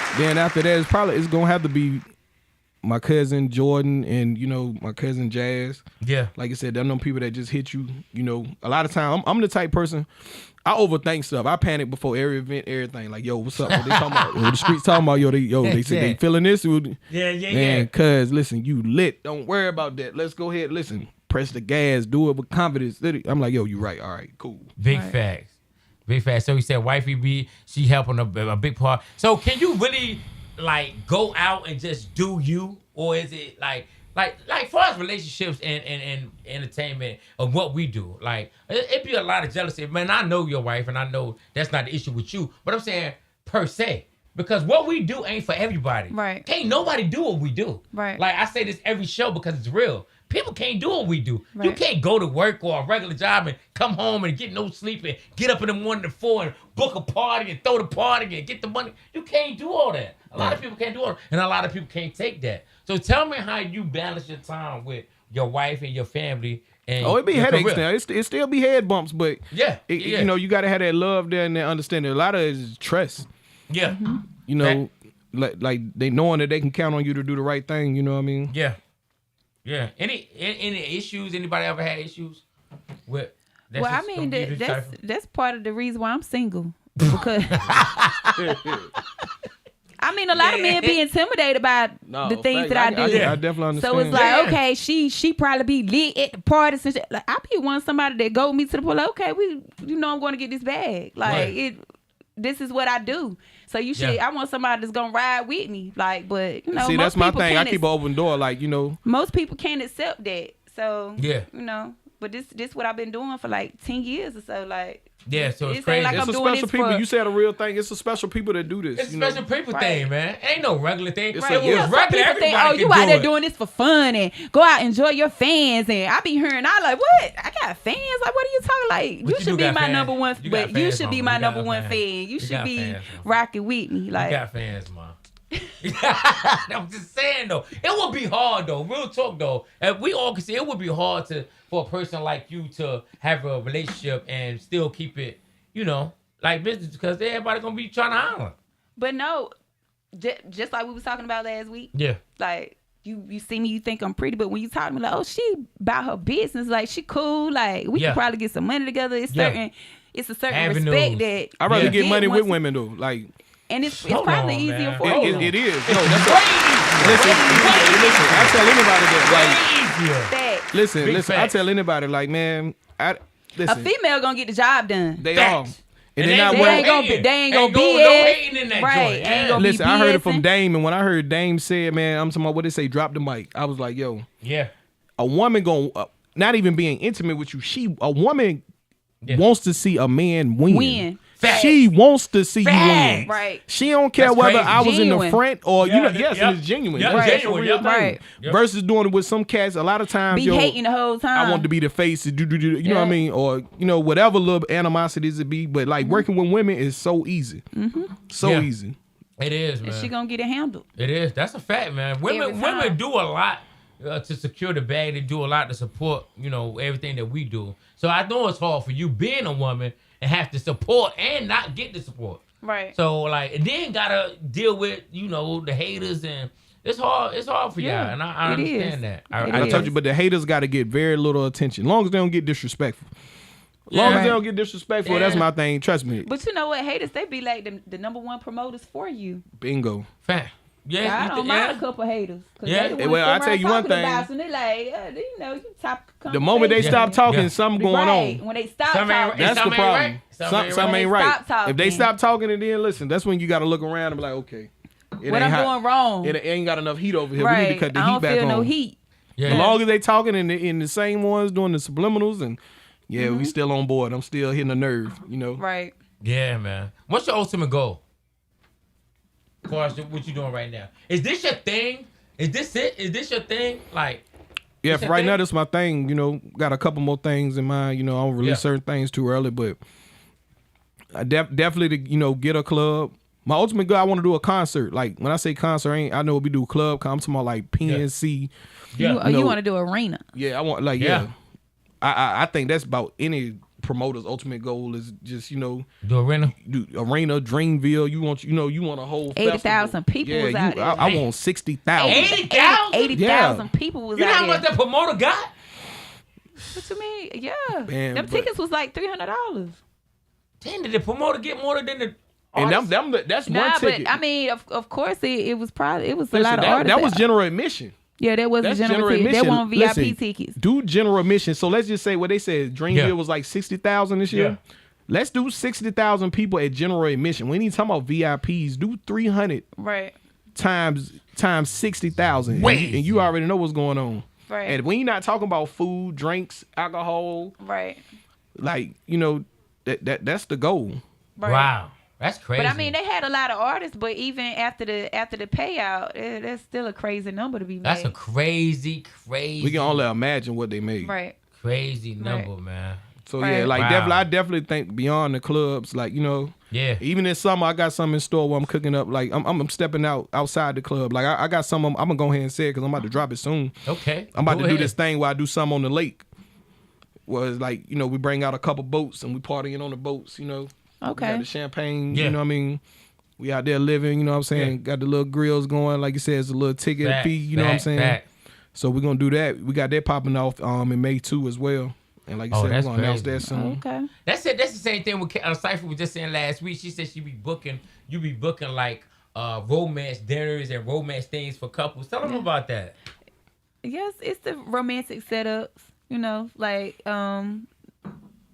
Speaker 2: wife.
Speaker 11: Then after that, it's gonna have to be my cousin Jordan and my cousin Jazz.
Speaker 2: Yeah,
Speaker 11: like I said, they're them people that just hit you. A lot of time I'm the type person. I overthink stuff. I panic before every event, everything. Like, yo, what's up? What they talking about? What the streets talking about? They said they feeling this.
Speaker 2: Yeah.
Speaker 11: Cuz listen, you lit. Don't worry about that. Let's go ahead. Listen. Press the gas, do it with confidence. I'm like, yo, you right. All right, cool.
Speaker 2: Big facts. So he said wifey she helping a big part. So can you really like go out and just do you? Or is it like far as relationships and entertainment of what we do? Like it'd be a lot of jealousy. Man, I know your wife and I know that's not the issue with you. But I'm saying per se. Because what we do ain't for everybody.
Speaker 3: Right.
Speaker 2: Can't nobody do what we do.
Speaker 3: Right.
Speaker 2: Like I say this every show because it's real. People can't do what we do.
Speaker 3: Right.
Speaker 2: You can't go to work or a regular job and come home and get no sleep and get up in the morning at 4 and book a party and throw the party and get the money. You can't do all that. A lot of people can't do all that. And a lot of people can't take that. So tell me how you balance your time with your wife and your family. And
Speaker 11: it be headaches now. It still be head bumps, but you got to have that love there and that understanding. A lot of it is trust.
Speaker 2: Yeah.
Speaker 11: Mm-hmm. Like they knowing that they can count on you to do the right thing. You know what I mean?
Speaker 2: Yeah. Yeah. Any issues? Anybody ever had issues with?
Speaker 3: That's part of the reason why I'm single. Because I mean, a lot of men be intimidated by the things that I do.
Speaker 11: I definitely understand.
Speaker 3: So it's like, okay, she probably be lit at the parties and shit. Like I be wanting somebody that go with me to the pool. Like, okay, I'm going to get this bag. Like this is what I do. So you should. I want somebody that's gonna ride with me. Like, but
Speaker 11: see, that's my thing. I keep an open door. Like,
Speaker 3: most people can't accept that. So but this what I've been doing for like 10 years or so. Like,
Speaker 2: so it's crazy.
Speaker 3: Like
Speaker 11: it's a special people. You said a real thing. It's a special people that do this.
Speaker 2: It's a special people thing, man. Ain't no regular thing.
Speaker 11: It's
Speaker 2: regular. Everybody
Speaker 3: you out there doing this for fun and go out and enjoy your fans. And I be hearing, I like, what? I got fans. Like, what are you talking? Like, you should be my number one. But you should be my number one fan. You should be rocking with me. Like,
Speaker 2: you got fans, man. I'm just saying though, it would be hard though. Real talk though, and we all can see it would be hard for a person like you to have a relationship and still keep it, like business because everybody gonna be trying to holler.
Speaker 3: But no, just like we was talking about last week.
Speaker 2: Yeah.
Speaker 3: Like you see me, you think I'm pretty, but when you talk to me like, oh, she about her business, like she cool, like we can probably get some money together. It's a certain respect that
Speaker 11: I'd rather get money with women though, like.
Speaker 3: And it's probably easier for you.
Speaker 11: It is. No, that's listen, I tell anybody that. Like, listen. I tell anybody, like, man, listen.
Speaker 3: A female gonna get the job done.
Speaker 11: They are. And
Speaker 3: they ain't gonna be right.
Speaker 11: Listen, I heard it from Dame, and when I heard Dame said, man, I'm talking about what they say, drop the mic. I was like, yo,
Speaker 2: yeah,
Speaker 11: a woman not even being intimate with you, a woman wants to see a man win.
Speaker 3: Facts.
Speaker 11: She wants to see you win.
Speaker 3: Right.
Speaker 11: She don't care
Speaker 2: That's
Speaker 11: whether
Speaker 2: crazy.
Speaker 11: I was in the
Speaker 3: Genuine.
Speaker 11: front or
Speaker 2: Yeah,
Speaker 11: yes,
Speaker 2: yep.
Speaker 11: it's genuine.
Speaker 2: Yeah,
Speaker 11: That's
Speaker 2: genuine,
Speaker 11: a real
Speaker 2: yep.
Speaker 11: thing.
Speaker 3: Right.
Speaker 2: Yep.
Speaker 11: Versus doing it with some cats. A lot of times,
Speaker 3: Be hating the whole time.
Speaker 11: I want to be the face to do. You know what I mean? Or whatever little animosities it be. But like working with women is so easy. So easy.
Speaker 2: It is, man.
Speaker 3: She gonna get it handled.
Speaker 2: It is. That's a fact, man.
Speaker 3: Every
Speaker 2: Women
Speaker 3: time.
Speaker 2: do a lot to secure the bag. They do a lot to support, everything that we do. So I know it's hard for you being a woman and have to support and not get the support.
Speaker 3: Right.
Speaker 2: So and then gotta deal with the haters, and it's hard. It's hard for y'all, and I understand that.
Speaker 11: I told you, but the haters got to get very little attention. As long as they don't get disrespectful. As long as they don't get disrespectful, that's my thing. Trust me.
Speaker 3: But you know what? Haters, they be like the number one promoters for you.
Speaker 11: Bingo.
Speaker 2: Fact. Yeah,
Speaker 3: I don't mind a couple haters.
Speaker 2: Yeah.
Speaker 11: Well, I tell you one thing.
Speaker 3: And they like, you top.
Speaker 11: The moment they stop talking, something going on.
Speaker 3: When they stop talking,
Speaker 11: that's the problem. Something ain't right. If they
Speaker 3: talking.
Speaker 11: stop talking and then listen, that's when you got to look around and be like, okay,
Speaker 3: what I'm doing wrong?
Speaker 11: It ain't got enough heat over here.
Speaker 3: Right.
Speaker 11: We need to cut the
Speaker 3: I
Speaker 11: heat
Speaker 3: don't
Speaker 11: back
Speaker 3: feel
Speaker 11: on.
Speaker 3: no heat.
Speaker 11: Yeah. As long as they talking and the same ones doing the subliminals and we still on board. I'm still hitting a nerve.
Speaker 3: Right.
Speaker 2: Yeah, man. What's your ultimate goal? As far as what you doing right now, is this your thing? Is this it? Is this your thing? Like,
Speaker 11: yeah, for right now, that's my thing. Got a couple more things in mind. I don't release certain things too early, but I definitely to get a club. My ultimate goal, I want to do a concert. Like when I say concert, I know we do club. I'm talking about like PNC.
Speaker 3: Yeah. You want to do arena?
Speaker 11: Yeah, I want I think that's about any promoter's ultimate goal is just
Speaker 2: do arena,
Speaker 11: Dreamville. You want a whole
Speaker 3: 80,000 people was out there.
Speaker 11: I want 60,000.
Speaker 3: 80,000 people was out there.
Speaker 2: You know how much that promoter got?
Speaker 3: What you mean? Yeah,
Speaker 11: Man,
Speaker 3: them tickets was like $300.
Speaker 2: Damn, did the promoter get more than the?
Speaker 11: And that's one ticket.
Speaker 3: But I mean, of course, it was probably a lot of artists.
Speaker 11: That was general admission.
Speaker 3: Yeah, that was general admission. They want VIP tickets.
Speaker 11: Do general admission. So let's just say what they said. Dreamville was like 60,000 this year. Yeah. Let's do 60,000 people at general admission. We ain't talking about VIPs. Do 300 times 60,000. And you already know what's going on.
Speaker 3: Right.
Speaker 11: And we ain't not talking about food, drinks, alcohol.
Speaker 3: Right.
Speaker 11: Like that's the goal.
Speaker 3: Right.
Speaker 2: Wow. That's crazy.
Speaker 3: But I mean, they had a lot of artists, but even after the payout, that's still a crazy number to be made.
Speaker 2: That's a crazy.
Speaker 11: We can only imagine what they made.
Speaker 3: Right.
Speaker 2: Crazy number, man.
Speaker 11: So yeah, like I definitely think beyond the clubs, like
Speaker 2: yeah.
Speaker 11: Even this summer, I got something in store where I'm cooking up. Like I'm stepping outside the club. Like I got some. I'm gonna go ahead and say it because I'm about to drop it soon.
Speaker 2: Okay.
Speaker 11: I'm about to do this thing where I do some on the lake. Where it's like we bring out a couple boats and we partying on the boats.
Speaker 3: Okay.
Speaker 11: We got the champagne, you know what I mean? We out there living, you know what I'm saying? Yeah. Got the little grills going. Like you said, it's a little ticket fee, you know what I'm saying? So we're going to do that. We got that popping off in May too as well. And like you said, we're going to announce that soon.
Speaker 3: Okay.
Speaker 2: That's it. That's the same thing with Cypher was just saying last week. She said you be booking like romance dinners and romance things for couples. Tell them about that.
Speaker 3: Yes, it's the romantic setups, like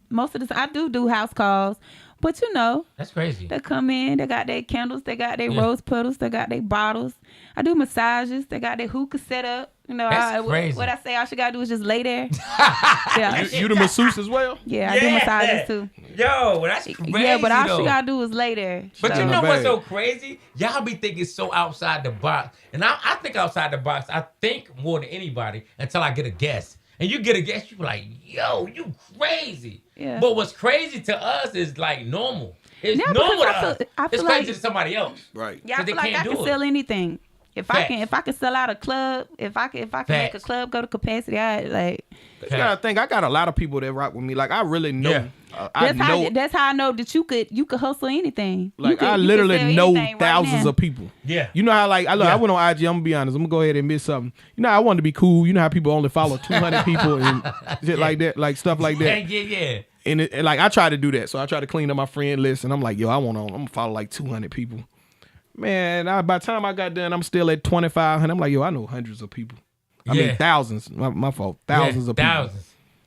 Speaker 3: most of the time I do house calls. But
Speaker 2: that's crazy.
Speaker 3: They come in, they got their candles, they got their rose petals, they got their bottles. I do massages, they got their hookah set up.
Speaker 2: That's crazy.
Speaker 3: What I say, all she gotta do is just lay there.
Speaker 11: Yeah. You the masseuse as well?
Speaker 3: Yeah, I do massages too.
Speaker 2: Yo, that's crazy.
Speaker 3: Yeah, but all she gotta do is lay there.
Speaker 2: But you know what's so crazy? Y'all be thinking so outside the box. And I think outside the box, I think more than anybody until I get a guest. And you get a guest, you be like, yo, you crazy.
Speaker 3: Yeah.
Speaker 2: But what's crazy to us is like normal. It's normal to us. It's crazy to somebody else.
Speaker 11: Right.
Speaker 3: Yeah, I feel like I can sell anything. If I can sell out a club, if I can make a club go to capacity, I like.
Speaker 11: You gotta think I got a lot of people that rock with me. Like I really know.
Speaker 2: Yeah.
Speaker 3: That's how I know that you could hustle anything.
Speaker 11: Like I literally know thousands of people.
Speaker 2: Yeah.
Speaker 11: You know how I went on IG. I'm gonna be honest. I'm gonna go ahead and admit something. I wanted to be cool. You know how people only follow 200 people and shit like that, like stuff like that.
Speaker 2: Yeah.
Speaker 11: And like I try to do that. So I try to clean up my friend list, and I'm like, yo, I'm gonna follow like 200 people. Man, by the time I got done, I'm still at 2,500. I'm like, yo, I know hundreds of people. I mean, thousands. My fault. Thousands of people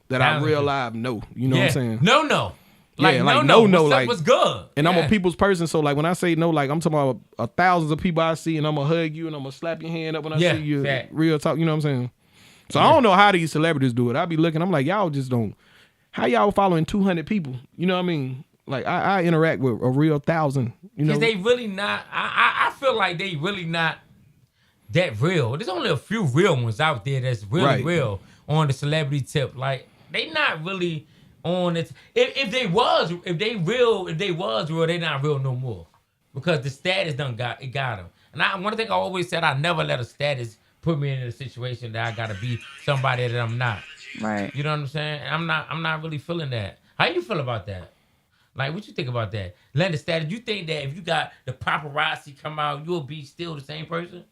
Speaker 11: that I real live know. You know what I'm saying?
Speaker 2: No.
Speaker 11: Like,
Speaker 2: no.
Speaker 11: Like,
Speaker 2: what's good?
Speaker 11: And I'm a people's person, so like when I say no, like I'm talking about thousands of people I see, and I'm gonna hug you, and I'm gonna slap your hand up when I see you. Real talk. You know what I'm saying? So I don't know how these celebrities do it. I be looking. I'm like, y'all just don't how y'all following 200 people? You know what I mean? Like I interact with a real 1,000. You know,
Speaker 2: because they really not. I feel like they really not that real. There's only a few real ones out there that's really real on the celebrity tip. Like they not really on it. If they was real, they not real no more. Because the status got them. And one thing I always said, I never let a status put me in a situation that I gotta be somebody that I'm not.
Speaker 3: Right.
Speaker 2: You know what I'm saying? I'm not really feeling that. How you feel about that? Like, what you think about that? Letting the status. You think that if you got the paparazzi come out, you'll be still the same person?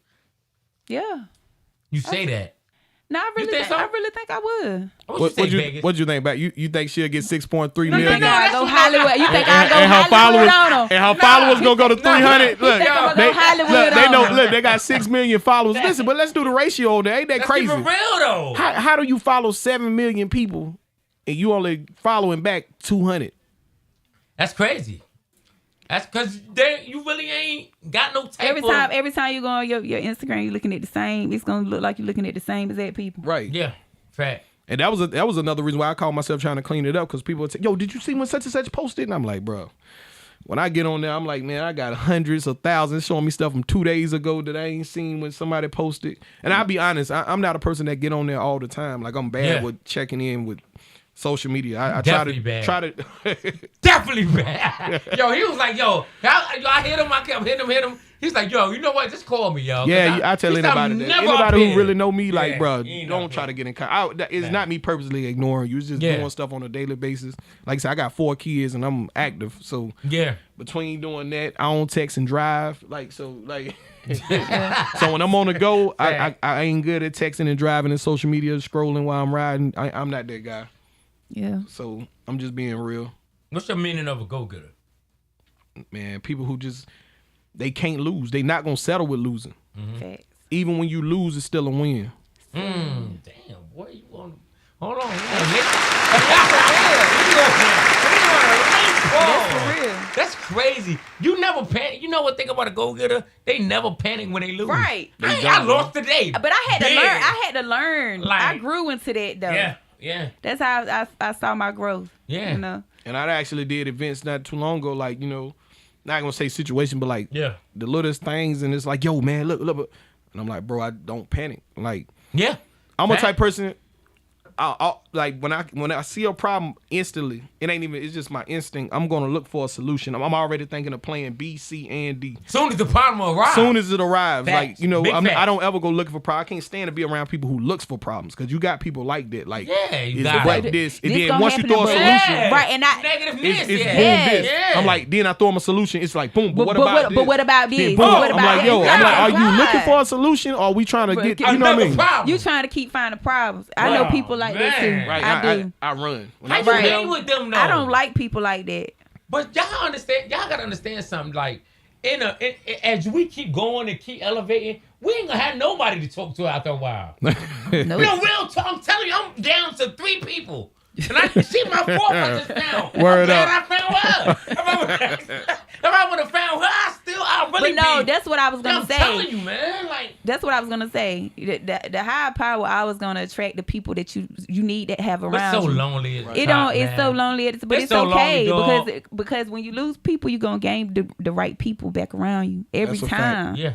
Speaker 3: Yeah.
Speaker 2: You say that.
Speaker 3: No, I really think I would.
Speaker 11: What you think about you think she'll get 6.3 million?
Speaker 3: You think I go Hollywood? You think I go Hollywood on them?
Speaker 11: And her followers gonna go to 300. Look,
Speaker 3: they
Speaker 11: know. Look, they got 6 million followers. Listen, but let's do the ratio there. Ain't that crazy?
Speaker 2: That's real though.
Speaker 11: How do you follow 7 million people and you only following back 200?
Speaker 2: That's crazy. That's because you really ain't got no type
Speaker 3: Every time you go on your Instagram, you're looking at the same. It's gonna look like you're looking at the same exact people.
Speaker 11: Right.
Speaker 2: Yeah. Fact.
Speaker 11: And that was another reason why I called myself trying to clean it up, because people would say, "Yo, did you see when such and such posted?" And I'm like, bro. When I get on there, I'm like, man, I got hundreds of thousands showing me stuff from 2 days ago that I ain't seen when somebody posted. And I'll be honest, I'm not a person that get on there all the time. Like I'm bad with checking in with social media. I try to
Speaker 2: definitely bad. Yo, he was like, yo, I hit him. I kept hitting him. He's like, yo, you know what? Just call me, yo.
Speaker 11: Yeah, I tell anybody that. Anybody who really know me, like, bro, don't try to get in contact. It's not me purposely ignoring you. It's just doing stuff on a daily basis. Like I said, I got 4 kids and I'm active. So between doing that, I don't text and drive. So when I'm on the go, I ain't good at texting and driving and social media, scrolling while I'm riding. I'm not that guy.
Speaker 3: Yeah.
Speaker 11: So I'm just being real.
Speaker 2: What's your meaning of a go-getter?
Speaker 11: Man, people who just, they can't lose. They not going to settle with losing.
Speaker 3: Facts.
Speaker 11: Even when you lose, it's still a win.
Speaker 2: Damn, boy, you want to, hold on. That's for real. That's crazy. You never panic. You know what thing about a go-getter? They never panic when they lose.
Speaker 3: Right.
Speaker 2: I lost today.
Speaker 3: But I had to learn. I grew into that though.
Speaker 2: Yeah.
Speaker 3: That's how I saw my growth. Yeah. You know?
Speaker 11: And I actually did events not too long ago, like, you know, not gonna say situation, but like the littlest things, and it's like, yo, man, look. And I'm like, bro, I don't panic. Like, I'm a type person. I'll like when I see a problem instantly, it's just my instinct. I'm gonna look for a solution. I'm already thinking of plan B, C, and D.
Speaker 2: Soon as the problem arrives.
Speaker 11: Soon as it arrives,
Speaker 2: Facts.
Speaker 11: like, you know, I don't ever go looking for problems. I can't stand to be around people who looks for problems, because you got people like that. Like,
Speaker 2: you got
Speaker 11: like this, and then once you throw a solution,
Speaker 3: and
Speaker 2: negativeness,
Speaker 11: it's boom this.
Speaker 2: Yeah.
Speaker 11: I'm like, then I throw them a solution. It's like boom. But what about this?
Speaker 3: But what about this?
Speaker 11: Then boom. I'm like, yo, are you looking for a solution, or are we trying to get? You know what I mean?
Speaker 3: Problem. You trying to keep finding problems. I know people like that too.
Speaker 11: Right.
Speaker 3: I do.
Speaker 11: I run.
Speaker 2: How you hang with them though?
Speaker 3: I don't like people like that.
Speaker 2: But y'all understand? Y'all gotta understand something. Like as we keep going and keep elevating, we ain't gonna have nobody to talk to after a while. No, real talk. I'm telling you, I'm down to 3 people. And I see my 4th I just found.
Speaker 11: Word
Speaker 2: up.
Speaker 11: I
Speaker 2: found her. If I would have found her, I really.
Speaker 3: But no, that's what I was gonna say.
Speaker 2: I'm telling you, man. Like,
Speaker 3: that's what I was gonna say. The higher power always gonna attract the people that you need to have around.
Speaker 2: It's so
Speaker 3: you.
Speaker 2: lonely.
Speaker 3: It's so lonely. But it's
Speaker 2: so
Speaker 3: okay
Speaker 2: lonely,
Speaker 3: because when you lose people, you're gonna gain the right people back around you every time.
Speaker 2: Yeah.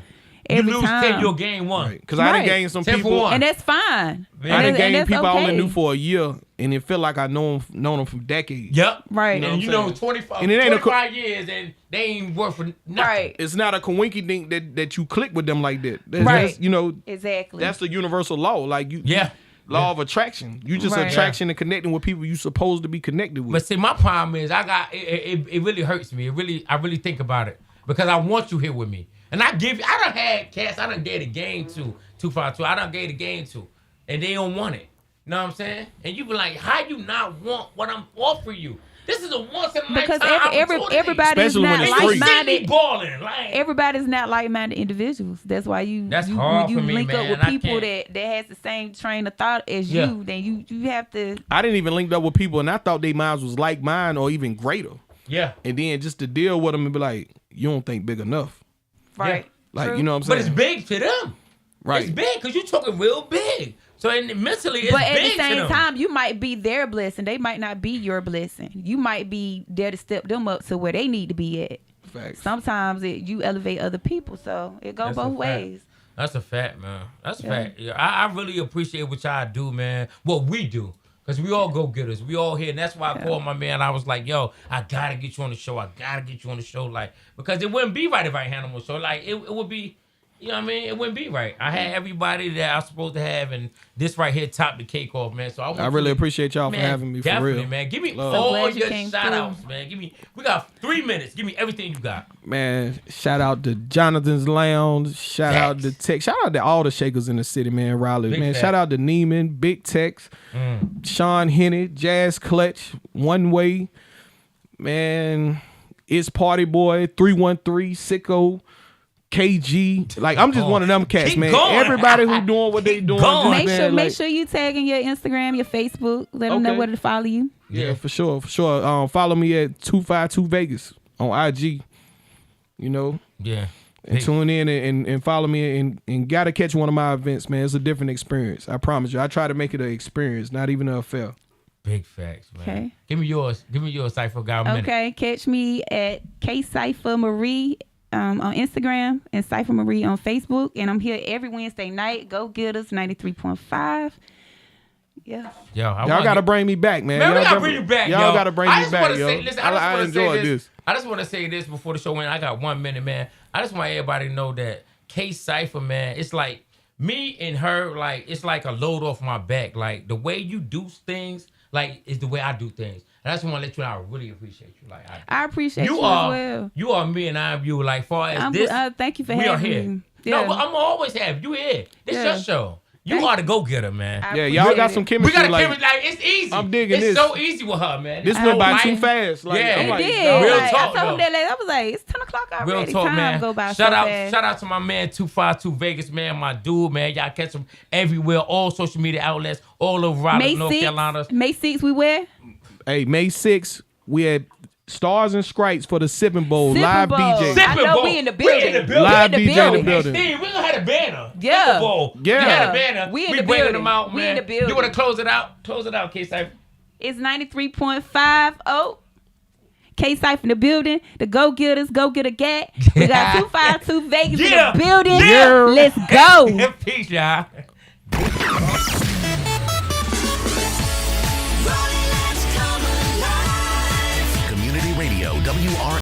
Speaker 3: Every
Speaker 2: you lose
Speaker 3: time.
Speaker 2: 10, you'll gain 1.
Speaker 11: Because I done gained some people.
Speaker 3: And that's fine.
Speaker 11: I done gained people I only knew for a year, and it felt like I known them from decades.
Speaker 2: Yep.
Speaker 3: Right.
Speaker 2: And you know 25 years, and they ain't worth for nothing.
Speaker 3: Right.
Speaker 11: It's not a coinky dink that you click with them like that.
Speaker 3: Right.
Speaker 11: You know.
Speaker 3: Exactly.
Speaker 11: That's the universal law. Like you. Yeah. Law of attraction. You just attraction and connecting with people you supposed to be connected with.
Speaker 2: But see, my problem is it really hurts me. I really think about it, because I want you here with me. And I done had cats I done gave the game to, 252. I done gave the game to, and they don't want it. You know what I'm saying? And you be like, how you not want what I'm offering you? This is a once in a lifetime opportunity.
Speaker 3: Everybody's not like-minded.
Speaker 2: Like,
Speaker 3: everybody's not like-minded individuals. That's why
Speaker 2: hard
Speaker 3: when you
Speaker 2: for me,
Speaker 3: link
Speaker 2: man.
Speaker 3: up with people that has the same train of thought as you, then you have to.
Speaker 11: I didn't even link up with people, and I thought their minds was like mine or even greater.
Speaker 2: Yeah.
Speaker 11: And then just to deal with them and be like, you don't think big enough.
Speaker 3: Right.
Speaker 11: Like,
Speaker 3: True.
Speaker 11: you know what I'm saying?
Speaker 2: But it's big to them.
Speaker 11: Right.
Speaker 2: It's big because you're talking real big. So mentally, it's
Speaker 3: but at
Speaker 2: big
Speaker 3: the same
Speaker 2: to them.
Speaker 3: time, you might be their blessing. They might not be your blessing. You might be there to step them up to where they need to be at.
Speaker 11: Facts.
Speaker 3: Sometimes you elevate other people, so it goes both ways.
Speaker 2: That's a fact, man. That's a fact. Yeah, I really appreciate what y'all do, man. What we do. Because we all go-getters. We all here. And that's why I called my man. I was like, yo, I got to get you on the show. Like, because it wouldn't be right if I had him on the show. Like, it would be, you know what I mean? It wouldn't be right. I had everybody that I was supposed to have, and this right here topped the cake off, man. So I
Speaker 11: really appreciate y'all for having me, for real.
Speaker 2: Man. Give me
Speaker 11: Love.
Speaker 2: all your shout-outs, man. We got 3 minutes. Give me everything you got.
Speaker 11: Man, shout out to Jonathan's Lounge. Shout out to Tech. Shout out to all the shakers in the city, man. Raleigh,
Speaker 2: Big
Speaker 11: man.
Speaker 2: fact.
Speaker 11: Shout out to Neiman, Big Tex, Sean Henney, Jazz Clutch, One Way, man. It's Party Boy, 313, Sicko, KG. Like, I'm just one of them cats,
Speaker 2: Keep
Speaker 11: man.
Speaker 2: going.
Speaker 11: Everybody who doing what they doing. just,
Speaker 3: Make sure you tag in your Instagram, your Facebook. Let them know where to follow you.
Speaker 11: Yeah, for sure. Follow me at 252 Vegas on IG. You know?
Speaker 2: Yeah.
Speaker 11: And tune in and follow me and gotta catch one of my events, man. It's a different experience. I promise you. I try to make it an experience, not even an affair.
Speaker 2: Big facts, man.
Speaker 3: Okay.
Speaker 2: Give me yours, Cypher. Got a minute.
Speaker 3: Okay, catch me at K Cypher Marie on Instagram and Cypher Marie on Facebook. And I'm here every Wednesday night. Go Getters 93.5. Yeah.
Speaker 11: Y'all gotta bring me back, man.
Speaker 2: Man, we
Speaker 11: Y'all
Speaker 2: gotta bring you back,
Speaker 11: Y'all
Speaker 2: yo.
Speaker 11: gotta bring me back, yo.
Speaker 2: I
Speaker 11: enjoyed this.
Speaker 2: I just want to say this before the show went. I got 1 minute, man. I just want everybody to know that K Cypher, man, it's like me and her, like, it's like a load off my back. Like, the way you do things, like, is the way I do things. And I just want to let you know I really appreciate you. Like,
Speaker 3: I appreciate you as well.
Speaker 2: You are me and I'm you. Like, far as this,
Speaker 3: thank you for
Speaker 2: we are
Speaker 3: having
Speaker 2: here.
Speaker 3: me.
Speaker 2: No,
Speaker 3: Yeah.
Speaker 2: but I'm always have you here. This your show. You are the go-getter, man.
Speaker 11: Yeah, y'all got some chemistry.
Speaker 2: We got a
Speaker 11: like,
Speaker 2: chemistry. Like, it's easy.
Speaker 11: I'm digging
Speaker 2: it's
Speaker 11: this.
Speaker 2: So easy with her, man.
Speaker 11: This went by too fast. Like,
Speaker 2: yeah,
Speaker 11: I'm like,
Speaker 3: It did.
Speaker 2: Real
Speaker 3: Like,
Speaker 2: talk,
Speaker 3: I told him
Speaker 2: though.
Speaker 3: that I was like, it's 10 o'clock already.
Speaker 2: Real talk,
Speaker 3: Time
Speaker 2: man.
Speaker 3: go by
Speaker 2: Shout
Speaker 3: so
Speaker 2: out,
Speaker 3: fast.
Speaker 2: shout out to my man 252 Vegas, man, my dude, man. Y'all catch him everywhere, all social media outlets, all over Raleigh, North Carolina.
Speaker 3: May 6th, we where?
Speaker 11: Hey, May 6th, we had Stars and Scripes for the Sipping Bowl.
Speaker 3: Sipping
Speaker 11: Live
Speaker 3: Bowl.
Speaker 11: DJ.
Speaker 3: I know we in the building.
Speaker 11: Live
Speaker 3: We in the
Speaker 11: DJ in the
Speaker 3: building.
Speaker 11: building.
Speaker 2: Steve, we gonna have a banner.
Speaker 3: Yeah.
Speaker 2: Super Bowl.
Speaker 11: Yeah.
Speaker 2: We had a banner.
Speaker 3: We in
Speaker 2: we
Speaker 3: the
Speaker 2: bringing
Speaker 3: building.
Speaker 2: them out,
Speaker 3: We
Speaker 2: man.
Speaker 3: in the building.
Speaker 2: You wanna close it out? Close it out, K-Cypher.
Speaker 3: It's 93.5. Oh. K-Cypher in the building. The Go-Getters, Go-Getter Gat. We got 252 Vegas in the building.
Speaker 2: Yeah.
Speaker 3: Let's go.
Speaker 2: Peace, y'all.
Speaker 16: Community Radio, WR